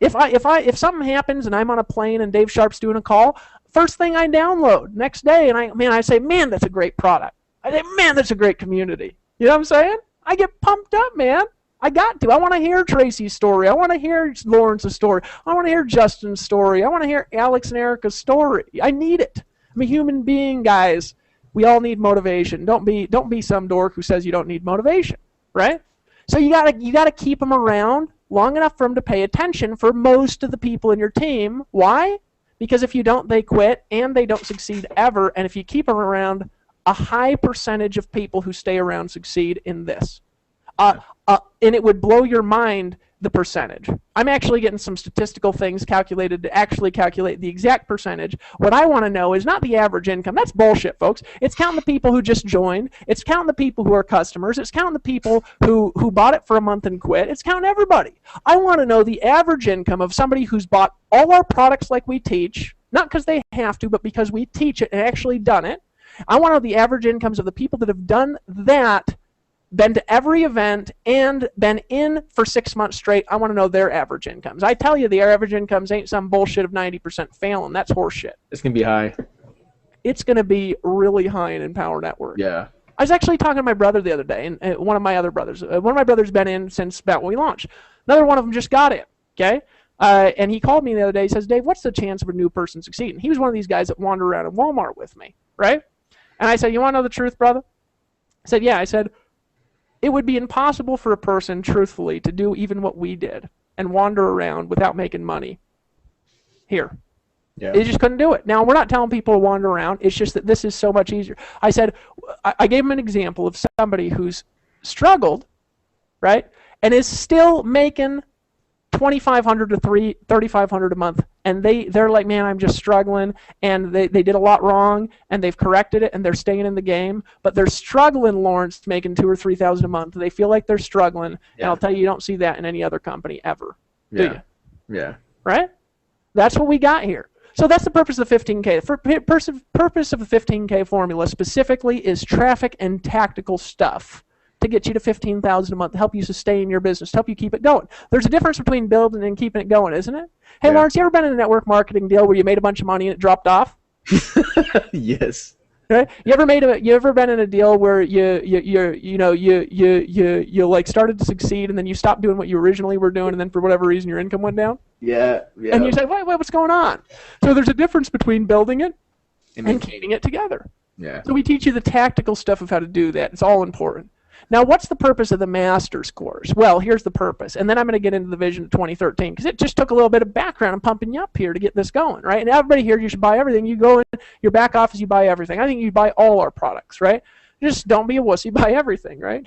If something happens and I'm on a plane and Dave Sharp's doing a call, first thing I download next day, and I say, man, that's a great product. I say, man, that's a great community. You know what I'm saying? I get pumped up, man. I got to. I want to hear Tracy's story. I want to hear Lawrence's story. I want to hear Justin's story. I want to hear Alex and Erica's story. I need it. I'm a human being, guys. We all need motivation. Don't be some dork who says you don't need motivation, right? So you gotta keep them around long enough for them to pay attention for most of the people in your team. Why? Because if you don't, they quit and they don't succeed ever. And if you keep them around, a high percentage of people who stay around succeed in this. And it would blow your mind, the percentage. I'm actually getting some statistical things calculated to actually calculate the exact percentage. What I want to know is not the average income. That's bullshit, folks. It's counting the people who just joined. It's counting the people who are customers. It's counting the people who bought it for a month and quit. It's counting everybody. I want to know the average income of somebody who's bought all our products like we teach, not because they have to, but because we teach it and actually done it. I want to know the average incomes of the people that have done that, been to every event, and been in for 6 months straight. I want to know their average incomes. I tell you, the average incomes ain't some bullshit of 90% failing. That's horseshit. It's going to be high. It's going to be really high in Empower Network. Yeah. I was actually talking to my brother the other day, and one of my other brothers. One of my brothers been in since about when we launched. Another one of them just got in, okay? And he called me the other day. He says, Dave, what's the chance of a new person succeeding? He was one of these guys that wander around in Walmart with me, right? And I said, you want to know the truth, brother? I said, yeah. I said, it would be impossible for a person, truthfully, to do even what we did and wander around without making money here. Yeah. They just couldn't do it. Now, we're not telling people to wander around. It's just that this is so much easier. I said, I gave him an example of somebody who's struggled, right, and is still making $2,500 to $3,500 a month, and they're like, man, I'm just struggling, and they did a lot wrong, and they've corrected it, and they're staying in the game, but they're struggling, Lawrence, making $2,000 or $3,000 a month. They feel like they're struggling, and I'll tell you, you don't see that in any other company ever, do you? Yeah. Right? That's what we got here. So that's the purpose of the 15K. The purpose of the 15K formula specifically is traffic and tactical stuff to get you to $15,000 a month, to help you sustain your business, to help you keep it going. There's a difference between building and keeping it going, isn't it? Hey, Lawrence, you ever been in a network marketing deal where you made a bunch of money and it dropped off? Yes. Right? You ever been in a deal where you like started to succeed and then you stopped doing what you originally were doing, and then for whatever reason your income went down? Yeah. And you say, wait, what's going on? So there's a difference between building it and keeping it together. Yeah. So we teach you the tactical stuff of how to do that. It's all important. Now, what's the purpose of the master's course? Well, here's the purpose, and then I'm going to get into the vision of 2013, because it just took a little bit of background and pumping you up here to get this going, right? And everybody here, you should buy everything. You go in your back office, you buy everything. I think you buy all our products, right? Just don't be a wussy, buy everything, right?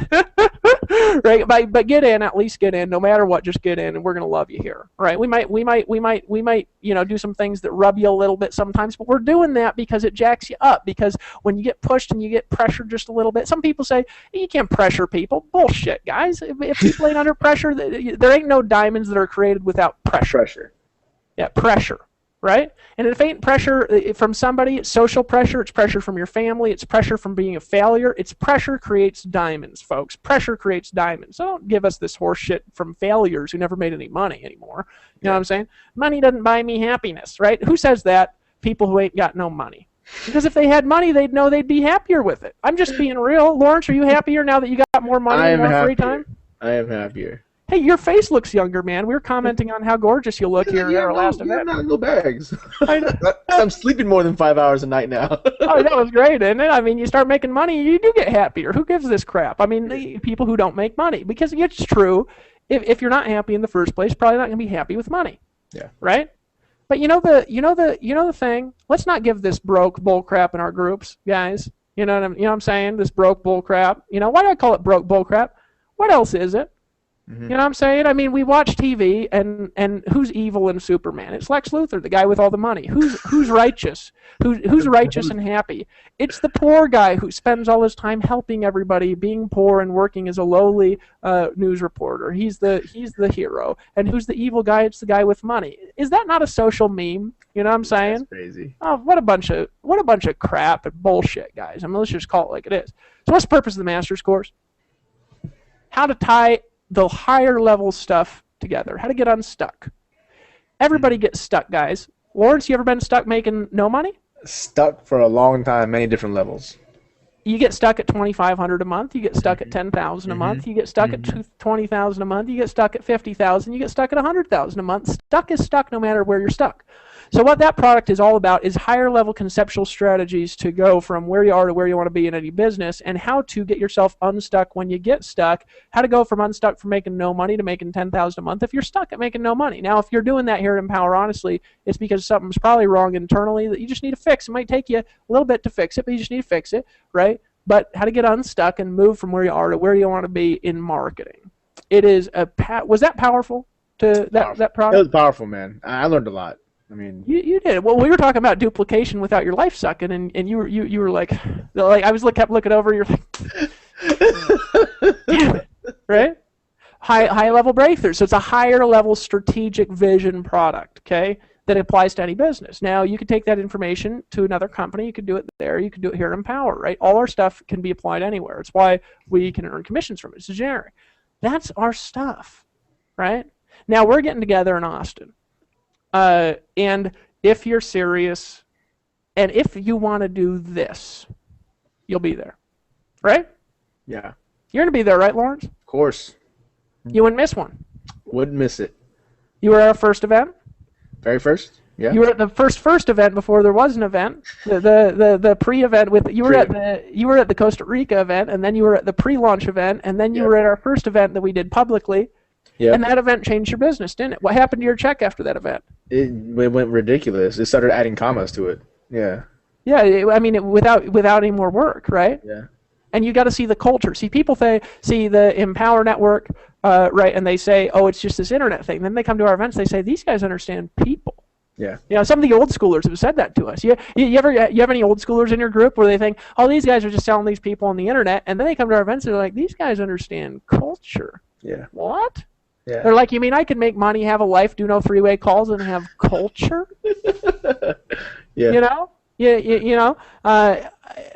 Right? But get in, at least get in. No matter what, just get in, and we're gonna love you here, right? We might, do some things that rub you a little bit sometimes, but we're doing that because it jacks you up. Because when you get pushed and you get pressured just a little bit, some people say you can't pressure people. Bullshit, guys. If people ain't under pressure, there ain't no diamonds that are created without pressure. Yeah, pressure. Right? And if it ain't pressure from somebody, it's social pressure, it's pressure from your family, it's pressure from being a failure. It's pressure creates diamonds, folks. Pressure creates diamonds. So don't give us this horse shit from failures who never made any money anymore. You know what I'm saying? Money doesn't buy me happiness, right? Who says that? People who ain't got no money. Because if they had money, they'd know they'd be happier with it. I'm just being real. Lawrence, are you happier now that you got more money and more free time? I am happier. Hey, your face looks younger, man. We were commenting on how gorgeous you look here at our last event. Not no bags. I know. I'm sleeping more than 5 hours a night now. Oh, that was great, isn't it? I mean, you start making money, you do get happier. Who gives this crap? I mean, the people who don't make money. Because it's true, if you're not happy in the first place, probably not going to be happy with money. Yeah. Right? But you know the thing? Let's not give this broke bull crap in our groups, guys. You know what I'm saying? This broke bull crap. You know, why do I call it broke bull crap? What else is it? You know what I'm saying? I mean, we watch TV, and who's evil in Superman? It's Lex Luthor, the guy with all the money. Who's righteous? Who's righteous and happy? It's the poor guy who spends all his time helping everybody, being poor and working as a lowly news reporter. He's the hero. And who's the evil guy? It's the guy with money. Is that not a social meme? You know what I'm saying? That's crazy. Oh, what a bunch of crap and bullshit, guys. I mean, let's just call it like it is. So what's the purpose of the master's course? how to tie the higher level stuff together, how to get unstuck. Everybody gets stuck, guys. Lawrence, you ever been stuck making no money? Stuck for a long time, many different levels. You get stuck at $2,500 a month. You get stuck at $10,000 a month. You get stuck at $20,000 a month. You get stuck at $50,000. You get stuck at $100,000 a month. Stuck is stuck no matter where you're stuck. So what that product is all about is higher level conceptual strategies to go from where you are to where you want to be in any business, and how to get yourself unstuck when you get stuck, how to go from unstuck from making no money to making $10,000 a month if you're stuck at making no money. Now, if you're doing that here at Empower Honestly, it's because something's probably wrong internally that you just need to fix. It might take you a little bit to fix it, but you just need to fix it, right? But how to get unstuck and move from where you are to where you want to be in marketing. It is was that powerful to that product? It was powerful, man. I learned a lot. I mean, you did. Well, we were talking about duplication without your life sucking, and you were like I was kept looking over. You're like, damn it, right? High level breakthrough. So it's a higher level strategic vision product, okay, that applies to any business. Now you could take that information to another company. You could do it there. You could do it here at Empower, right? All our stuff can be applied anywhere. It's why we can earn commissions from it. It's generic. That's our stuff, right? Now we're getting together in Austin. And if you're serious, and if you want to do this, you'll be there, right? Yeah. You're going to be there, right, Lawrence? Of course. You wouldn't miss one. Wouldn't miss it. You were at our first event? Very first? Yeah. You were at the first event before there was an event. The pre-event with you were at the Costa Rica event, and then you were at the pre-launch event, and then you were at our first event that we did publicly. Yeah. And that event changed your business, didn't it? What happened to your check after that event? It went ridiculous. It started adding commas to it. Yeah. Yeah, I mean, without any more work, right? Yeah. And you got to see the culture. See, people see the Empower Network, right, and they say, oh, it's just this internet thing. Then they come to our events, they say, these guys understand people. Yeah. You know, some of the old schoolers have said that to us. You have any old schoolers in your group where they think, oh, these guys are just selling these people on the internet, and then they come to our events and they're like, these guys understand culture. Yeah. What? Yeah. They're like, you mean I can make money, have a life, do no freeway calls, and have culture? Yeah. You know?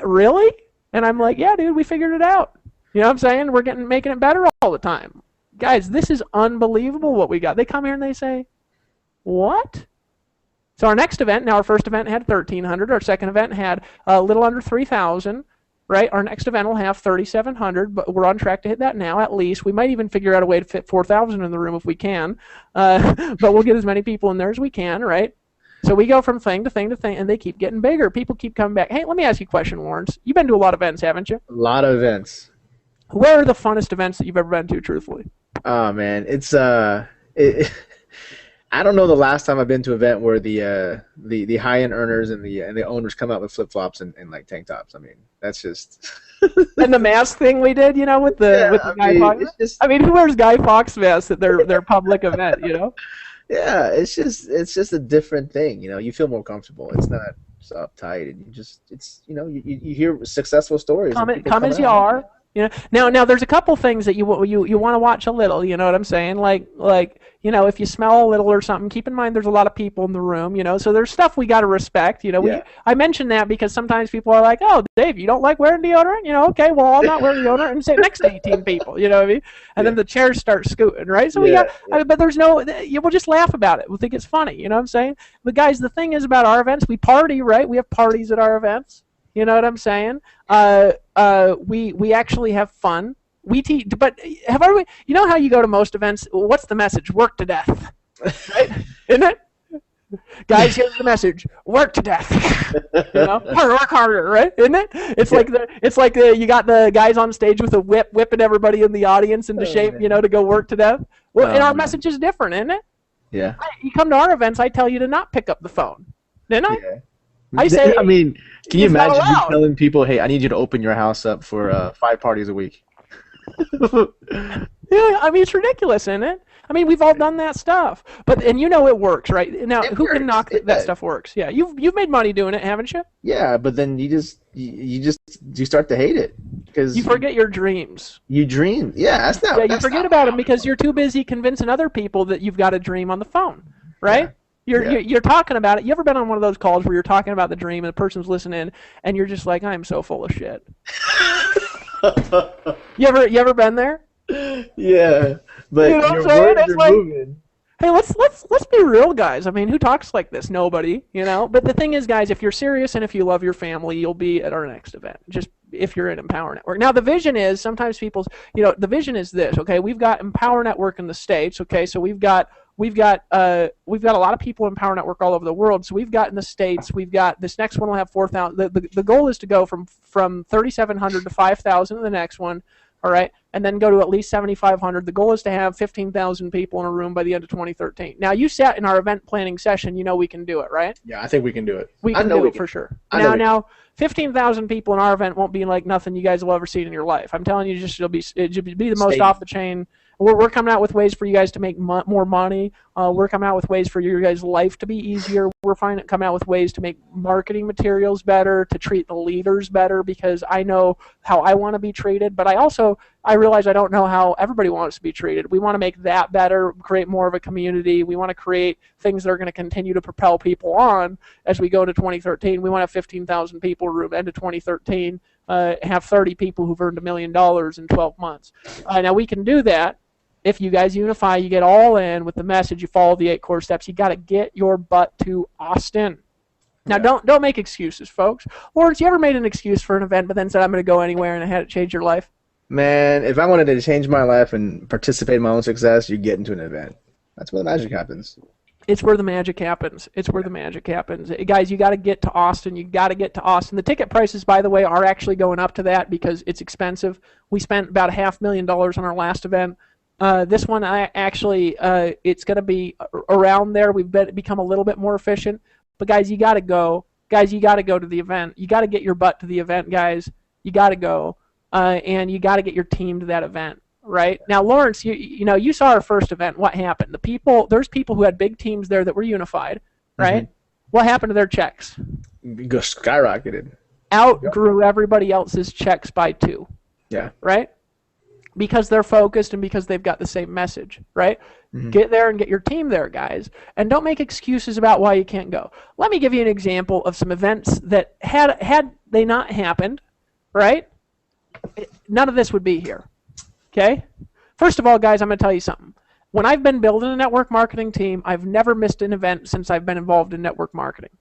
Really? And I'm like, yeah, dude, we figured it out. You know what I'm saying? We're making it better all the time. Guys, this is unbelievable what we got. They come here and they say, what? So our next event, now our first event had 1,300. Our second event had a little under 3,000. Right, our next event will have 3,700, but we're on track to hit that now, at least. We might even figure out a way to fit 4,000 in the room if we can, but we'll get as many people in there as we can, right? So we go from thing to thing to thing, and they keep getting bigger. People keep coming back. Hey, let me ask you a question, Lawrence. You've been to a lot of events, haven't you? A lot of events. Where are the funnest events that you've ever been to, truthfully? Oh, man, it's I don't know the last time I've been to an event where the high-end earners and the owners come out with flip-flops and like tank tops. I mean, that's just. And the mask thing we did, you know, with the Guy Fawkes. I mean, who wears Guy Fawkes masks at their public event, you know? Yeah, it's just a different thing, you know. You feel more comfortable. It's not so uptight, and you hear successful stories. Come as you are. You know, now there's a couple things that you want to watch a little. You know what I'm saying? Like you know, if you smell a little or something, keep in mind there's a lot of people in the room. You know, so there's stuff we got to respect. You know, I mention that because sometimes people are like, "Oh, Dave, you don't like wearing deodorant?" You know, okay, well, I'll not wear deodorant and sit next to 18 people. You know what I mean? And then the chairs start scooting, right? So but there's we'll just laugh about it. We'll think it's funny. You know what I'm saying? But guys, the thing is about our events, we party, right? We have parties at our events. You know what I'm saying? We actually have fun. We teach, but you know how you go to most events? What's the message? Work to death, right? Isn't it? Guys, here's the message: work to death. You know, work harder, right? Isn't it? It's like you got the guys on stage with a whip, whipping everybody in the audience into shape, you know, to go work to death. Well, and our message is different, isn't it? Yeah. You come to our events, I tell you to not pick up the phone, didn't I? Yeah. I say. I mean, can you imagine you telling people, "Hey, I need you to open your house up for 5 parties a week"? Yeah, I mean, it's ridiculous, isn't it? I mean, we've all done that stuff, and you know it works, right? Now, who can knock that stuff works? Yeah, you've made money doing it, haven't you? Yeah, but then you start to hate it because you forget your dreams. You dream, yeah. That's not. Yeah, you forget about them because you're too busy convincing other people that you've got a dream on the phone, right? Yeah. You're talking about it. You ever been on one of those calls where you're talking about the dream and the person's listening, and you're just like, I'm so full of shit. You ever been there? Yeah, You but know what I'm your saying? words It's are like, moving. hey, let's be real, guys. I mean, who talks like this? Nobody, you know. But the thing is, guys, if you're serious and if you love your family, you'll be at our next event. Just if you're in Empower Network. Now, the vision is sometimes people's, the vision is this. Okay, we've got Empower Network in the States. Okay, so we've got a lot of people in Power Network all over the world. So we've got in the States, we've got this next one will have 4,000. The goal is to go from 3,700 to 5,000 in the next one. All right, and then go to at least 7,500. The goal is to have 15,000 people in a room by the end of 2013. Now, you sat in our event planning session. You know we can do it, right? Yeah, I think we can do it. We can do it for sure. Now, 15,000 people in our event won't be like nothing you guys will ever see in your life. I'm telling you, it'll be the most off the chain. We're coming out with ways for you guys to make more money. We're coming out with ways for your guys' life to be easier. We're coming out with ways to make marketing materials better, to treat the leaders better, because I know how I want to be treated, but I realize I don't know how everybody wants to be treated. We want to make that better, create more of a community. We want to create things that are going to continue to propel people on as we go to 2013. We want to have 15,000 people end of 2013, have 30 people who've earned $1 million in 12 months. Now, we can do that. If you guys unify, you get all in with the message, you follow the 8 core steps, you got to get your butt to Austin. Now, don't make excuses, folks. Lawrence, you ever made an excuse for an event but then said, I'm going to go anywhere, and it had it change your life? Man, if I wanted to change my life and participate in my own success, you get into an event. That's where the magic happens. It's where the magic happens. It's where the magic happens. Guys, you got to get to Austin. You got to get to Austin. The ticket prices, by the way, are actually going up to that because it's expensive. We spent about $500,000 on our last event. This one, it's going to be around there. We've become a little bit more efficient. But, guys, you got to go. Guys, you got to go to the event. You got to get your butt to the event, guys. You got to go. And you got to get your team to that event, right? Now, Lawrence, you saw our first event. What happened? There's people who had big teams there that were unified, right? Mm-hmm. What happened to their checks? Skyrocketed. Outgrew everybody else's checks by 2. Yeah. Right? Because they're focused and because they've got the same message, right? Mm-hmm. Get there and get your team there, guys. And don't make excuses about why you can't go. Let me give you an example of some events that had they not happened, right? None of this would be here, okay? First of all, guys, I'm going to tell you something. When I've been building a network marketing team, I've never missed an event since I've been involved in network marketing.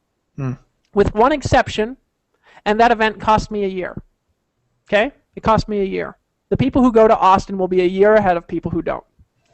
With one exception, and that event cost me a year, okay? It cost me a year. The people who go to Austin will be a year ahead of people who don't.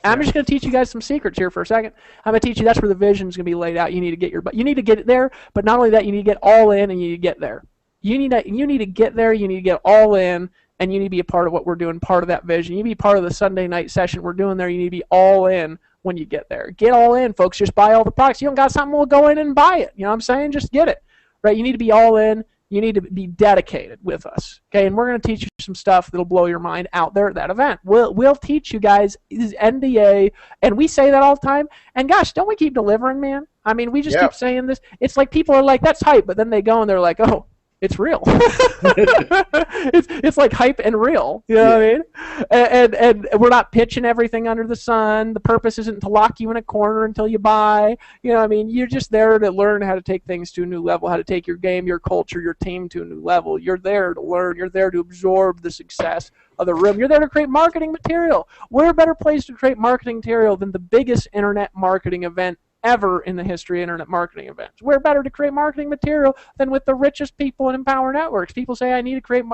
And I'm just going to teach you guys some secrets here for a second. I'm going to teach you that's where the vision is going to be laid out. You need to get it there, but not only that, you need to get all in and you need to get there. You need to get there, you need to get all in, and you need to be a part of what we're doing, part of that vision. You need to be part of the Sunday night session we're doing there. You need to be all in when you get there. Get all in, folks. Just buy all the products. You don't got something, we'll go in and buy it. You know what I'm saying? Just get it, right? You need to be all in. You need to be dedicated with us, okay? And we're going to teach you some stuff that'll blow your mind out there at that event. We'll teach you guys this NDA, and we say that all the time. And gosh, don't we keep delivering, man? I mean, we just keep saying this. It's like people are like, that's hype, but then they go and they're like, oh, it's real. it's like hype and real. You know what I mean? And we're not pitching everything under the sun. The purpose isn't to lock you in a corner until you buy. You know what I mean? You're just there to learn how to take things to a new level, how to take your game, your culture, your team to a new level. You're there to learn. You're there to absorb the success of the room. You're there to create marketing material. Where a better place to create marketing material than the biggest internet marketing event ever in the history of internet marketing events? We're better to create marketing material than with the richest people in Empower Networks. People say,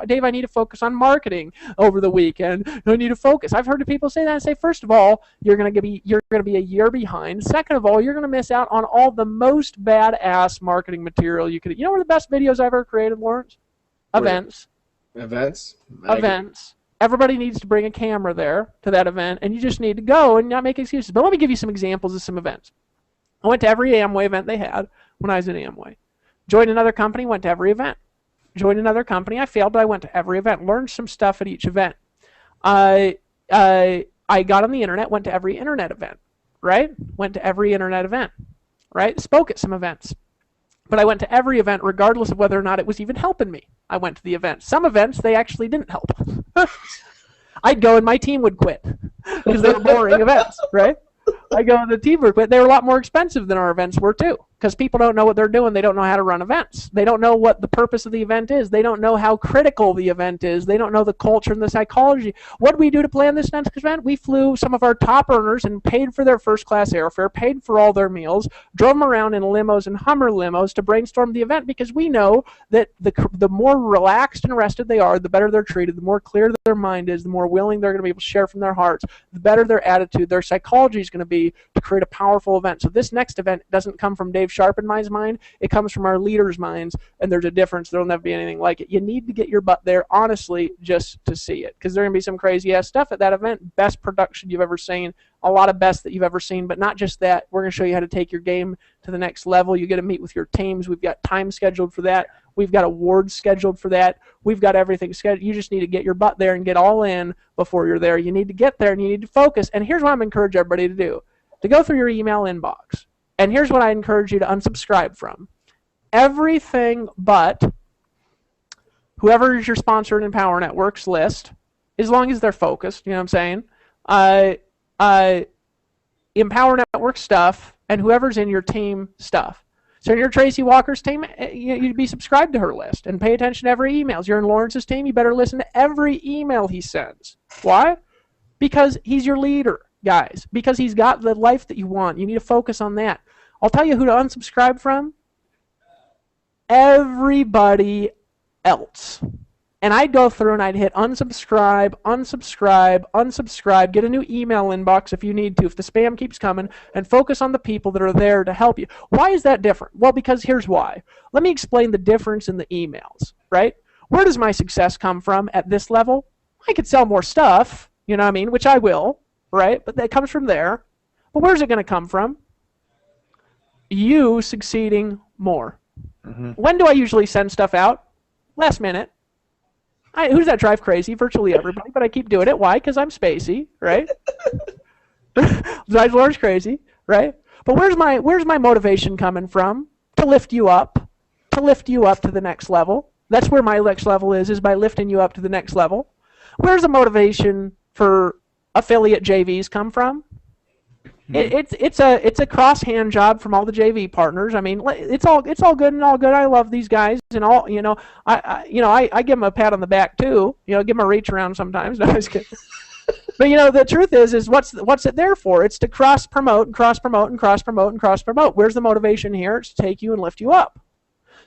Dave, I need to focus on marketing over the weekend. I need to focus. I've heard people say that and say, first of all, you're going to be a year behind. Second of all, you're going to miss out on all the most badass marketing material you could. You know what are the best videos I've ever created, Lawrence? Events. Everybody needs to bring a camera there to that event, and you just need to go and not make excuses. But let me give you some examples of some events. I went to every Amway event they had when I was in Amway. Joined another company, went to every event. Joined another company, I failed, but I went to every event. Learned some stuff at each event. I got on the internet, went to every internet event, right? Went to every internet event, right? Spoke at some events. But I went to every event regardless of whether or not it was even helping me. I went to the event. Some events, they actually didn't help. I'd go and my team would quit because they were boring events, right? I go, the team would quit. They were a lot more expensive than our events were too, because people don't know what they're doing. They don't know how to run events. They don't know what the purpose of the event is. They don't know how critical the event is. They don't know the culture and the psychology. What did we do to plan this next event? We flew some of our top earners and paid for their first-class airfare, paid for all their meals, drove them around in limos and Hummer limos to brainstorm the event, because we know that the more relaxed and rested they are, the better they're treated, the more clear their mind is, the more willing they're going to be able to share from their hearts, the better their attitude, their psychology is going to be to create a powerful event. So this next event doesn't come from Dave Sharp and my mind. It comes from our leaders' minds, and there's a difference. There'll never be anything like it. You need to get your butt there, honestly, just to see it, because there's going to be some crazy-ass stuff at that event. Best production you've ever seen, a lot of best that you've ever seen, but not just that. We're going to show you how to take your game to the next level. You get to meet with your teams. We've got time scheduled for that. We've got awards scheduled for that. We've got everything scheduled. You just need to get your butt there and get all in before you're there. You need to get there, and you need to focus. And here's what I'm encouraging everybody to do: to go through your email inbox. And here's what I encourage you to unsubscribe from. Everything but whoever is your sponsor in Empower Networks list, as long as they're focused, you know what I'm saying? Empower Network stuff, and whoever's in your team stuff. So in your Tracy Walker's team, you'd be subscribed to her list and pay attention to every email. You're in Lawrence's team, you better listen to every email he sends. Why? Because he's your leader, guys. Because he's got the life that you want. You need to focus on that. I'll tell you who to unsubscribe from. Everybody else. And I'd go through and I'd hit unsubscribe, unsubscribe, unsubscribe, get a new email inbox if you need to, if the spam keeps coming, and focus on the people that are there to help you. Why is that different? Well, because here's why. Let me explain the difference in the emails, right? Where does my success come from at this level? I could sell more stuff, you know what I mean, which I will, right? But that comes from there. But where's it going to come from? You succeeding more. Mm-hmm. When do I usually send stuff out? Last minute. Who does that drive crazy? Virtually everybody, but I keep doing it. Why? Because I'm spacey, right? Drives Lawrence crazy, right? But where's my motivation coming from? To lift you up. To lift you up to the next level. That's where my next level is by lifting you up to the next level. Where's the motivation for affiliate JVs come from? It's a cross hand job from all the JV partners. I mean, it's all good and all good. I love these guys and all. You know, I give them a pat on the back too. You know, give them a reach around sometimes. No, I was kidding. But you know, the truth is what's it there for? It's to cross promote and cross promote and cross promote and cross promote. Where's the motivation here? It's to take you and lift you up.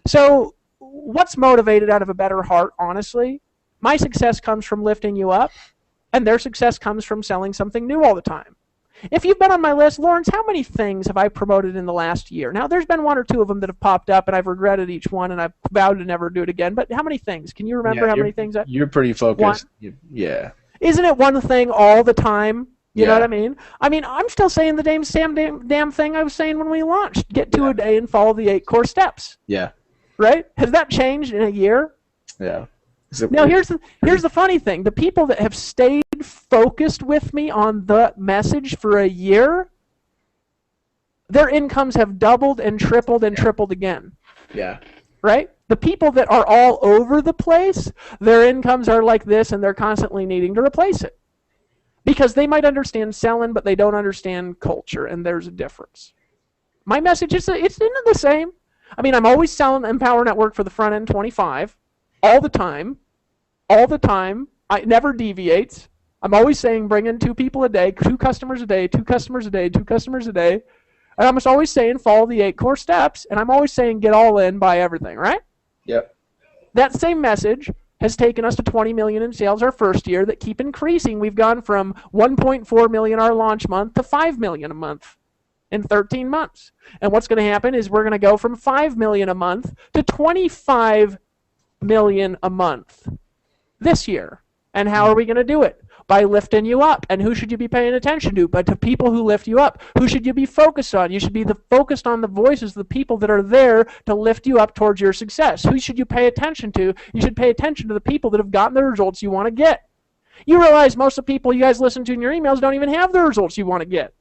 So, what's motivated out of a better heart? Honestly, my success comes from lifting you up, and their success comes from selling something new all the time. If you've been on my list, Lawrence, how many things have I promoted in the last year? Now, there's been one or two of them that have popped up, and I've regretted each one, and I've vowed to never do it again. But how many things? Can you remember how many things? You're pretty focused. Yeah. Isn't it one thing all the time? You know what I mean? I mean, I'm still saying the damn thing I was saying when we launched. Get to a day and follow the 8 core steps. Yeah. Right? Has that changed in a year? Yeah. Now, here's the funny thing. The people that have stayed focused with me on the message for a year, their incomes have doubled and tripled and tripled again. Yeah. Right? The people that are all over the place, their incomes are like this, and they're constantly needing to replace it. Because they might understand selling, but they don't understand culture, and there's a difference. My message is it's the same. I mean, I'm always selling Empower Network for the front end 25. All the time. It never deviates. I'm always saying bring in 2 people a day, 2 customers a day, 2 customers a day, 2 customers a day. And I'm always saying follow the 8 core steps, and I'm always saying get all in, buy everything, right? Yep. That same message has taken us to 20 million in sales our first year that keep increasing. We've gone from 1.4 million our launch month to 5 million a month in 13 months. And what's going to happen is we're going to go from 5 million a month to 25 million a month this year. And how are we going to do it? By lifting you up. And who should you be paying attention to? But to people who lift you up. Who should you be focused on? You should be focused on the voices of the people that are there to lift you up towards your success. Who should you pay attention to? You should pay attention to the people that have gotten the results you want to get. You realize most of the people you guys listen to in your emails don't even have the results you want to get.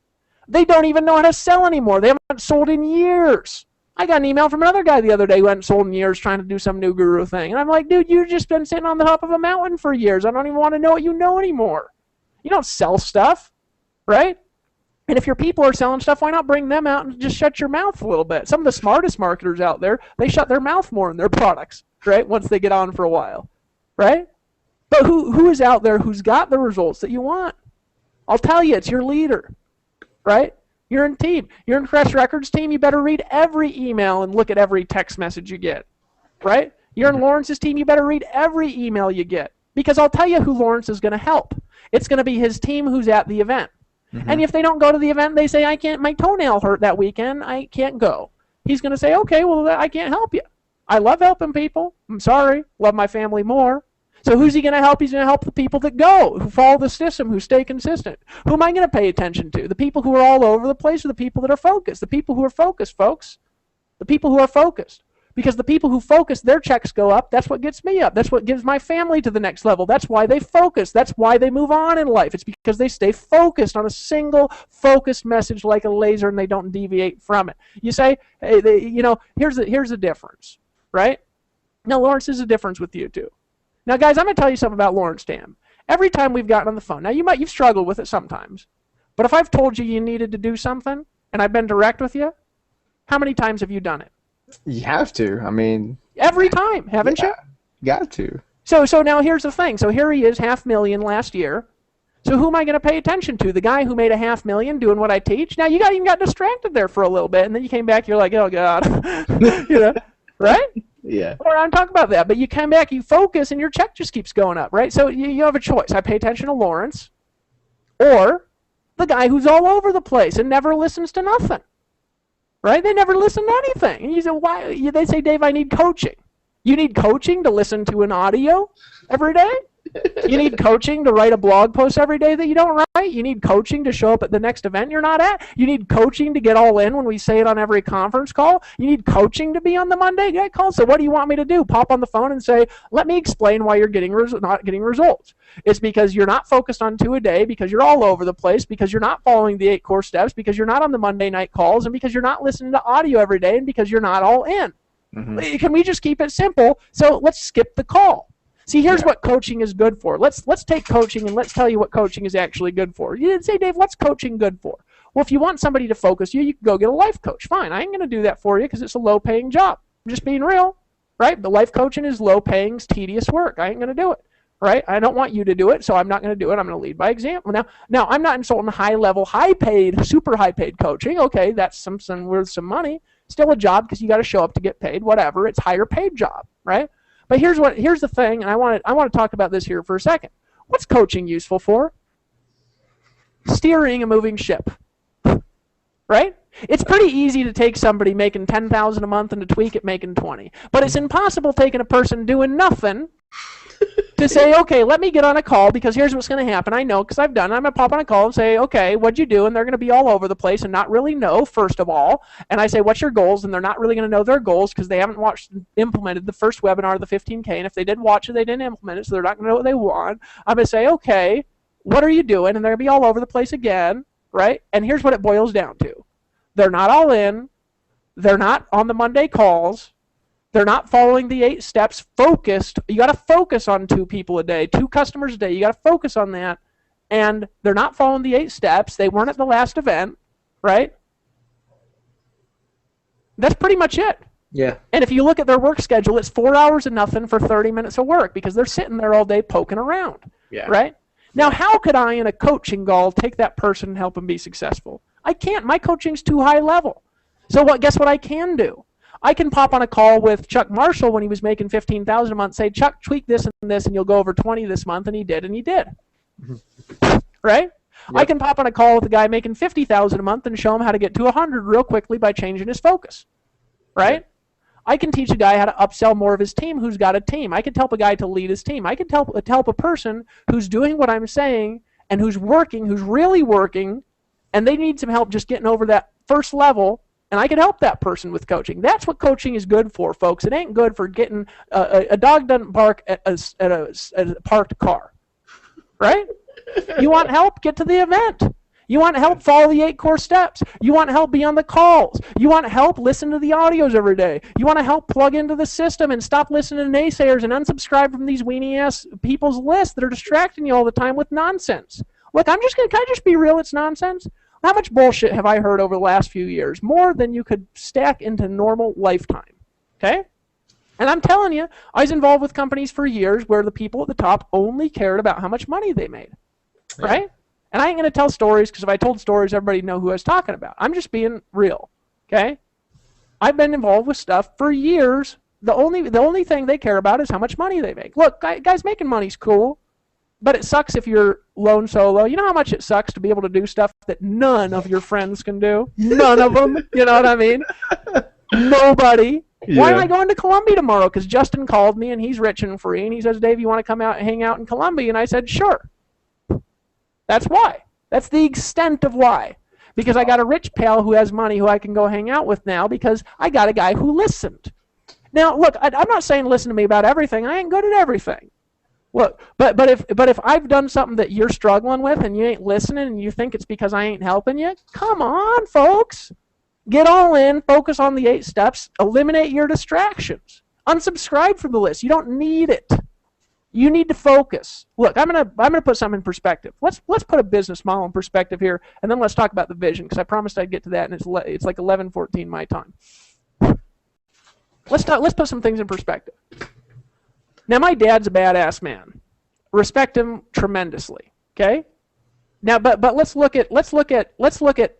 They don't even know how to sell anymore. They haven't sold in years. I got an email from another guy the other day who hadn't sold in years trying to do some new guru thing. And I'm like, dude, you've just been sitting on the top of a mountain for years. I don't even want to know what you know anymore. You don't sell stuff, right? And if your people are selling stuff, why not bring them out and just shut your mouth a little bit? Some of the smartest marketers out there, they shut their mouth more in their products, right? Once they get on for a while, right? But who is out there who's got the results that you want? I'll tell you, it's your leader, right? You're in team. You're in Fresh Records team. You better read every email and look at every text message you get, right? You're in Lawrence's team. You better read every email you get, because I'll tell you who Lawrence is going to help. It's going to be his team who's at the event. And if they don't go to the event, they say, I can't, my toenail hurt that weekend, I can't go. He's going to say, okay, well, I can't help you. I love helping people. I'm sorry. Love my family more. So who's he going to help? He's going to help the people that go, who follow the system, who stay consistent. Who am I going to pay attention to? The people who are all over the place, or the people that are focused? The people who are focused, folks. The people who are focused. Because the people who focus, their checks go up. That's what gets me up. That's what gives my family to the next level. That's why they focus. That's why they move on in life. It's because they stay focused on a single focused message like a laser, and they don't deviate from it. You say, hey, here's the difference, right? Now, Lawrence, there's a difference with you too. Now, guys, I'm going to tell you something about Lawrence Tam. Every time we've gotten on the phone, now you've struggled with it sometimes, but if I've told you needed to do something and I've been direct with you, how many times have you done it? You have to. I mean, every time, haven't you? Got to. So now here's the thing. So here he is, $500,000 last year. So who am I going to pay attention to? The guy who made $500,000 doing what I teach? Now you even got distracted there for a little bit, and then you came back. You're like, oh God, right? Yeah. Or I'm talking about that, but you come back, you focus, and your check just keeps going up, right? So you have a choice. I pay attention to Lawrence, or the guy who's all over the place and never listens to nothing. Right? They never listen to anything. And you say, why? They say, Dave, I need coaching. You need coaching to listen to an audio every day? You need coaching to write a blog post every day that you don't write? You need coaching to show up at the next event you're not at? You need coaching to get all in when we say it on every conference call? You need coaching to be on the Monday Night Call? So what do you want me to do? Pop on the phone and say, let me explain why you're not getting results. It's because you're not focused on 2 a day, because you're all over the place, because you're not following the 8 core steps, because you're not on the Monday night calls, and because you're not listening to audio every day, and because you're not all in. Can we just keep it simple? So let's skip the call. See, here's what coaching is good for. Let's take coaching and let's tell you what coaching is actually good for. You didn't say, Dave, what's coaching good for? Well, if you want somebody to focus you, you can go get a life coach. Fine, I ain't going to do that for you because it's a low-paying job. I'm just being real, right? The life coaching is low-paying, tedious work. I ain't going to do it. Right? I don't want you to do it, so I'm not going to do it. I'm going to lead by example. Now, I'm not insulting high-level, high-paid, super high-paid coaching. Okay, that's something worth some money. Still a job because you got to show up to get paid. Whatever, it's higher-paid job, right? But here's the thing, and I want to talk about this here for a second. What's coaching useful for? Steering a moving ship, right? It's pretty easy to take somebody making $10,000 a month and to tweak it making 20, but it's impossible taking a person doing nothing to say, okay, let me get on a call because here's what's going to happen. I know because I've done it. I'm going to pop on a call and say, okay, what'd you do? And they're going to be all over the place and not really know, first of all. And I say, what's your goals? And they're not really going to know their goals because they haven't implemented the first webinar of the 15K. And if they did watch it, they didn't implement it, so they're not going to know what they want. I'm going to say, okay, what are you doing? And they're going to be all over the place again, right? And here's what it boils down to. They're not all in. They're not on the Monday calls. They're not following the 8 steps focused. You got to focus on 2 people a day, 2 customers a day. You got to focus on that. And they're not following the 8 steps. They weren't at the last event, right? That's pretty much it. Yeah. And if you look at their work schedule, it's 4 hours of nothing for 30 minutes of work because they're sitting there all day poking around, right? Now, how could I, in a coaching goal, take that person and help them be successful? I can't. My coaching's too high level. So guess what I can do? I can pop on a call with Chuck Marshall when he was making $15,000 a month, say, Chuck, tweak this and this, and you'll go over 20 this month, and he did, right? Yep. I can pop on a call with a guy making $50,000 a month and show him how to get to 100 real quickly by changing his focus, right? Yep. I can teach a guy how to upsell more of his team who's got a team. I can help a guy to lead his team. I can help a person who's doing what I'm saying and who's working, who's really working, and they need some help just getting over that first level. And I can help that person with coaching. That's what coaching is good for, folks. It ain't good for getting a dog doesn't bark at a parked car, right? You want help? Get to the event. You want help? Follow the 8 core steps. You want help? Be on the calls. You want help? Listen to the audios every day. You want to help? Plug into the system and stop listening to naysayers and unsubscribe from these weenie-ass people's lists that are distracting you all the time with nonsense. Look, can I just be real? It's nonsense. How much bullshit have I heard over the last few years? More than you could stack into normal lifetime. Okay? And I'm telling you, I was involved with companies for years where the people at the top only cared about how much money they made. Yeah. Right? And I ain't going to tell stories, because if I told stories, everybody would know who I was talking about. I'm just being real. Okay? I've been involved with stuff for years. The only thing they care about is how much money they make. Look, guys, making money's cool, but it sucks if you're lone solo. You know how much it sucks to be able to do stuff that none of your friends can do? None of them. You know what I mean? Nobody. Yeah. Why am I going to Columbia tomorrow? Because Justin called me, and he's rich and free, and he says, Dave, you want to come out and hang out in Columbia? And I said, sure. That's why. That's the extent of why. Because I got a rich pal who has money who I can go hang out with now, because I got a guy who listened. Now, look, I'm not saying listen to me about everything. I ain't good at everything. Look, but if I've done something that you're struggling with and you ain't listening and you think it's because I ain't helping you, come on, folks. Get all in, focus on the 8 steps, eliminate your distractions. Unsubscribe from the list. You don't need it. You need to focus. Look, I'm gonna put something in perspective. Let's put a business model in perspective here, and then let's talk about the vision, because I promised I'd get to that, and it's like 11:14 my time. Let's put some things in perspective. Now, my dad's a badass man. Respect him tremendously. Okay. Now, but let's look at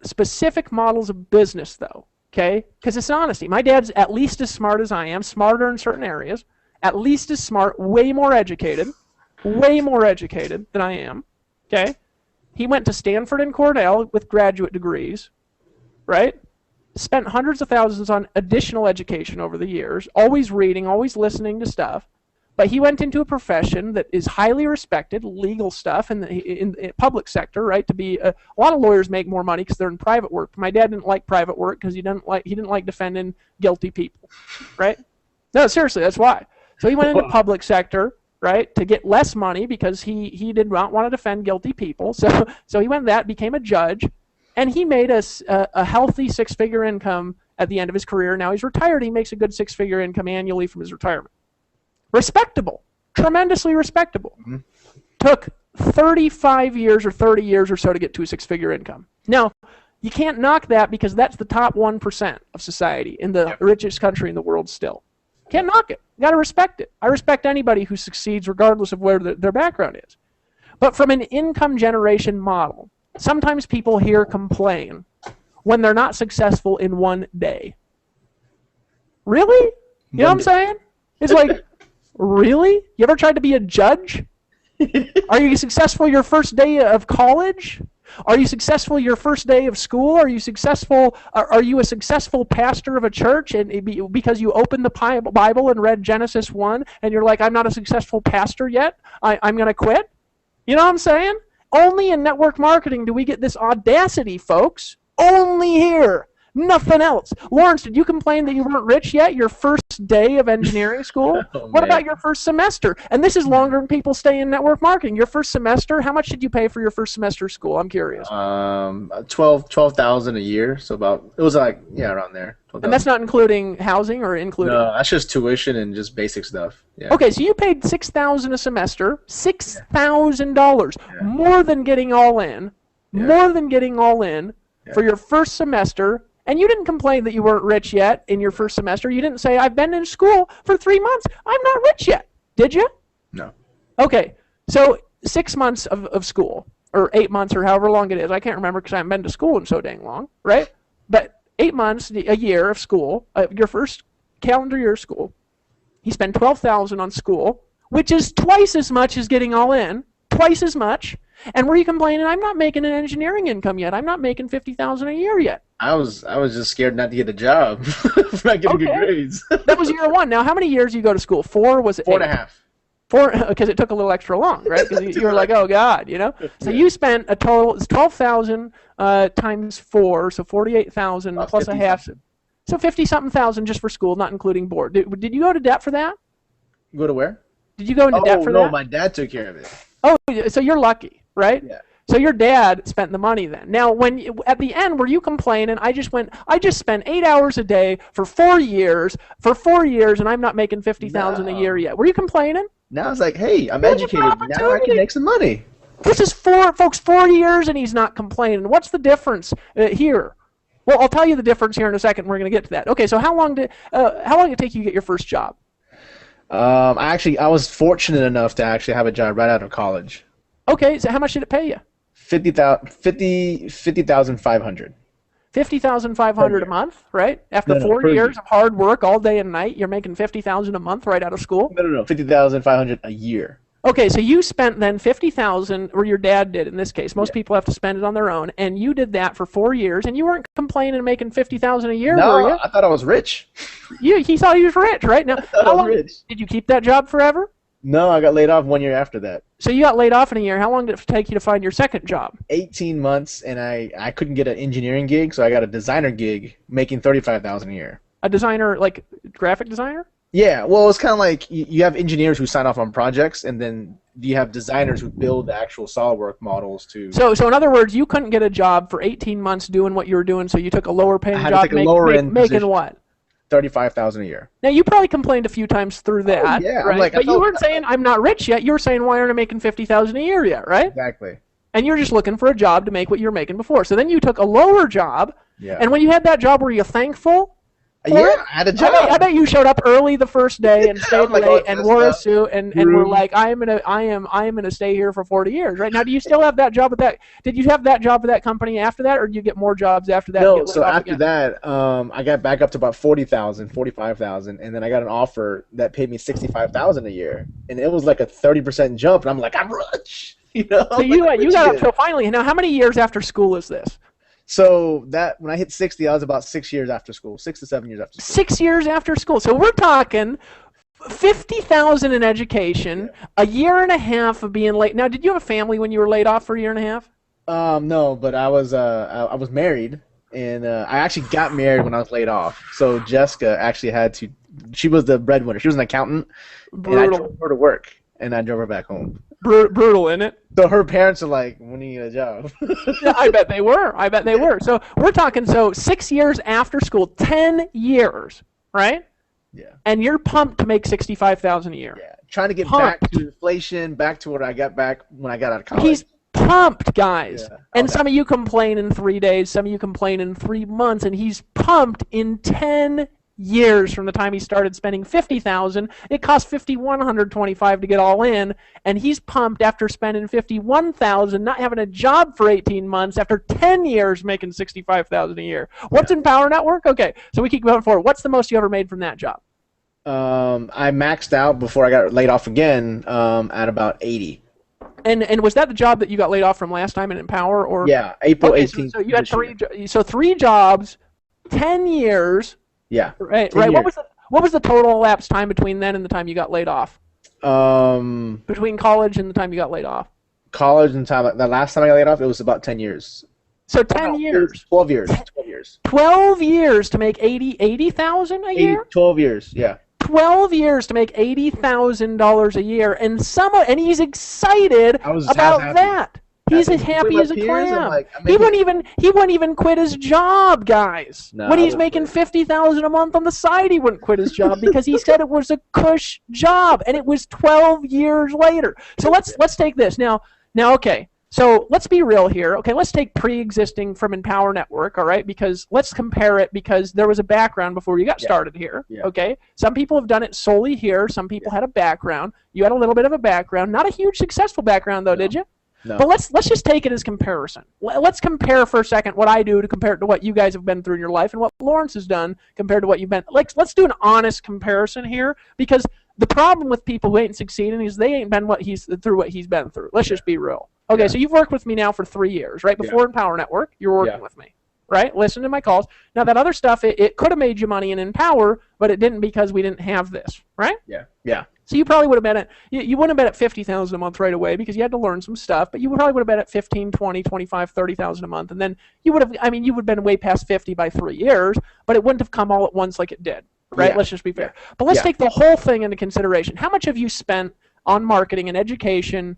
specific models of business, though. Okay, because it's honesty. My dad's at least as smart as I am, smarter in certain areas. At least as smart, way more educated than I am. Okay, he went to Stanford and Cornell with graduate degrees, right? Spent hundreds of thousands on additional education over the years, always reading, always listening to stuff. But he went into a profession that is highly respected, legal stuff in the public sector, right? To be a lot of lawyers make more money because they're in private work. My dad didn't like private work because he didn't like defending guilty people, right? No, seriously, that's why. So he went into public sector, right, to get less money because he did not want to defend guilty people. So he went that, became a judge, and he made a healthy 6-figure income at the end of his career. Now he's retired. He makes a good 6-figure income annually from his retirement. Respectable, tremendously respectable. Mm-hmm. Took 35 years or 30 years or so to get to a 6-figure income. Now, you can't knock that because that's the top 1% of society in the richest country in the world still. Can't knock it. You got to respect it. I respect anybody who succeeds regardless of where their background is. But from an income generation model, sometimes people here complain when they're not successful in one day. Really? You know what I'm saying? It's like, really? You ever tried to be a judge? Are you successful your first day of college? Are you successful your first day of school? Are you successful? Are you a successful pastor of a church and because you opened the Bible and read Genesis 1 and you're like, I'm not a successful pastor yet. I'm going to quit. You know what I'm saying? Only in network marketing do we get this audacity, folks. Only here. Nothing else. Lawrence, did you complain that you weren't rich yet your first day of engineering school? What about your first semester? And this is longer than people stay in network marketing. Your first semester, how much did you pay for your first semester of school? I'm curious. 12,000 a year. So it was like, around there. 12, and that's not including housing or including? No, that's just tuition and just basic stuff. Yeah. Okay, so you paid $6,000 a semester, $6,000, more than getting all in, for your first semester. And you didn't complain that you weren't rich yet in your first semester. You didn't say, I've been in school for 3 months. I'm not rich yet. Did you? No. Okay. So 6 months of school, or 8 months, or however long it is. I can't remember because I haven't been to school in so dang long, right? But 8 months, a year of school, your first calendar year of school, you spend $12,000 on school, which is twice as much as getting all in, twice as much. And were you complaining, I'm not making an engineering income yet. I'm not making $50,000 a year yet. I was just scared not to get a job for not getting good grades. That was year 1. Now, how many years you go to school? 4? Was it 4.5? 4, because it took a little extra long, right? Because you were like, oh God, you know. So you spent a total. It's 12,000 times 4, so 48,000 plus a half. So 50-something thousand just for school, not including board. Did you go to debt for that? Go to where? Did you go into debt for that? Oh no, my dad took care of it. Oh, so you're lucky, right? Yeah. So your dad spent the money then. Now, at the end, were you complaining? I just spent 8 hours a day for 4 years, and I'm not making $50,000 a year yet. Were you complaining? Now it's like, hey, I'm educated. Now I can make some money. This is 4 years, and he's not complaining. What's the difference here? Well, I'll tell you the difference here in a second. We're going to get to that. Okay, so how long did it take you to get your first job? I was fortunate enough to actually have a job right out of college. Okay, so how much did it pay you? 50,500. 50,500 a month, right? After 4 years of hard work all day and night, you're making 50,000 a month right out of school? No. 50,500 a year. Okay, so you spent then 50,000, or your dad did in this case. Most people have to spend it on their own, and you did that for 4 years, and you weren't complaining and making 50,000 a year, were you? No, I thought I was rich. He thought he was rich, right? Now, how long did you keep that job forever? No, I got laid off 1 year after that. So you got laid off in a year. How long did it take you to find your second job? 18 months, and I couldn't get an engineering gig, so I got a designer gig making 35,000 a year. A designer, like graphic designer? Yeah, well, it's kind of like you have engineers who sign off on projects, and then you have designers who build the actual SolidWorks models to. So in other words, you couldn't get a job for 18 months doing what you were doing, so you took a lower paying job, making what? 35,000 a year. Now you probably complained a few times through that, yeah, right? But you weren't saying I'm not rich yet. You were saying why aren't I making 50,000 a year yet, right? Exactly. And you're just looking for a job to make what you were making before. So then you took a lower job, and when you had that job, were you thankful? Yeah, I had a job. I bet you showed up early the first day and stayed late and wore a suit and were like, I am gonna stay here for 40 years. Right now, do you still have that job with that? Did you have that job with that company after that, or did you get more jobs after that? No, so after that, I got back up to about 40,000, 45,000, and then I got an offer that paid me 65,000 a year, and it was like a 30% jump, and I'm like, I'm rich, you know. So you got up. So finally, now how many years after school is this? So that when I hit 60, I was about 6 years after school, 6 to 7 years after school. 6 years after school. So we're talking 50,000 in education, a year and a half of being late. Now, did you have a family when you were laid off for a year and a half? No, but I was married, and I actually got married when I was laid off. So Jessica actually had to. She was the breadwinner. She was an accountant, and I drove her to work, and I drove her back home. Brutal, isn't it? So her parents are like, when are you get a job? Yeah, I bet they were. So we're talking 6 years after school, 10 years, right? Yeah. And you're pumped to make 65,000 a year. Yeah. Trying to get back to inflation, back to what I got back when I got out of college. He's pumped, guys. Yeah. And some of you complain in 3 days, some of you complain in 3 months, and he's pumped in 10 years from the time he started spending 50,000. It cost 5,125 to get all in, and he's pumped after spending 51,000, not having a job for 18 months after 10 years making 65,000 a year. What's in Power Network? Okay, so we keep going forward. What's the most you ever made from that job? I maxed out before I got laid off again at about 80. And was that the job that you got laid off from last time in Empower? Or yeah, April 18th. So you had three jobs, 10 years. Yeah. Right. What was the total elapsed time between then and the time you got laid off? Between college and the time you got laid off. College and time. The last time I got laid off, it was about 10 years. So 10 years. 12 years. 12 years. 12 years to make 80,000 a year. 12 years. Yeah. 12 years to make $80,000 a year, and he's excited about that. He's as happy as a clam. He wouldn't even quit his job, guys. No, when he's making 50,000 a month on the side, he wouldn't quit his job because he said it was a cush job, and it was 12 years later. So let's take this now. Okay. So let's be real here. Okay, let's take pre-existing from Empower Network, all right? Because let's compare it because there was a background before you got started here, okay? Some people have done it solely here. Some people had a background. You had a little bit of a background. Not a huge successful background, though, did you? No. But let's just take it as comparison. Let's compare for a second what I do to compare it to what you guys have been through in your life and what Lawrence has done compared to what you've been. Let's do an honest comparison here because the problem with people who ain't succeeding is they ain't been through what he's been through. Let's just be real. Okay, so you've worked with me now for 3 years, right? Before Empower Network, you were working with me, right? Listen to my calls. Now, that other stuff, it could have made you money in Empower, but it didn't because we didn't have this, right? Yeah. So you probably would have been you wouldn't have been at 50,000 a month right away because you had to learn some stuff, but you probably would have been at 15, 20, 25, 30,000 a month, and then you would have been way past 50 by 3 years, but it wouldn't have come all at once like it did, right? Let's just be fair. But let's take the whole thing into consideration. How much have you spent on marketing and education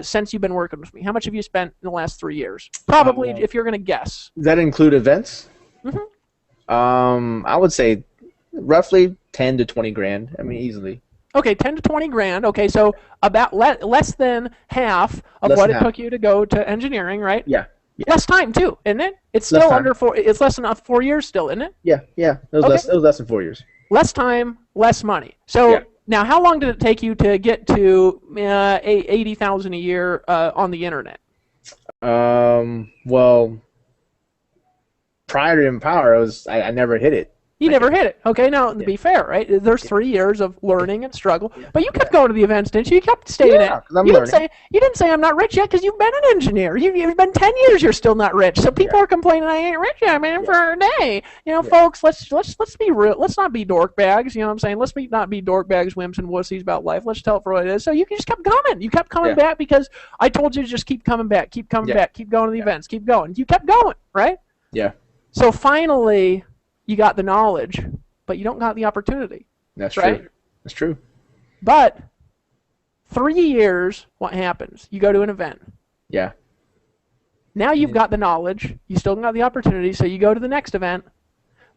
since you've been working with me? How much have you spent in the last 3 years? Probably, if you're going to guess. Does that include events? Mm-hmm. I would say roughly 10 to 20 grand. I mean, easily. Okay, 10 to 20 grand. Okay, so about less than half of Less what than it half. took you to go to engineering, right? Yeah. Yeah. Less time too, isn't it? It's Less still time. under 4. It's less than 4 years still, isn't it? Yeah. Yeah. It was Okay, less. It was less than 4 years. less time, less money. Yeah. So now, how long did it take you to get to 80,000 a year on the internet? Well, prior to Empower, I never hit it. You Like, never hit it. Okay, now to yeah. be fair, right? There's 3 years of learning and struggle, Yeah. but you kept going to the events, didn't you? You kept staying Yeah, at. 'cause I'm You didn't learning. say you didn't say I'm not rich yet because you've been an engineer. You've been 10 years. You're still not rich. So people Yeah. are complaining I ain't rich yet, man, Yeah. for a day. You know, Yeah. folks, let's be real. Let's not be dork bags. You know what I'm saying? Let's not be dork bags, wimps, and wussies about life. Let's tell it for what it is. So you just kept coming. You kept coming Yeah. back because I told you to just keep coming back, keep coming Yeah. back, keep going to the Yeah. events, keep going. You kept going, right? Yeah. So finally, you got the knowledge, but you don't got the opportunity. That's right? true. That's true. But 3 years, what happens? You go to an event. Yeah. Now you've got the knowledge. You still got the opportunity, so you go to the next event.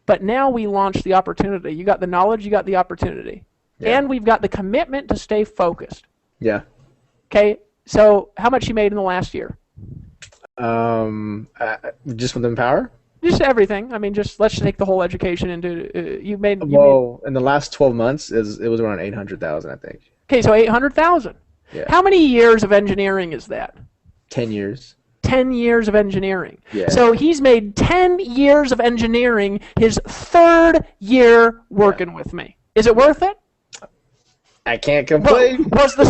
But now we launch the opportunity. You got the knowledge, you got the opportunity. Yeah. And we've got the commitment to stay focused. Yeah. Okay, so how much you made in the last year? Just with Empower? Just everything. I mean, let's just take the whole education into you made. Well, in the last 12 months, it was around 800,000, I think. Okay, so 800,000. Yeah. How many years of engineering is that? 10 years. 10 years of engineering. Yeah. So he's made 10 years of engineering his third year working with me. Is it worth it? I can't complain. Was the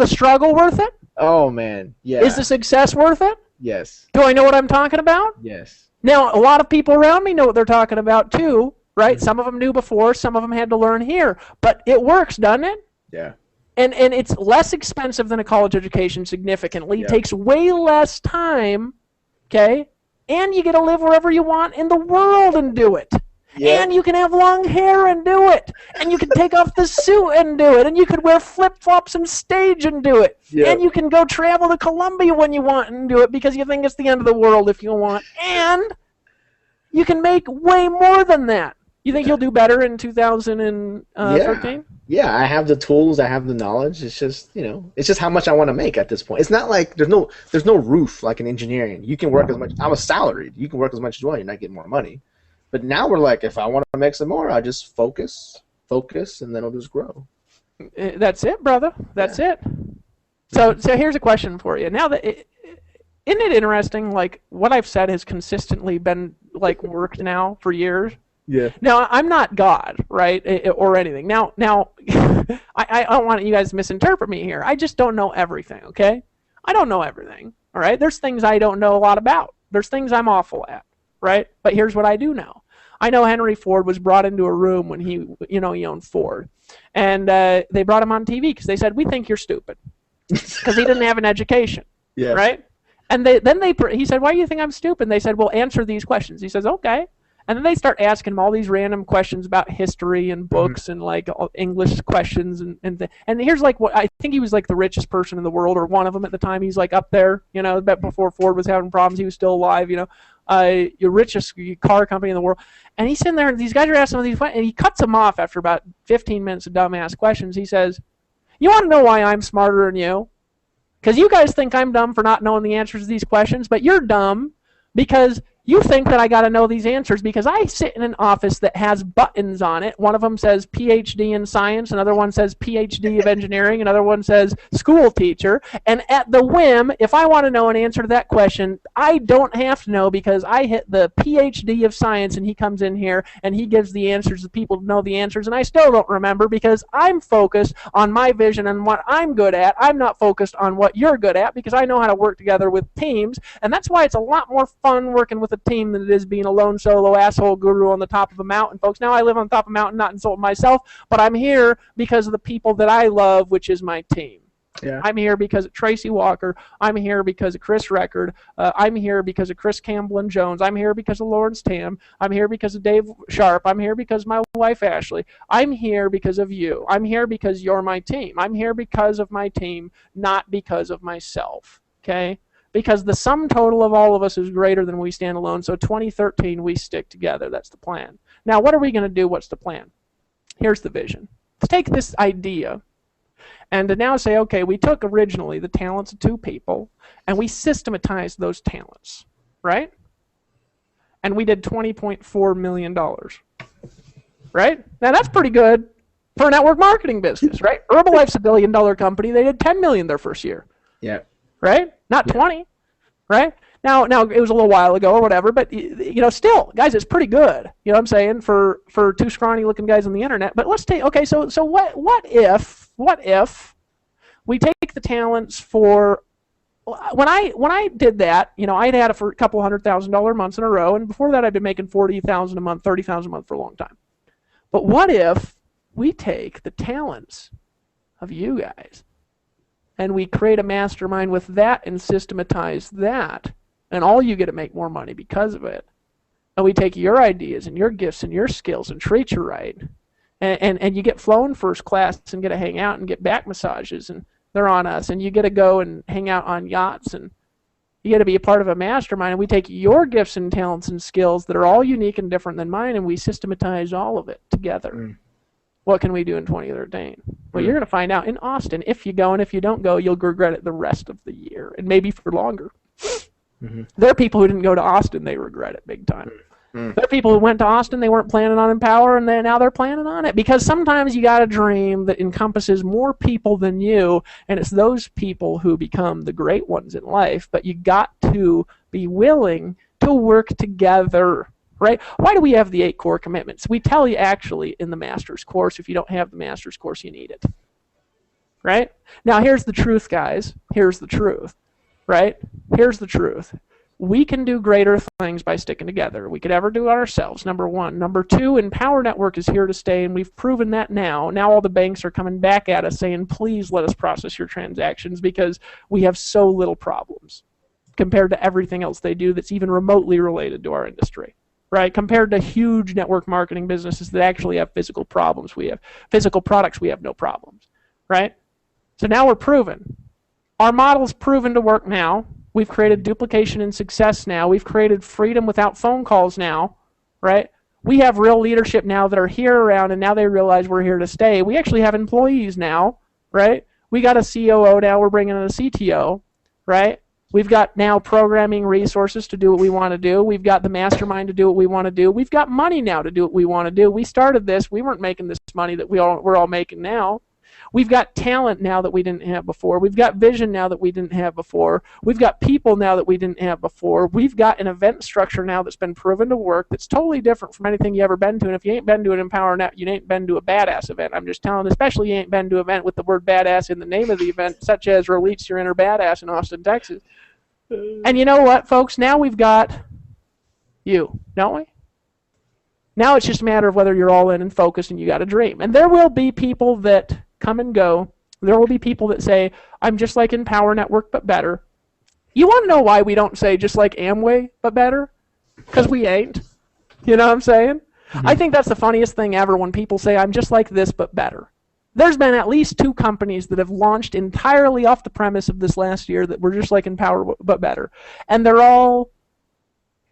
struggle worth it? Oh man, yeah. Is the success worth it? Yes. Do I know what I'm talking about? Yes. Now, a lot of people around me know what they're talking about too, right? Some of them knew before, some of them had to learn here. But it works, doesn't it? Yeah. And it's less expensive than a college education significantly. Yeah. It takes way less time, okay? And you get to live wherever you want in the world and do it. Yeah. And you can have long hair and do it. And you can take off the suit and do it. And you could wear flip-flops on stage and do it. Yeah. And you can go travel to Colombia when you want and do it because you think it's the end of the world if you want. And you can make way more than that. You think you'll do better in 2013? Yeah, I have the tools, I have the knowledge. It's just, it's just how much I want to make at this point. It's not like there's no roof like in engineering. You can work as much. I'm a salaried. You can work as much as you want. You're not getting more money. But now we're like, if I want to make some more, I just focus, and then it'll just grow. That's it, brother. That's it. So here's a question for you. Now that isn't it interesting? Like what I've said has consistently been like worked now for years. Yeah. Now I'm not God, right, or anything. Now I don't want you guys to misinterpret me here. I just don't know everything. Okay, I don't know everything. All right. There's things I don't know a lot about. There's things I'm awful at. Right. But here's what I do know. I know Henry Ford was brought into a room when he owned Ford, and they brought him on TV because they said we think you're stupid because he didn't have an education. Yeah. Right. And he said, why do you think I'm stupid? And they said, well, answer these questions. He says, okay. And then they start asking him all these random questions about history and books and like English questions and here's like what I think he was like the richest person in the world or one of them at the time. He's like up there, before Ford was having problems, he was still alive, your richest car company in the world. And he's sitting there and these guys are asking him these questions and he cuts them off after about 15 minutes of dumbass questions. He says, you want to know why I'm smarter than you? Because you guys think I'm dumb for not knowing the answers to these questions, but you're dumb because you think that I got to know these answers because I sit in an office that has buttons on it. One of them says PhD in science, another one says PhD of engineering, another one says school teacher. And at the whim, if I want to know an answer to that question, I don't have to know because I hit the PhD of science and he comes in here and he gives the answers to people to know the answers. And I still don't remember because I'm focused on my vision and what I'm good at. I'm not focused on what you're good at because I know how to work together with teams. And that's why it's a lot more fun working with a team than it is being a lone solo asshole guru on the top of a mountain, folks. Now I live on top of a mountain, not insulting myself, but I'm here because of the people that I love, which is my team. Yeah. I'm here because of Tracy Walker. I'm here because of Chris Record. I'm here because of Chris Campbell and Jones. I'm here because of Lawrence Tam. I'm here because of Dave Sharp. I'm here because of my wife Ashley. I'm here because of you. I'm here because you're my team. I'm here because of my team, not because of myself. Okay? Because the sum total of all of us is greater than we stand alone. So 2013, we stick together. That's the plan. Now, what are we going to do? What's the plan? Here's the vision. Let's take this idea and to now say, okay, we took originally the talents of 2 people and we systematized those talents, right? And we did $20.4 million, right? Now that's pretty good for a network marketing business, right? Herbalife's a $1 billion company. They did $10 million their first year. Yeah. Right? Not 20, right? Now it was a little while ago or whatever, but still, guys, it's pretty good. You know what I'm saying, for 2 scrawny-looking guys on the internet. But let's take, okay, so what if we take the talents for, when I did that, I'd had it for a couple $100,000 months in a row, and before that I'd been making $40,000 a month, $30,000 a month for a long time. But what if we take the talents of you guys and we create a mastermind with that and systematize that, and all you get to make more money because of it, and we take your ideas and your gifts and your skills and treat you right, and you get flown first class and get to hang out and get back massages, and they're on us, and you get to go and hang out on yachts, and you get to be a part of a mastermind, and we take your gifts and talents and skills that are all unique and different than mine, and we systematize all of it together. What can we do in 2013? Well, you're going to find out in Austin. If you go, and if you don't go, you'll regret it the rest of the year, and maybe for longer. There are people who didn't go to Austin, they regret it big time. There are people who went to Austin, they weren't planning on Empower, and now they're planning on it. Because sometimes you got a dream that encompasses more people than you, and it's those people who become the great ones in life, but you got to be willing to work together. Right? Why do we have the 8 core commitments? We tell you actually in the master's course. If you don't have the master's course, you need it. Right? Now here's the truth, guys. Here's the truth. Right? Here's the truth. We can do greater things by sticking together. We could ever do it ourselves, number 1. Number 2, Empower Network is here to stay, and we've proven that now. Now all the banks are coming back at us saying, please let us process your transactions because we have so little problems compared to everything else they do that's even remotely related to our industry. Right, compared to huge network marketing businesses that actually have physical problems. We have physical products, we have no problems. Right? So now we're proven. Our model's proven to work now. We've created duplication and success now. We've created freedom without phone calls now. Right? We have real leadership now that are here around, and now they realize we're here to stay. We actually have employees now. Right? We got a COO now, we're bringing in a CTO. Right? We've got now programming resources to do what we want to do. We've got the mastermind to do what we want to do. We've got money now to do what we want to do. We started this. We weren't making this money that we're all making now. We've got talent now that we didn't have before. We've got vision now that we didn't have before. We've got people now that we didn't have before. We've got an event structure now that's been proven to work that's totally different from anything you ever been to. And if you ain't been to an Empower Net, you ain't been to a badass event. I'm just telling, especially you ain't been to an event with the word badass in the name of the event, such as Release Your Inner Badass in Austin, Texas. And you know what, folks? Now we've got you, don't we? Now it's just a matter of whether you're all in and focused and you got a dream. And there will be people that come and go. There will be people that say, I'm just like Empower Network, but better. You want to know why we don't say just like Amway, but better? Because we ain't. You know what I'm saying? I think that's the funniest thing ever when people say, I'm just like this, but better. There's been at least 2 companies that have launched entirely off the premise of this last year that were just like Empower, but better. And they're all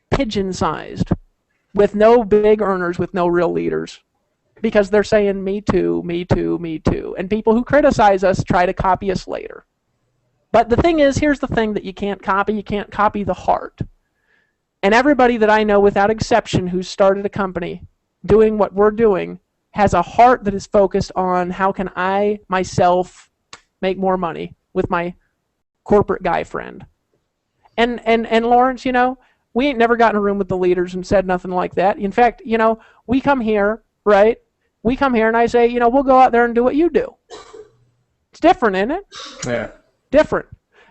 pigeon-sized, with no big earners, with no real leaders. Because they're saying, me too, me too, me too. And people who criticize us try to copy us later. But the thing is, here's the thing that you can't copy. You can't copy the heart. And everybody that I know, without exception, who's started a company doing what we're doing, has a heart that is focused on how can I, myself, make more money with my corporate guy friend. And Lawrence, we ain't never got in a room with the leaders and said nothing like that. In fact, we come here, right? We come here and I say, we'll go out there and do what you do. It's different, isn't it? Yeah. Different.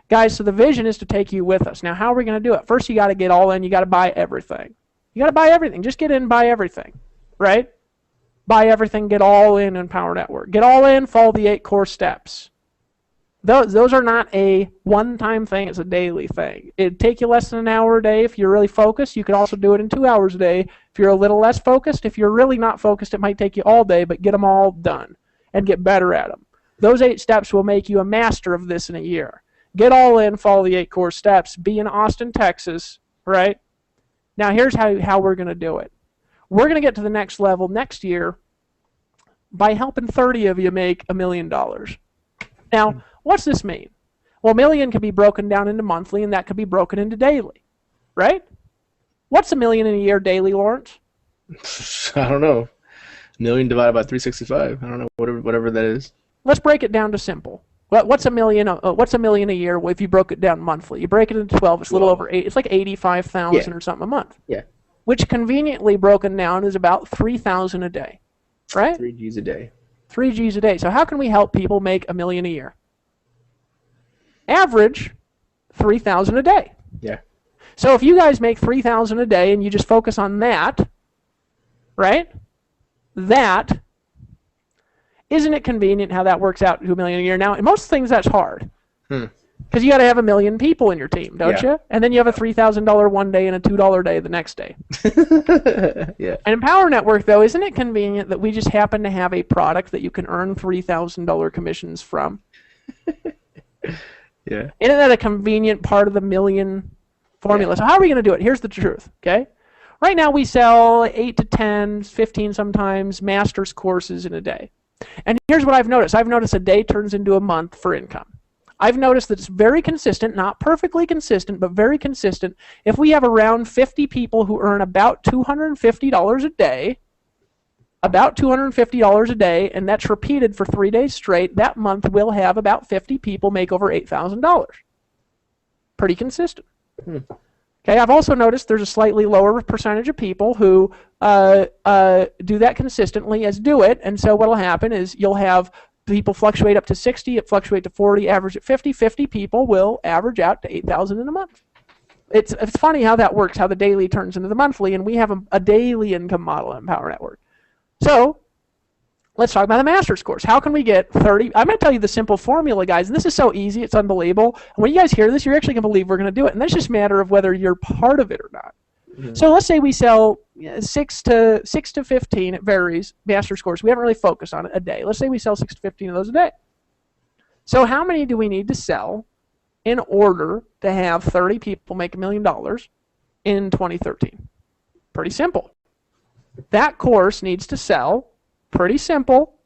Guys, so the vision is to take you with us. Now, how are we going to do it? First, you got to get all in. You got to buy everything. You got to buy everything. Just get in and buy everything, right? Buy everything, get all in Empower Network. Get all in, follow the 8 core steps. Those are not a one-time thing, it's a daily thing. It'd take you less than an hour a day if you're really focused. You could also do it in 2 hours a day if you're a little less focused. If you're really not focused, it might take you all day, but get them all done and get better at them. Those 8 steps will make you a master of this in a year. Get all in, follow the 8 core steps, be in Austin, Texas, right? Now here's how we're going to do it. We're going to get to the next level next year by helping 30 of you make $1 million. Now, what's this mean? Well, million can be broken down into monthly, and that could be broken into daily, right? What's $1 million in a year daily, Lawrence? I don't know. Million divided by 365. I don't know, whatever that is. Let's break it down to simple. What's $1 million? What's $1 million a year if you broke it down monthly? You break it into 12. It's a little over 8. It's like 85,000 or something a month. Yeah. Which conveniently broken down is about 3,000 a day, right? 3 G's a day. 3 G's a day. So how can we help people make $1 million a year? Average 3,000 a day. Yeah. So if you guys make 3,000 a day and you just focus on that, right? That, isn't it convenient how that works out to $1 million a year? Now, in most things that's hard. Because you got to have 1 million people in your team, don't you? And then you have a $3,000 one day and a $2 day the next day. Yeah. And in Power Network, though, isn't it convenient that we just happen to have a product that you can earn $3,000 commissions from? Yeah. Isn't that a convenient part of the million formula? So how are we going to do it? Here's the truth, okay? Right now we sell 8 to 10, 15 sometimes master's courses in a day. And here's what I've noticed. I've noticed a day turns into a month for income. I've noticed that it's very consistent, not perfectly consistent, but very consistent. If we have around 50 people who earn about $250 a day, and that's repeated for 3 days straight, that month we'll have about 50 people make over $8,000. Pretty consistent. Okay, I've also noticed there's a slightly lower percentage of people who do that consistently as do it, and so what will happen is you'll have people fluctuate up to 60, it fluctuate to 40, average at 50. 50 people will average out to 8,000 in a month. It's funny how that works, how the daily turns into the monthly, and we have a daily income model in Power Network. So let's talk about the master's course. How can we get 30? I'm going to tell you the simple formula, guys, and this is so easy, it's unbelievable. And when you guys hear this, you're actually going to believe we're going to do it, and that's just a matter of whether you're part of it or not. So let's say we sell 6 to 15, it varies, master's course. We haven't really focused on it a day. Let's say we sell 6 to 15 of those a day. So how many do we need to sell in order to have 30 people make $1 million in 2013? Pretty simple. That course needs to sell, pretty simple,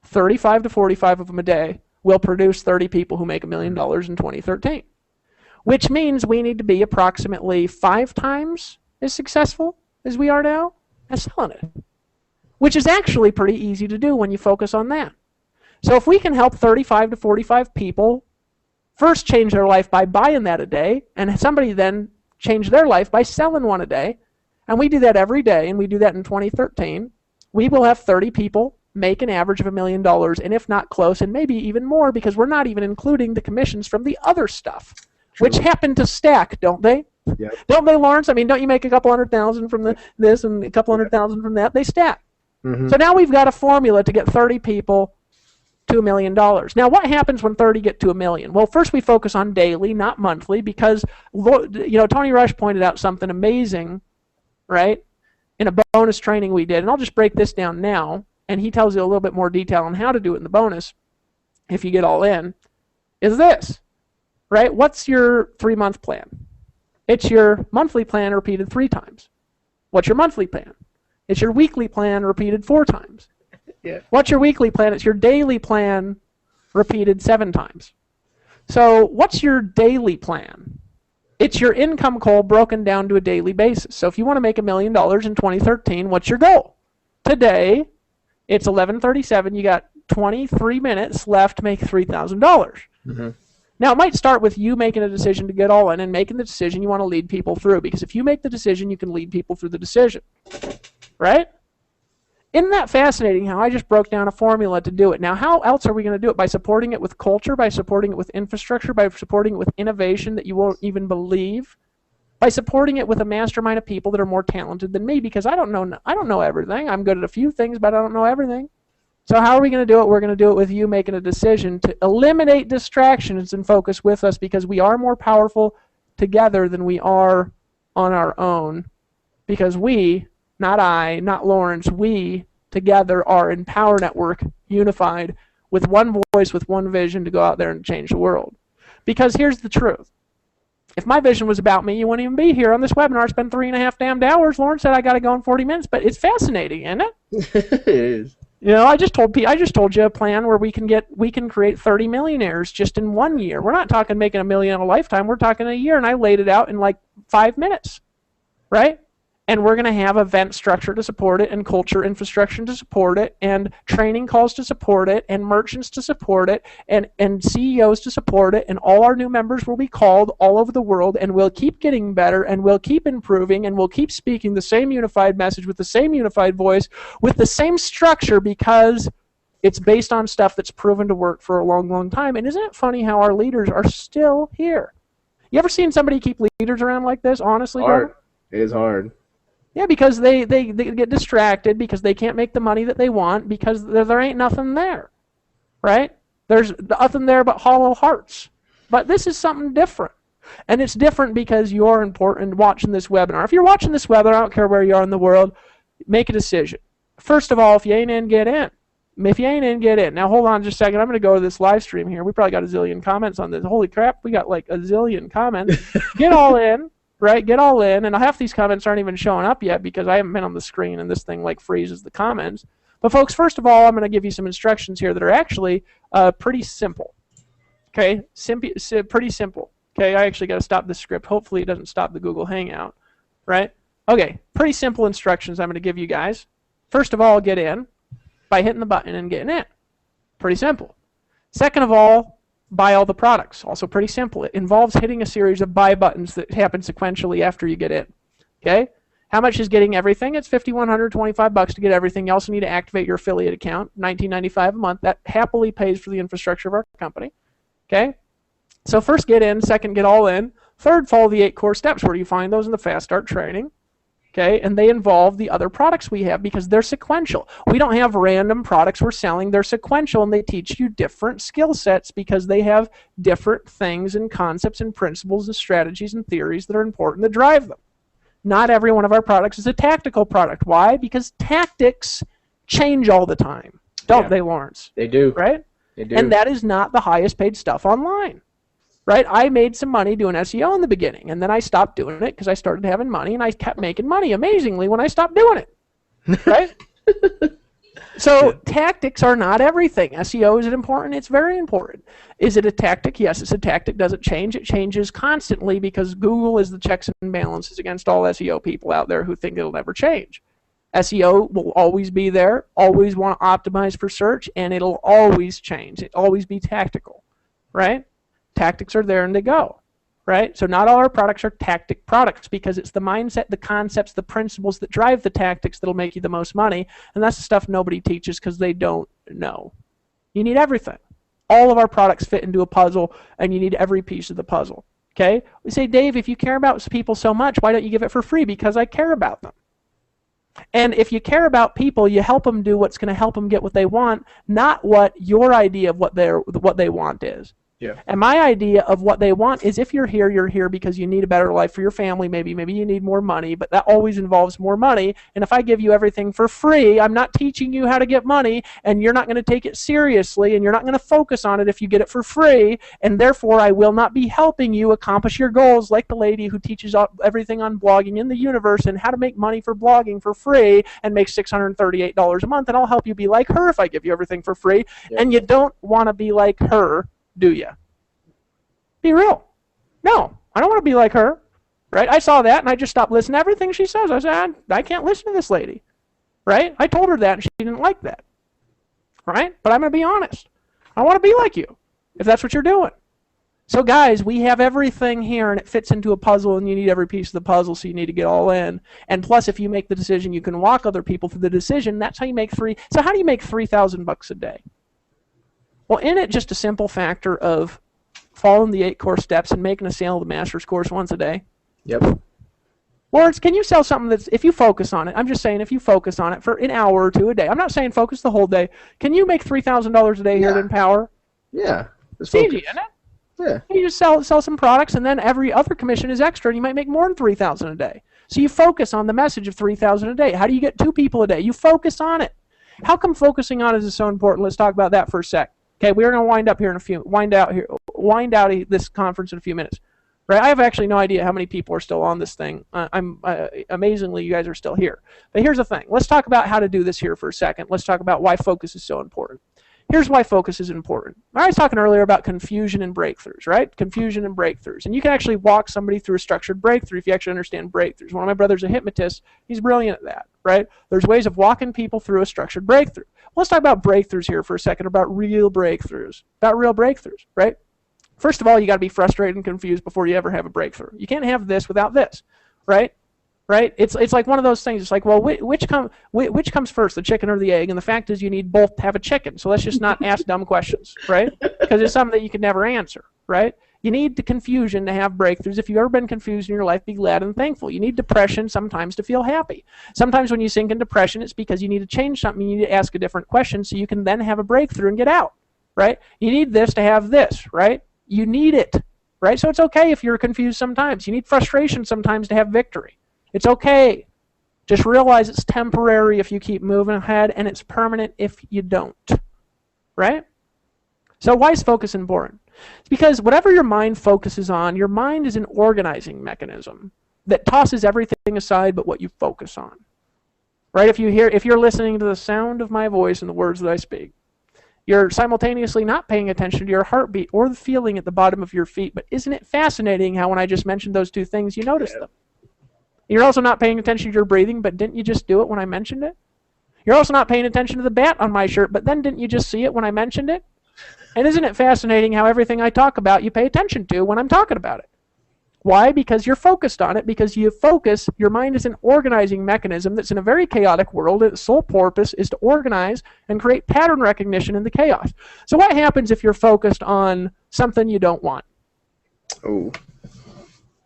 35 to 45 of them a day will produce 30 people who make $1 million in 2013. Which means we need to be approximately 5 times as successful as we are now at selling it. Which is actually pretty easy to do when you focus on that. So if we can help 35 to 45 people first change their life by buying that a day, and somebody then change their life by selling one a day, and we do that every day, and we do that in 2013, we will have 30 people make an average of $1 million, and if not close, and maybe even more, because we're not even including the commissions from the other stuff. True. Which happen to stack, don't they? Yep. Don't they, Lawrence? I mean, don't you make a couple $100,000 from this and a couple $100,000 from that? They stack. So now we've got a formula to get 30 people to $1 million. Now, what happens when 30 get to $1 million? Well, first we focus on daily, not monthly, because Tony Rush pointed out something amazing, right, in a bonus training we did. And I'll just break this down now, and he tells you a little bit more detail on how to do it in the bonus, if you get all in, is this. Right? What's your 3-month plan? It's your monthly plan repeated 3 times. What's your monthly plan? It's your weekly plan repeated 4 times. Yeah. What's your weekly plan? It's your daily plan repeated 7 times. So what's your daily plan? It's your income goal broken down to a daily basis. So if you want to make $1 million in 2013, what's your goal? Today, it's 11:37. You got 23 minutes left to make $3,000. Now, it might start with you making a decision to get all in and making the decision you want to lead people through, because if you make the decision, you can lead people through the decision, right? Isn't that fascinating how I just broke down a formula to do it? Now, how else are we going to do it? By supporting it with culture, by supporting it with infrastructure, by supporting it with innovation that you won't even believe, by supporting it with a mastermind of people that are more talented than me, because I don't know everything. I'm good at a few things, but I don't know everything. So how are we going to do it? We're going to do it with you making a decision to eliminate distractions and focus with us, because we are more powerful together than we are on our own. Because we, not I, not Lawrence, we together are in Power Network, unified, with one voice, with one vision to go out there and change the world. Because here's the truth. If my vision was about me, you wouldn't even be here on this webinar. It's been 3.5 damned hours. Lawrence said I got to go in 40 minutes, but it's fascinating, isn't it? It is. You know, I just told you a plan where we can create 30 millionaires just in 1 year. We're not talking making $1 million in a lifetime. We're talking a year, and I laid it out in like 5 minutes, right? And we're going to have event structure to support it, and culture infrastructure to support it, and training calls to support it, and merchants to support it, and CEOs to support it, and all our new members will be called all over the world, and we'll keep getting better, and we'll keep improving, and we'll keep speaking the same unified message with the same unified voice, with the same structure, because it's based on stuff that's proven to work for a long, long time. And isn't it funny how our leaders are still here? You ever seen somebody keep leaders around like this, honestly? Hard. It is hard. Yeah, because they get distracted, because they can't make the money that they want, because there ain't nothing there, right? There's nothing there but hollow hearts. But this is something different. And it's different because you're important watching this webinar. If you're watching this webinar, I don't care where you are in the world, make a decision. First of all, if you ain't in, get in. If you ain't in, get in. Now, hold on just a second. I'm going to go to this live stream here. We probably got a zillion comments on this. Holy crap, we got like a zillion comments. Get all in. Right, get all in, and half these comments aren't even showing up yet because I haven't been on the screen and this thing like freezes the comments. But folks, first of all, I'm going to give you some instructions here that are actually pretty simple. Okay, pretty simple. Okay, I actually got to stop this script. Hopefully it doesn't stop the Google Hangout. Right? Okay, pretty simple instructions I'm going to give you guys. First of all, get in by hitting the button and getting in. Pretty simple. Second of all, buy all the products. Also pretty simple. It involves hitting a series of buy buttons that happen sequentially after you get in. Okay? How much is getting everything? It's $5,125 to get everything. You also need to activate your affiliate account, $19.95 a month. That happily pays for the infrastructure of our company. Okay? So first, get in. Second, get all in. Third, follow the 8 core steps. Where do you find those? In the Fast Start training. Okay, and they involve the other products we have because they're sequential. We don't have random products we're selling. They're sequential, and they teach you different skill sets because they have different things and concepts and principles and strategies and theories that are important to drive them. Not every one of our products is a tactical product. Why? Because tactics change all the time, don't they, Lawrence? They do. Right? They do. And that is not the highest paid stuff online. Right? I made some money doing SEO in the beginning, and then I stopped doing it because I started having money, and I kept making money amazingly when I stopped doing it. Right? So tactics are not everything. SEO, is it important? It's very important. Is it a tactic? Yes, it's a tactic. Does it change? It changes constantly because Google is the checks and balances against all SEO people out there who think it'll never change. SEO will always be there, always want to optimize for search, and it'll always change. It'll always be tactical. Right? Tactics are there and they go, right? So not all our products are tactic products because it's the mindset, the concepts, the principles that drive the tactics that'll make you the most money, and that's the stuff nobody teaches because they don't know. You need everything. All of our products fit into a puzzle, and you need every piece of the puzzle, okay? We say, Dave, if you care about people so much, why don't you give it for free? Because I care about them. And if you care about people, you help them do what's going to help them get what they want, not what your idea of what they want is. Yeah. And my idea of what they want is if you're here because you need a better life for your family, maybe you need more money, but that always involves more money. And if I give you everything for free, I'm not teaching you how to get money, and you're not going to take it seriously, and you're not going to focus on it if you get it for free, and therefore I will not be helping you accomplish your goals like the lady who teaches everything on blogging in the universe and how to make money for blogging for free and makes $638 a month, and I'll help you be like her if I give you everything for free. Yep. And you don't want to be like her, do you? Be real. No, I don't want to be like her. Right? I saw that and I just stopped listening to everything she says. I said, I can't listen to this lady. Right? I told her that and she didn't like that. Right? But I'm going to be honest. I want to be like you if that's what you're doing. So guys, we have everything here and it fits into a puzzle, and you need every piece of the puzzle, so you need to get all in. And plus, if you make the decision, you can walk other people through the decision. That's how you make So how do you make $3,000 a day? Well, in it, just a simple factor of following the 8 core steps and making a sale of the master's course once a day. Yep. Lawrence, can you sell something that's, if you focus on it, I'm just saying if you focus on it for an hour or two a day, I'm not saying focus the whole day, can you make $3,000 a day here at Empower? Yeah. It's easy, isn't it? Yeah. You just sell some products, and then every other commission is extra, and you might make more than $3,000 a day. So you focus on the message of $3,000 a day. How do you get 2 people a day? You focus on it. How come focusing on it is so important? Let's talk about that for a sec. Okay, we're going to wind out this conference in a few minutes, right? I have actually no idea how many people are still on this thing. Amazingly, you guys are still here. But here's the thing. Let's talk about how to do this here for a second. Let's talk about why focus is so important. Here's why focus is important. I was talking earlier about confusion and breakthroughs, right? Confusion and breakthroughs. And you can actually walk somebody through a structured breakthrough if you actually understand breakthroughs. One of my brothers is a hypnotist. He's brilliant at that, right? There's ways of walking people through a structured breakthrough. Let's talk about breakthroughs here for a second, about real breakthroughs, right? First of all, you got to be frustrated and confused before you ever have a breakthrough. You can't have this without this, right? Right? It's like one of those things. It's like, well, which comes first, the chicken or the egg? And the fact is, you need both to have a chicken. So let's just not ask dumb questions, right? Because it's something that you can never answer, right? You need the confusion to have breakthroughs. If you've ever been confused in your life, be glad and thankful. You need depression sometimes to feel happy. Sometimes when you sink in depression, it's because you need to change something. You need to ask a different question so you can then have a breakthrough and get out, right? You need this to have this, right? You need it, right? So it's okay if you're confused sometimes. You need frustration sometimes to have victory. It's okay. Just realize it's temporary if you keep moving ahead, and it's permanent if you don't, right? So why is focus important? It's because whatever your mind focuses on, your mind is an organizing mechanism that tosses everything aside but what you focus on, right? If you're listening to the sound of my voice and the words that I speak, you're simultaneously not paying attention to your heartbeat or the feeling at the bottom of your feet. But isn't it fascinating how when I just mentioned those two things, you notice them? You're also not paying attention to your breathing, but didn't you just do it when I mentioned it? You're also not paying attention to the bat on my shirt, but then didn't you just see it when I mentioned it? And isn't it fascinating how everything I talk about you pay attention to when I'm talking about it? Why? Because you're focused on it, because you focus, your mind is an organizing mechanism that's in a very chaotic world. Its sole purpose is to organize and create pattern recognition in the chaos. So what happens if you're focused on something you don't want? Oh.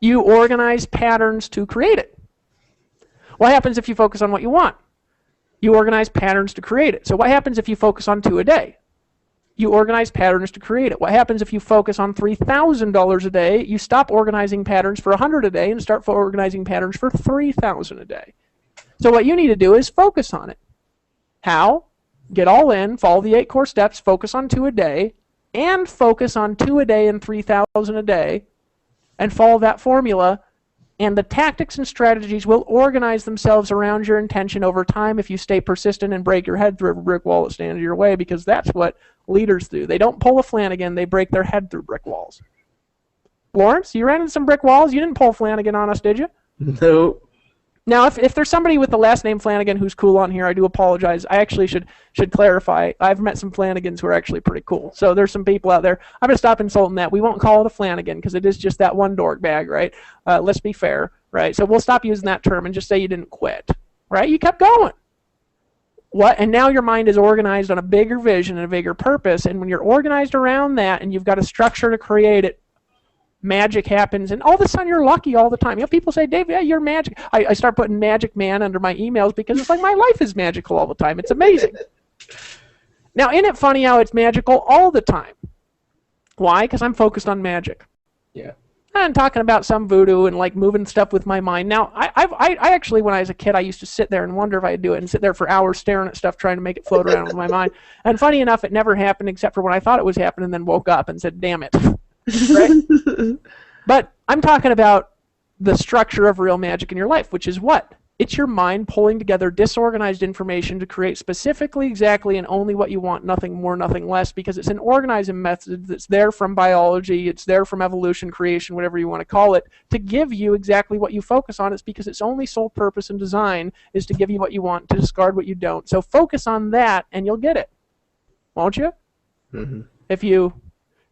You organize patterns to create it. What happens if you focus on what you want? You organize patterns to create it. So what happens if you focus on 2 a day? You organize patterns to create it. What happens if you focus on $3,000 a day? You stop organizing patterns for 100 a day and start organizing patterns for 3,000 a day. So what you need to do is focus on it. How? Get all in, follow the 8 core steps, focus on 2 a day, and focus on 2 a day and 3,000 a day, and follow that formula, and the tactics and strategies will organize themselves around your intention over time if you stay persistent and break your head through a brick wall that stands in your way, because that's what leaders do. They don't pull a Flanagan, they break their head through brick walls. Lawrence, you ran into some brick walls? You didn't pull Flanagan on us, did you? No. Now, if there's somebody with the last name Flanagan who's cool on here, I do apologize. I actually should clarify. I've met some Flanagans who are actually pretty cool. So there's some people out there. I'm going to stop insulting that. We won't call it a Flanagan because it is just that one dork bag, right? Let's be fair, right? So we'll stop using that term and just say you didn't quit, right? You kept going. What? And now your mind is organized on a bigger vision and a bigger purpose. And when you're organized around that and you've got a structure to create it, magic happens, and all of a sudden you're lucky all the time. You know, people say, Dave, yeah, you're magic. I start putting Magic Man under my emails because it's like my life is magical all the time. It's amazing. Now, isn't it funny how it's magical all the time? Why? Because I'm focused on magic. Yeah. I'm talking about some voodoo and like moving stuff with my mind. Now, I actually, when I was a kid, I used to sit there and wonder if I'd do it and sit there for hours staring at stuff trying to make it float around with my mind. And funny enough, it never happened except for when I thought it was happening and then woke up and said, damn it. Right? But I'm talking about the structure of real magic in your life, which is what? It's your mind pulling together disorganized information to create specifically, exactly, and only what you want, nothing more, nothing less, because it's an organizing method that's there from biology, it's there from evolution, creation, whatever you want to call it, to give you exactly what you focus on. It's because its only sole purpose and design is to give you what you want, to discard what you don't. So focus on that, and you'll get it. Won't you? Mm-hmm. If you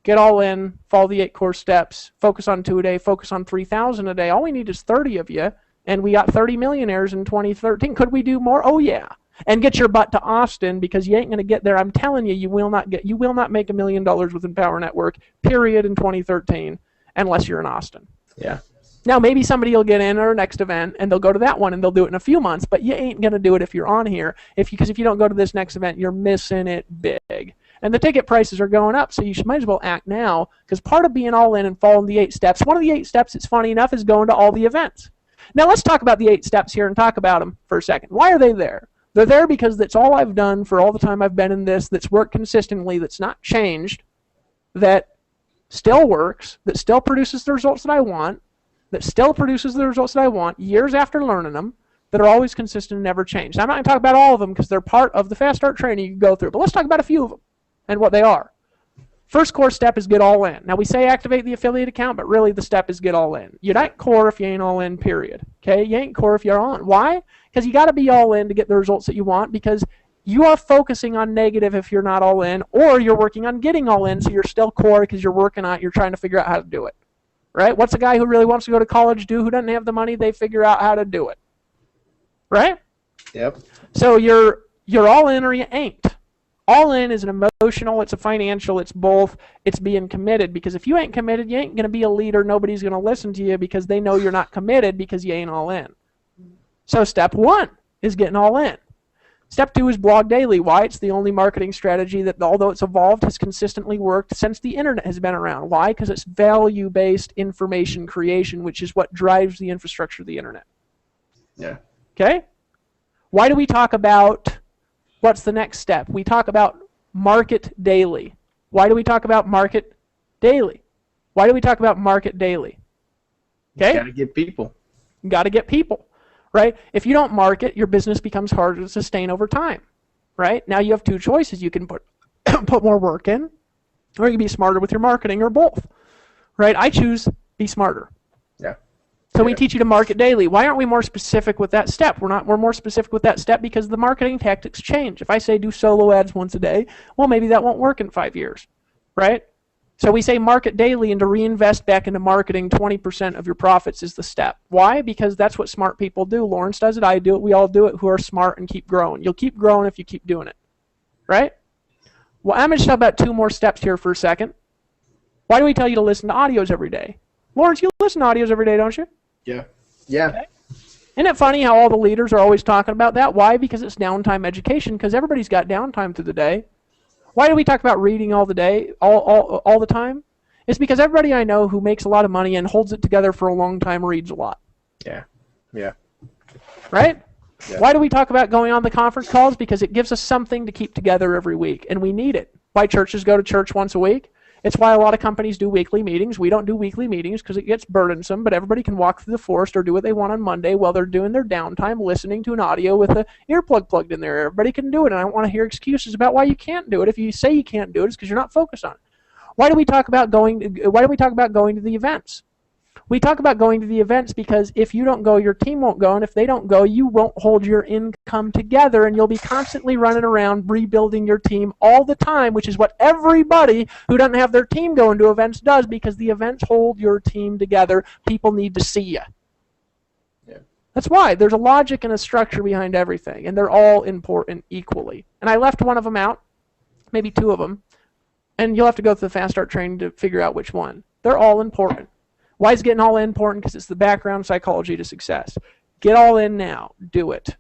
get all in, follow the 8 core steps, focus on 2 a day, focus on 3,000 a day. All we need is 30 of you, and we got 30 millionaires in 2013. Could we do more? Oh, yeah. And get your butt to Austin, because you ain't going to get there. I'm telling you, you will not make $1 million with Empower Network, period, in 2013, unless you're in Austin. Yeah. Now, maybe somebody will get in our next event, and they'll go to that one, and they'll do it in a few months, but you ain't going to do it if you're on here, because if you don't go to this next event, you're missing it big. And the ticket prices are going up, so you might as well act now, because part of being all in and following the 8 steps, one of the 8 steps, it's funny enough, is going to all the events. Now let's talk about the 8 steps here and talk about them for a second. Why are they there? They're there because that's all I've done for all the time I've been in this, that's worked consistently, that's not changed, that still works, that still produces the results that I want, years after learning them, that are always consistent and never change. Now, I'm not going to talk about all of them because they're part of the Fast Start training you can go through, but let's talk about a few of them and what they are. First core step is get all in. Now, we say activate the affiliate account, but really the step is get all in. You're not core if you ain't all in, period. Okay? You ain't core if you're all in. Why? Because you got to be all in to get the results that you want, because you are focusing on negative if you're not all in, or you're working on getting all in, so you're still core because you're working on it, you're trying to figure out how to do it. Right? What's a guy who really wants to go to college do who doesn't have the money? They figure out how to do it. Right? Yep. So you're all in or you ain't. All in is an emotional, it's a financial, it's both, it's being committed. Because if you ain't committed, you ain't going to be a leader. Nobody's going to listen to you because they know you're not committed because you ain't all in. So step 1 is getting all in. Step 2 is blog daily. Why? It's the only marketing strategy that, although it's evolved, has consistently worked since the internet has been around. Why? Because it's value-based information creation, which is what drives the infrastructure of the internet. Yeah. Okay? Why do we talk about, what's the next step? We talk about market daily. Why do we talk about market daily? Why do we talk about market daily? Okay? You got to get people. You got to get people. Right? If you don't market, your business becomes harder to sustain over time. Right? Now you have 2 choices. You can put more work in, or you can be smarter with your marketing, or both. Right? I choose be smarter. Yeah. So we teach you to market daily. Why aren't we more specific with that step? We're more specific with that step because the marketing tactics change. If I say do solo ads once a day, well, maybe that won't work in 5 years. Right? So we say market daily, and to reinvest back into marketing, 20% of your profits is the step. Why? Because that's what smart people do. Lawrence does it. I do it. We all do it who are smart and keep growing. You'll keep growing if you keep doing it. Right? Well, I'm going to talk about 2 more steps here for a second. Why do we tell you to listen to audios every day? Lawrence, you listen to audios every day, don't you? Yeah. Yeah. Okay. Isn't it funny how all the leaders are always talking about that? Why? Because it's downtime education, because everybody's got downtime through the day. Why do we talk about reading all the day, all the time? It's because everybody I know who makes a lot of money and holds it together for a long time reads a lot. Yeah. Yeah. Right? Yeah. Why do we talk about going on the conference calls? Because it gives us something to keep together every week, and we need it. Why churches go to church once a week? It's why a lot of companies do weekly meetings. We don't do weekly meetings because it gets burdensome, but everybody can walk through the forest or do what they want on Monday while they're doing their downtime listening to an audio with an earplug plugged in there. Everybody can do it, and I don't want to hear excuses about why you can't do it. If you say you can't do it, it's because you're not focused on it. Why do we talk about going to the events? We talk about going to the events because if you don't go, your team won't go, and if they don't go, you won't hold your income together, and you'll be constantly running around rebuilding your team all the time, which is what everybody who doesn't have their team going to events does, because the events hold your team together. People need to see you. Yeah. That's why. There's a logic and a structure behind everything, and they're all important equally. And I left one of them out, maybe 2 of them, and you'll have to go through the Fast Start training to figure out which one. They're all important. Why is getting all in important? Because it's the background psychology to success. Get all in now. Do it.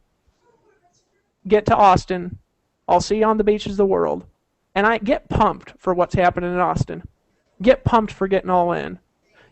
Get to Austin. I'll see you on the beaches of the world. And I get pumped for what's happening in Austin. Get pumped for getting all in.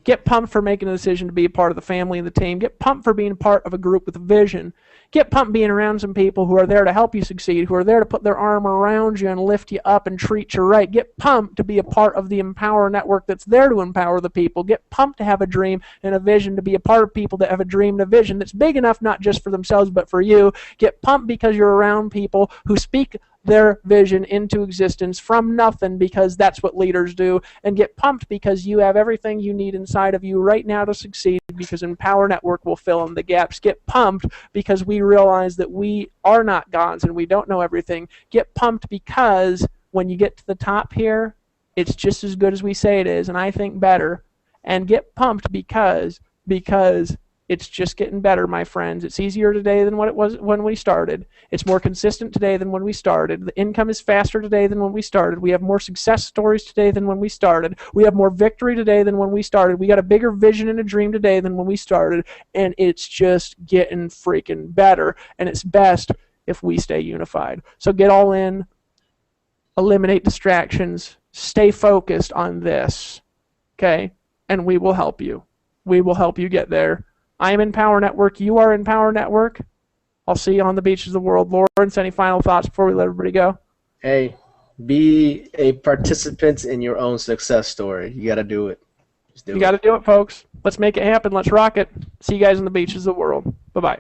Get pumped for making a decision to be a part of the family and the team. Get pumped for being part of a group with a vision. Get pumped being around some people who are there to help you succeed, who are there to put their arm around you and lift you up and treat you right. Get pumped to be a part of the Empower Network that's there to empower the people. Get pumped to have a dream and a vision, to be a part of people that have a dream and a vision that's big enough not just for themselves but for you. Get pumped because you're around people who speak their vision into existence from nothing, because that's what leaders do. And get pumped because you have everything you need inside of you right now to succeed, because Empower Network will fill in the gaps. Get pumped because we realize that we are not gods and we don't know everything. Get pumped because when you get to the top here, it's just as good as we say it is, and I think better. And get pumped because it's just getting better, my friends. It's easier today than what it was when we started. It's more consistent today than when we started. The income is faster today than when we started. We have more success stories today than when we started. We have more victory today than when we started. We got a bigger vision and a dream today than when we started. And it's just getting freaking better. And it's best if we stay unified. So get all in. Eliminate distractions. Stay focused on this. Okay? And we will help you. We will help you get there. I am in Power Network. You are in Power Network. I'll see you on the beaches of the world. Lawrence, any final thoughts before we let everybody go? Hey, Be a participant in your own success story. You got to do it. Just do You it. got to do it, folks. Let's make it happen. Let's rock it. See you guys on the beaches of the world. Bye-bye.